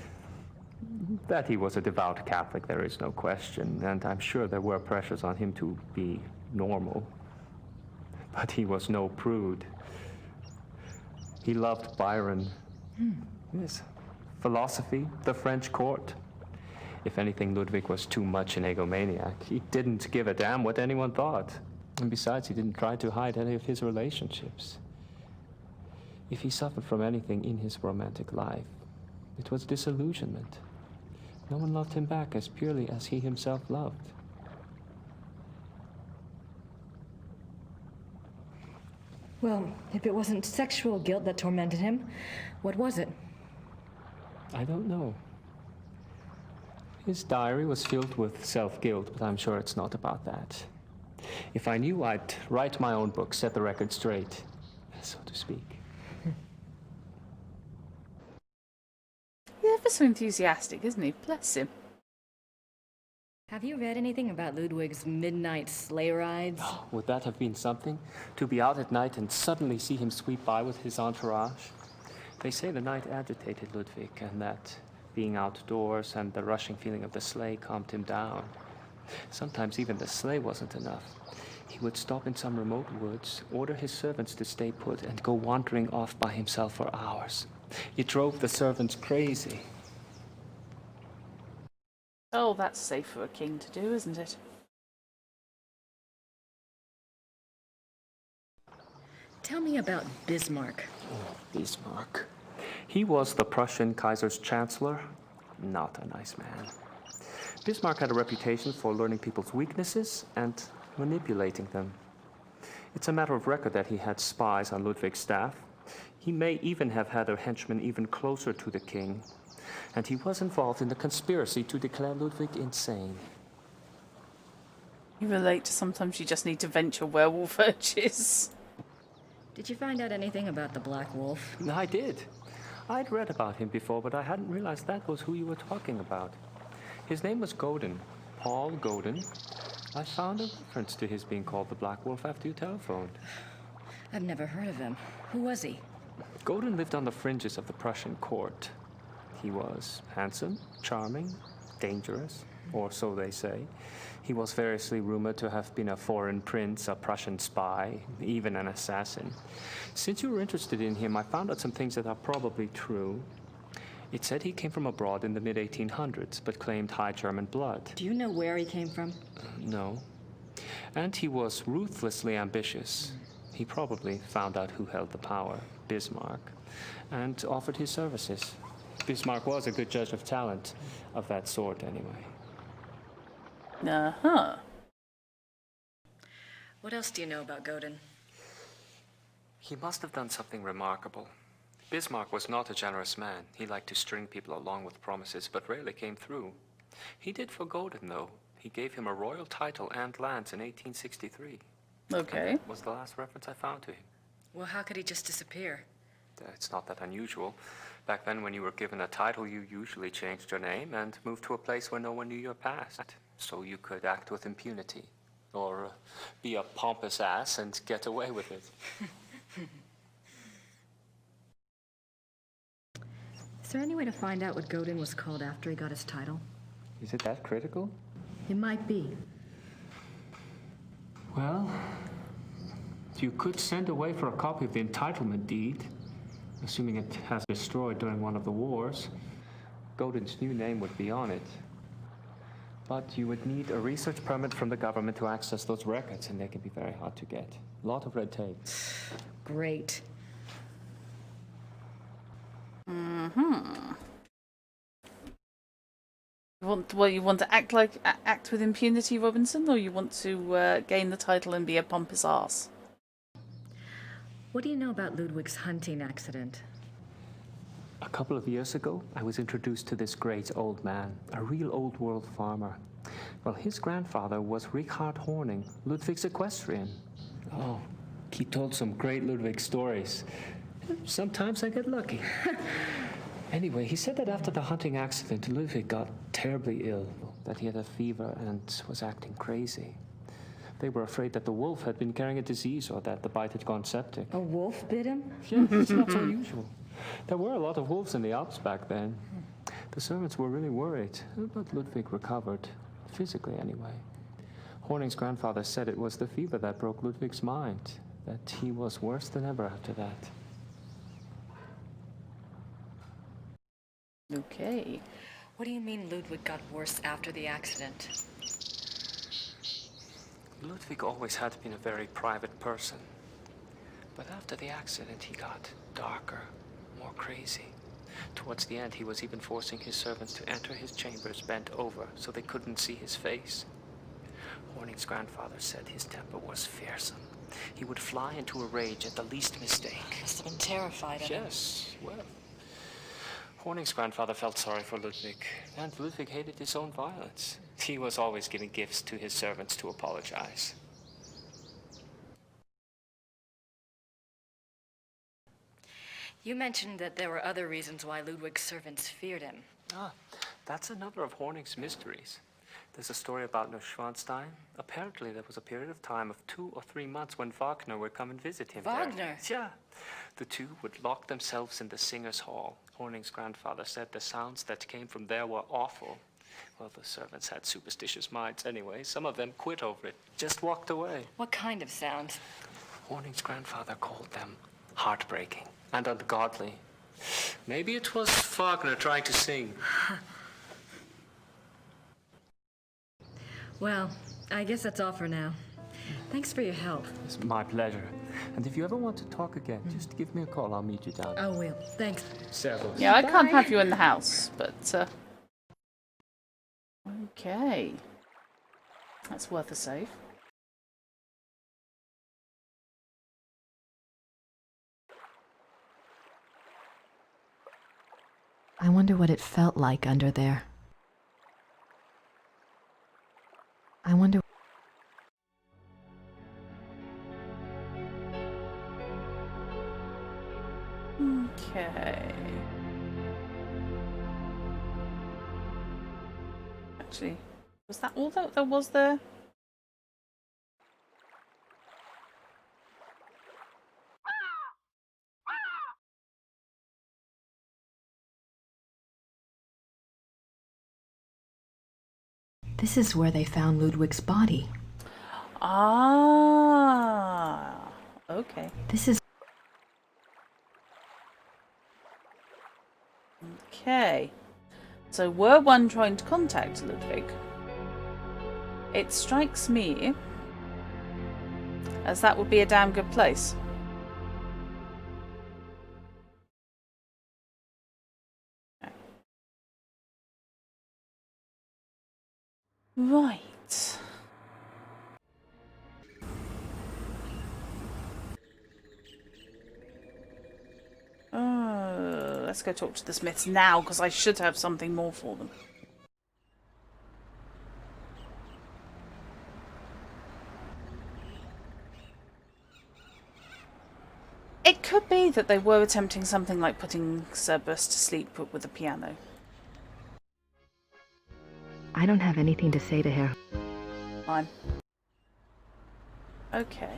That he was a devout Catholic, there is no question, and I'm sure there were pressures on him to be normal. But he was no prude. He loved Byron. Yes. Philosophy, the French court. If anything, Ludwig was too much an egomaniac. He didn't give a damn what anyone thought. And besides, he didn't try to hide any of his relationships. If he suffered from anything in his romantic life, it was disillusionment. No one loved him back as purely as he himself loved. Well, if it wasn't sexual guilt that tormented him, what was it? I don't know. His diary was filled with self-guilt, but I'm sure it's not about that. If I knew, I'd write my own book, set the record straight, so to speak. He's ever so enthusiastic, isn't he? Bless him. Have you read anything about Ludwig's midnight sleigh rides? Oh, would that have been something? To be out at night and suddenly see him sweep by with his entourage? They say the night agitated Ludwig, and that being outdoors and the rushing feeling of the sleigh calmed him down. Sometimes even the sleigh wasn't enough. He would stop in some remote woods, order his servants to stay put, and go wandering off by himself for hours. It drove the servants crazy. Oh, that's safe for a king to do, isn't it? Tell me about Bismarck. Oh, Bismarck. He was the Prussian Kaiser's chancellor. Not a nice man. Bismarck had a reputation for learning people's weaknesses and manipulating them. It's a matter of record that he had spies on Ludwig's staff. He may even have had a henchman even closer to the king. And he was involved in the conspiracy to declare Ludwig insane. You relate to sometimes you just need to venture werewolf urges. Did you find out anything about the Black Wolf? I did. I'd read about him before, but I hadn't realized that was who you were talking about. His name was Godin, Paul Godin. I found a reference to his being called the Black Wolf after you telephoned. I've never heard of him. Who was he? Godin lived on the fringes of the Prussian court. He was handsome, charming, dangerous, or so they say. He was variously rumored to have been a foreign prince, a Prussian spy, even an assassin. Since you were interested in him, I found out some things that are probably true. It said he came from abroad in the mid-1800s, but claimed High German blood. Do you know where he came from? No. And he was ruthlessly ambitious. He probably found out who held the power, Bismarck, and offered his services. Bismarck was a good judge of talent, of that sort anyway. Uh-huh. What else do you know about Godin? He must have done something remarkable. Bismarck was not a generous man. He liked to string people along with promises, but rarely came through. He did for Godin, though. He gave him a royal title and lands in 1863. Okay. And that was the last reference I found to him. Well, how could he just disappear? It's not that unusual. Back then, when you were given a title, you usually changed your name and moved to a place where no one knew your past. so you could act with impunity, or be a pompous ass and get away with it. Is there any way to find out what Godin was called after he got his title? Is it that critical? It might be. Well, you could send away for a copy of the entitlement deed, assuming it has been destroyed during one of the wars. Godin's new name would be on it. But you would need a research permit from the government to access those records, and they can be very hard to get. A lot of red tape. Great. Mm-hmm. You want to act with impunity, Robinson, or you want to gain the title and be a pompous arse? What do you know about Ludwig's hunting accident? A couple of years ago, I was introduced to this great old man, a real old world farmer. Well, his grandfather was Richard Horning, Ludwig's equestrian. Oh, he told some great Ludwig stories. Sometimes I get lucky. Anyway, he said that after the hunting accident, Ludwig got terribly ill, that he had a fever and was acting crazy. They were afraid that the wolf had been carrying a disease or that the bite had gone septic. A wolf bit him? Yeah, it's not so usual. There were a lot of wolves in the Alps back then. The servants were really worried, but Ludwig recovered, physically anyway. Horning's grandfather said it was the fever that broke Ludwig's mind, that he was worse than ever after that. Okay. What do you mean Ludwig got worse after the accident? Ludwig always had been a very private person. But after the accident, he got darker, more crazy. Towards the end, he was even forcing his servants to enter his chambers bent over so they couldn't see his face. Horning's grandfather said his temper was fearsome. He would fly into a rage at the least mistake. Must have been terrified of him. Yes, well. Horning's grandfather felt sorry for Ludwig, and Ludwig hated his own violence. He was always giving gifts to his servants to apologize. You mentioned that there were other reasons why Ludwig's servants feared him. Ah, that's another of Horning's mysteries. There's a story about Neuschwanstein. Apparently there was a period of time of 2 or 3 months when Wagner would come and visit him Wagner? there. Yeah. The two would lock themselves in the singers' hall. Horning's grandfather said the sounds that came from there were awful. Well, the servants had superstitious minds anyway. Some of them quit over it, just walked away. What kind of sounds? Horning's grandfather called them heartbreaking and ungodly. Maybe it was Wagner trying to sing. Well, I guess that's all for now. Thanks for your help. It's my pleasure. And if you ever want to talk again, just give me a call. I'll meet you down there. I will. Thanks. Servus. Yeah, I can't have you in the house, but okay. That's worth a save. I wonder what it felt like under there. I wonder... Okay. Actually, was that all that there was there? This is where they found Ludwig's body. Ah, okay. This is... Okay. So were one trying to contact Ludwig? It strikes me as that would be a damn good place. Okay. Right. Let's go talk to the Smiths now, because I should have something more for them. It could be that they were attempting something like putting Cerberus to sleep with a piano. I don't have anything to say to Herr. Fine. Okay.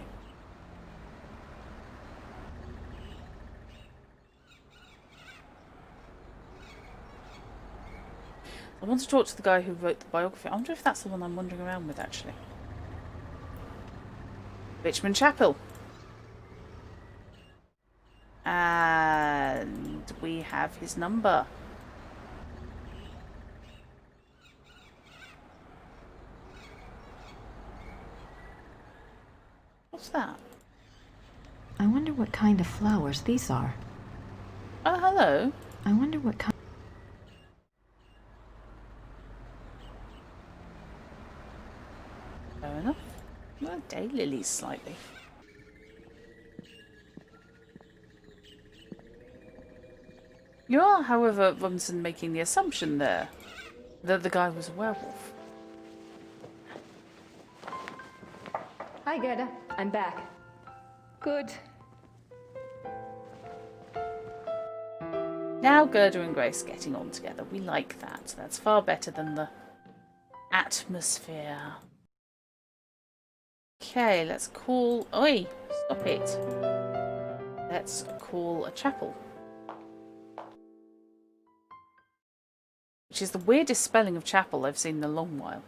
I want to talk to the guy who wrote the biography. I wonder if that's the one I'm wandering around with, actually. Richmond Chapel. And we have his number. What's that? I wonder what kind of flowers these are. Oh, hello. I wonder what kind... Fair enough. Well, daylilies slightly. You are, however, Robinson, making the assumption there that the guy was a werewolf. Hi, Gerda. I'm back. Good. Now Gerda and Grace getting on together. We like that. That's far better than the atmosphere. Okay, let's call... Oi! Stop it. Let's call a chapel. Which is the weirdest spelling of chapel I've seen in a long while.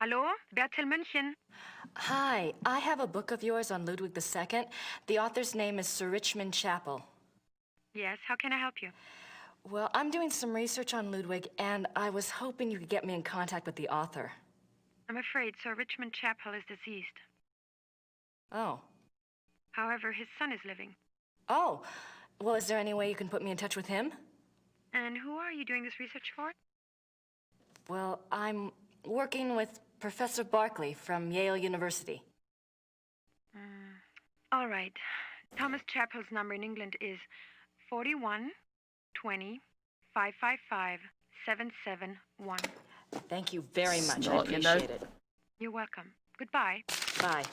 Hallo, Bertel München. Hi, I have a book of yours on Ludwig II. The author's name is Sir Richmond Chapel. Yes, how can I help you? Well, I'm doing some research on Ludwig, and I was hoping you could get me in contact with the author. I'm afraid Sir Richmond Chapel is deceased. Oh. However, his son is living. Oh. Well, is there any way you can put me in touch with him? And who are you doing this research for? Well, I'm working with Professor Barkley from Yale University. All right. Thomas Chapel's number in England is 41 20 555 771. Thank you very much. I Snot, you know. appreciate it. You're welcome. Goodbye. Bye.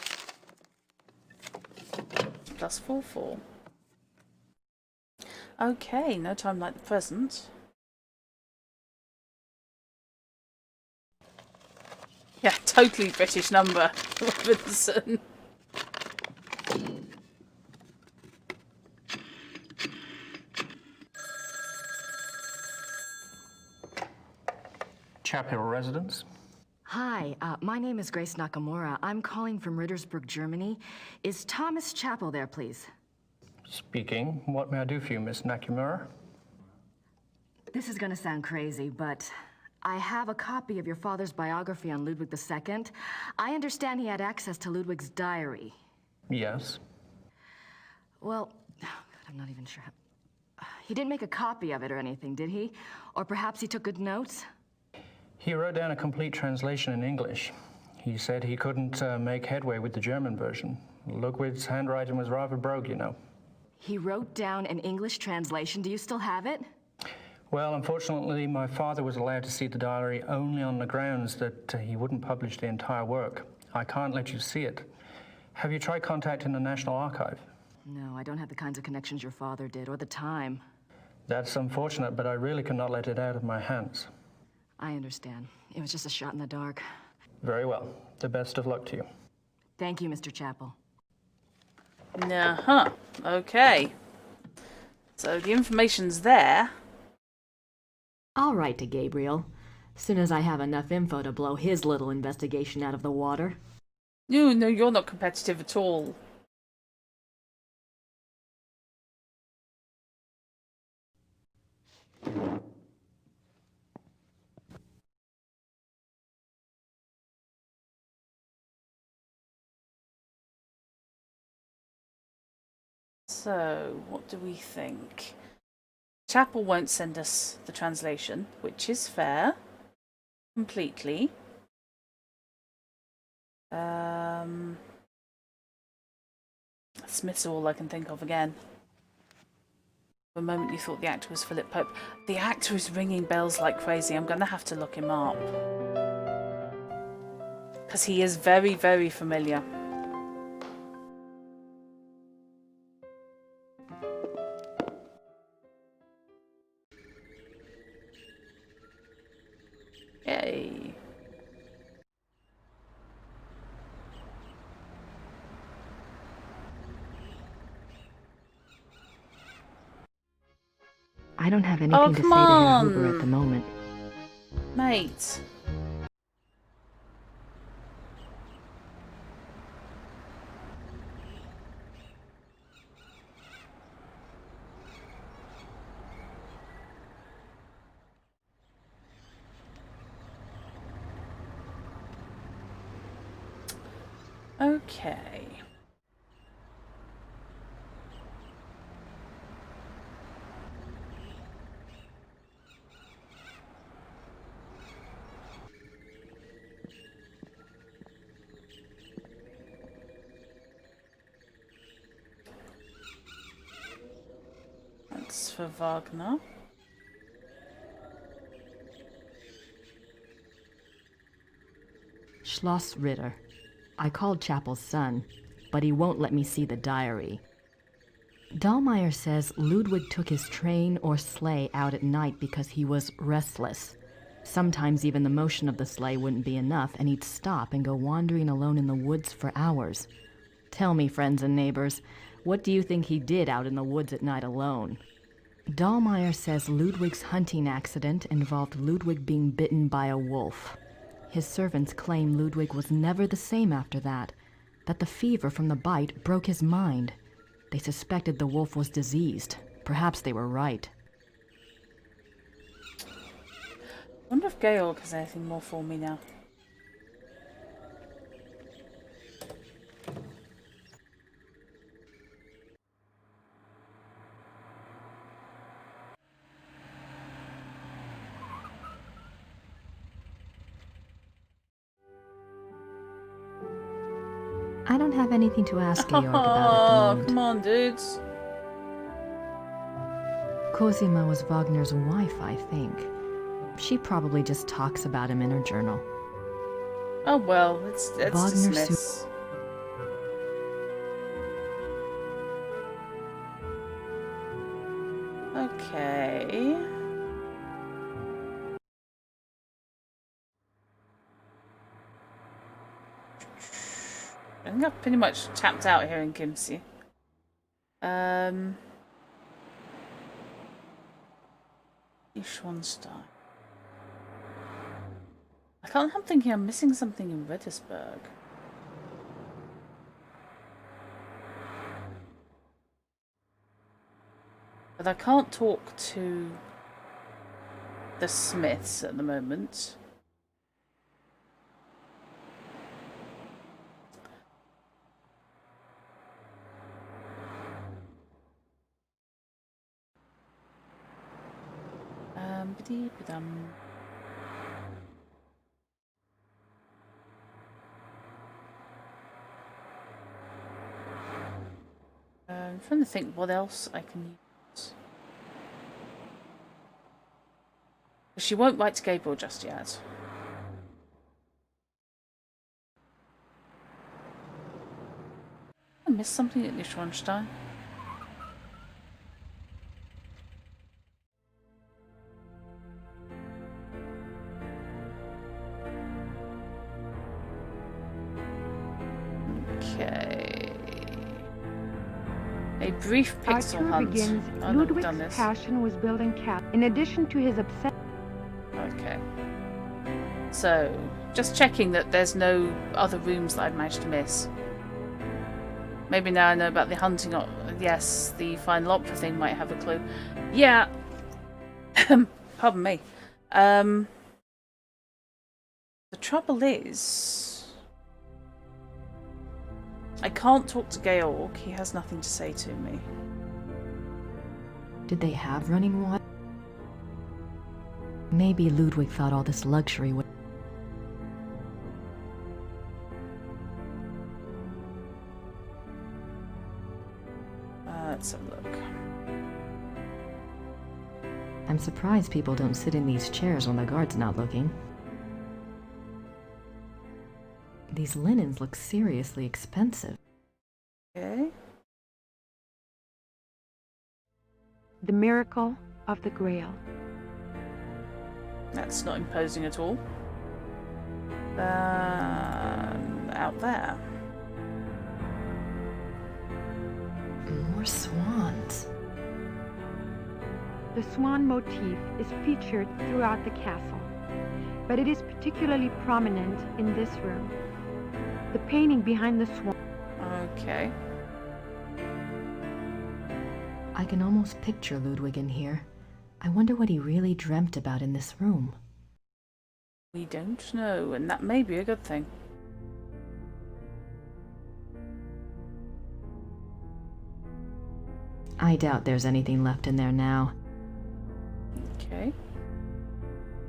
+44. Okay, no time like the present. Yeah, totally British number, Robinson. Chapel residence? Hi, my name is Grace Nakamura. I'm calling from Rittersburg, Germany. Is Thomas Chapel there, please? Speaking. What may I do for you, Miss Nakamura? This is going to sound crazy, but I have a copy of your father's biography on Ludwig II. I understand he had access to Ludwig's diary. Yes. Well, I'm not even sure. He didn't make a copy of it or anything, did he? Or perhaps he took good notes? He wrote down a complete translation in English. He said he couldn't make headway with the German version. Ludwig's handwriting was rather brogue, you know. He wrote down an English translation. Do you still have it? Well, unfortunately, my father was allowed to see the diary only on the grounds that he wouldn't publish the entire work. I can't let you see it. Have you tried contacting the National Archive? No, I don't have the kinds of connections your father did, or the time. That's unfortunate, but I really cannot let it out of my hands. I understand. It was just a shot in the dark. Very well. The best of luck to you. Thank you, Mr. Chapel. Uh-huh. Okay. So the information's there. I'll write to Gabriel, soon as I have enough info to blow his little investigation out of the water. No, you're not competitive at all. So, what do we think? Chapel won't send us the translation, which is fair. Completely. Smith's all I can think of again. For a moment you thought the actor was Philip Pope. The actor is ringing bells like crazy. I'm going to have to look him up. Because he is very, very familiar. Yay. I don't have anything to say to Herr Huber at the moment. Mate. Okay. Thanks for Wagner. Schloss Ritter. I called Chapel's son, but he won't let me see the diary. Dahlmeier says Ludwig took his train or sleigh out at night because he was restless. Sometimes even the motion of the sleigh wouldn't be enough, and he'd stop and go wandering alone in the woods for hours. Tell me, friends and neighbors, what do you think he did out in the woods at night alone? Dahlmeier says Ludwig's hunting accident involved Ludwig being bitten by a wolf. His servants claim Ludwig was never the same after that the fever from the bite broke his mind. They suspected the wolf was diseased. Perhaps they were right. I wonder if Georg has anything more for me now. I don't have anything to ask Georg about at the moment. Come on, dudes. Cosima was Wagner's wife, I think. She probably just talks about him in her journal. Oh well, let's dismiss. Okay. I think I've pretty much tapped out here in Kimsey. Schwanstein. I'm thinking I'm missing something in Rittersburg. But I can't talk to the Smiths at the moment. I'm trying to think what else I can use. She won't write to Gabriel just yet. I missed something at Neuschwanstein. Okay. A brief pixel Our tour hunt. begins. Oh, no, we've Ludwig's done this. passion was building cat. In addition to his obsession. Okay. So, just checking that there's no other rooms that I've managed to miss. Maybe now I know about the hunting. Yes, the final opera thing might have a clue. Yeah. Pardon me. The trouble is, I can't talk to Georg. He has nothing to say to me. Did they have running water? Maybe Ludwig thought all this luxury would... Let's have a look. I'm surprised people don't sit in these chairs when the guard's not looking. These linens look seriously expensive. Okay. The Miracle of the Grail. That's not imposing at all. Out there. More swans. The swan motif is featured throughout the castle, but it is particularly prominent in this room. The painting behind the swan. Okay. I can almost picture Ludwig in here. I wonder what he really dreamt about in this room. We don't know, and that may be a good thing. I doubt there's anything left in there now. Okay.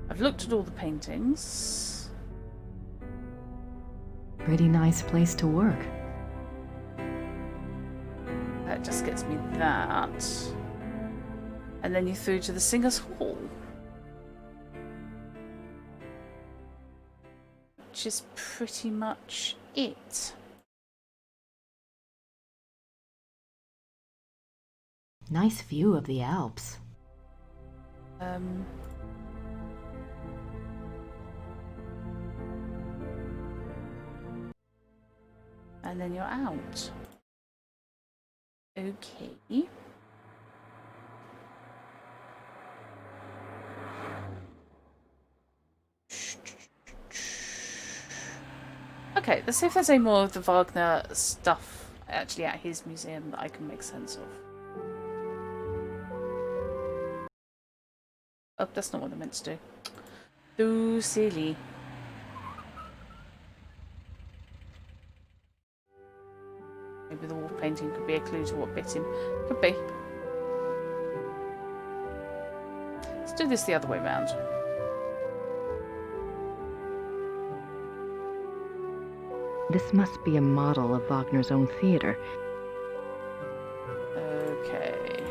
I've looked at all the paintings. Pretty nice place to work. That just gets me that. And then you're through to the Singers' Hall. Which is pretty much it. Nice view of the Alps. And then you're out. Okay. Okay, let's see if there's any more of the Wagner stuff actually at his museum that I can make sense of. Oh, that's not what I meant to do. Too silly. Maybe the wall painting could be a clue to what bit him. Could be. Let's do this the other way round. This must be a model of Wagner's own theater. Okay.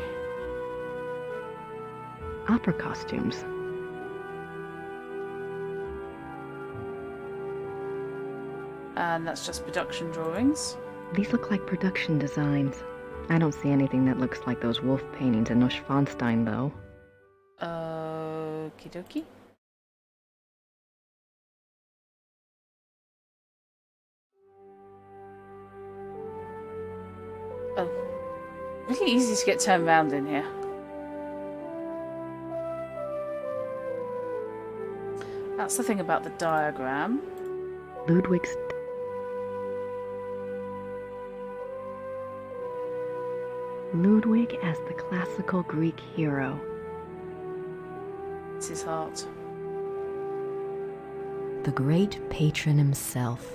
Opera costumes. And that's just production drawings. These look like production designs. I don't see anything that looks like those wolf paintings in Neuschwanstein, though. Okie dokie. Oh. Really easy to get turned around in here. That's the thing about the diagram. Ludwig's... Ludwig as the classical Greek hero. It's his heart. The great patron himself.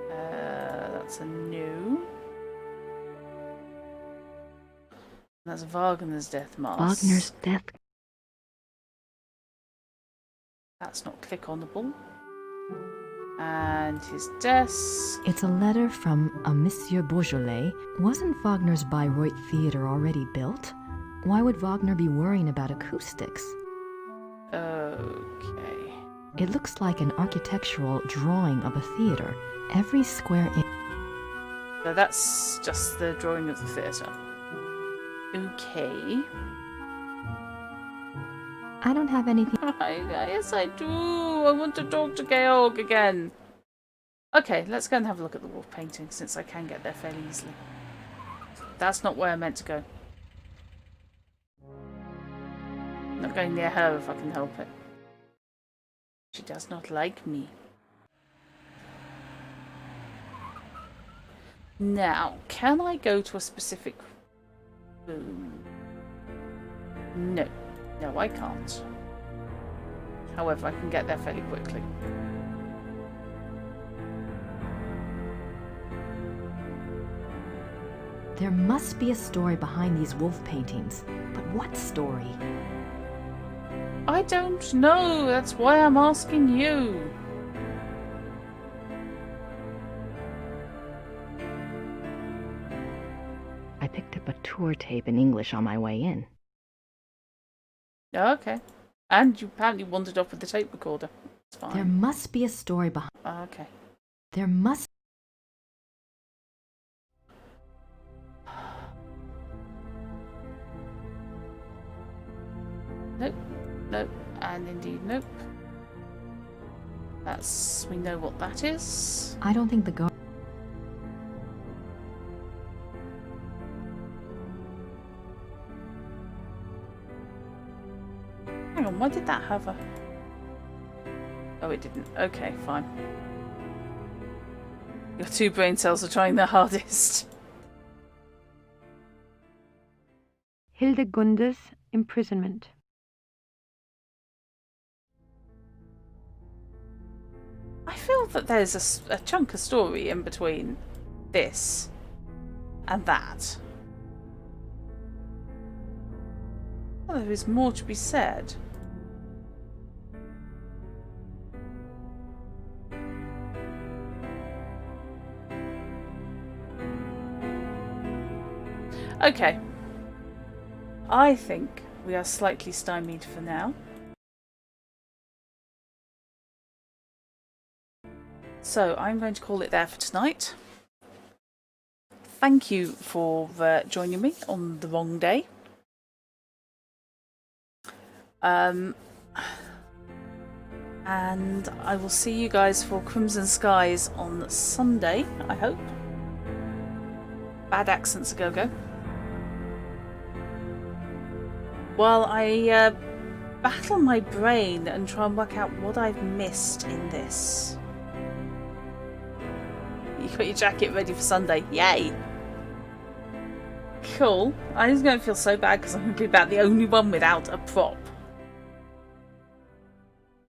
That's a new. That's Wagner's death mask. Wagner's death. That's not click-onable. And his desk. It's a letter from a Monsieur Beaujolais. Wasn't Wagner's Bayreuth Theater already built? Why would Wagner be worrying about acoustics? Okay. It looks like an architectural drawing of a theater. Every square inch. So that's just the drawing of the theatre. Okay. I don't have anything. Yes, I do. I want to talk to Georg again. Okay, let's go and have a look at the wolf painting since I can get there fairly easily. That's not where I meant to go. I'm not going near her if I can help it. She does not like me. Now, can I go to a specific room? No. No, I can't. However, I can get there fairly quickly. There must be a story behind these wolf paintings. But what story? I don't know. That's why I'm asking you. I picked up a tour tape in English on my way in. Oh, okay. And you apparently wandered off with the tape recorder. It's fine. There must be a story behind. Oh, okay. There must. Nope. Nope. And indeed, nope. That's... we know what that is. I don't think the guard. Hang on, why did that have a... oh, it didn't. Okay, fine. Your two brain cells are trying their hardest. Hildegunde's imprisonment. I feel that there's a chunk of story in between this and that. Well, there is more to be said. Okay. I think we are slightly stymied for now. So I'm going to call it there for tonight. Thank you for joining me on the wrong day. And I will see you guys for Crimson Skies on Sunday, I hope. Bad accents a go-go. While I battle my brain and try and work out what I've missed in this. You got your jacket ready for Sunday. Yay! Cool. I'm just going to feel so bad because I'm going to be about the only one without a prop.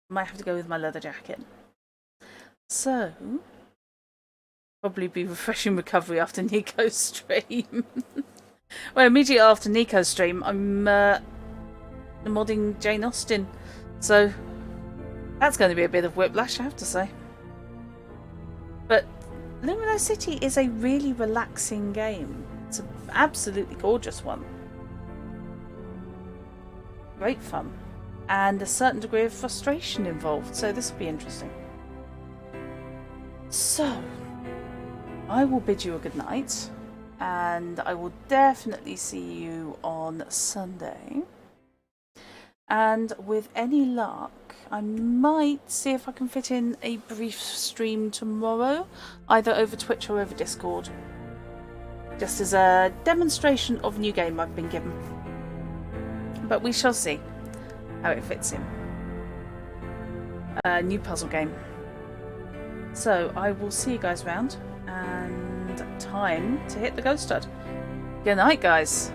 Might have to go with my leather jacket. So, probably be refreshing recovery after Nico's stream. Well, immediately after Nico's stream, I'm modding Jane Austen. So, that's going to be a bit of whiplash, I have to say. But Lumino City is a really relaxing game. It's an absolutely gorgeous one. Great fun. And a certain degree of frustration involved, so this will be interesting. So, I will bid you a good night, and I will definitely see you on Sunday. And with any luck, I might see if I can fit in a brief stream tomorrow, either over Twitch or over Discord. Just as a demonstration of new game I've been given. But we shall see how it fits in. A new puzzle game. So I will see you guys around, and time to hit the ghost stud. Good night, guys.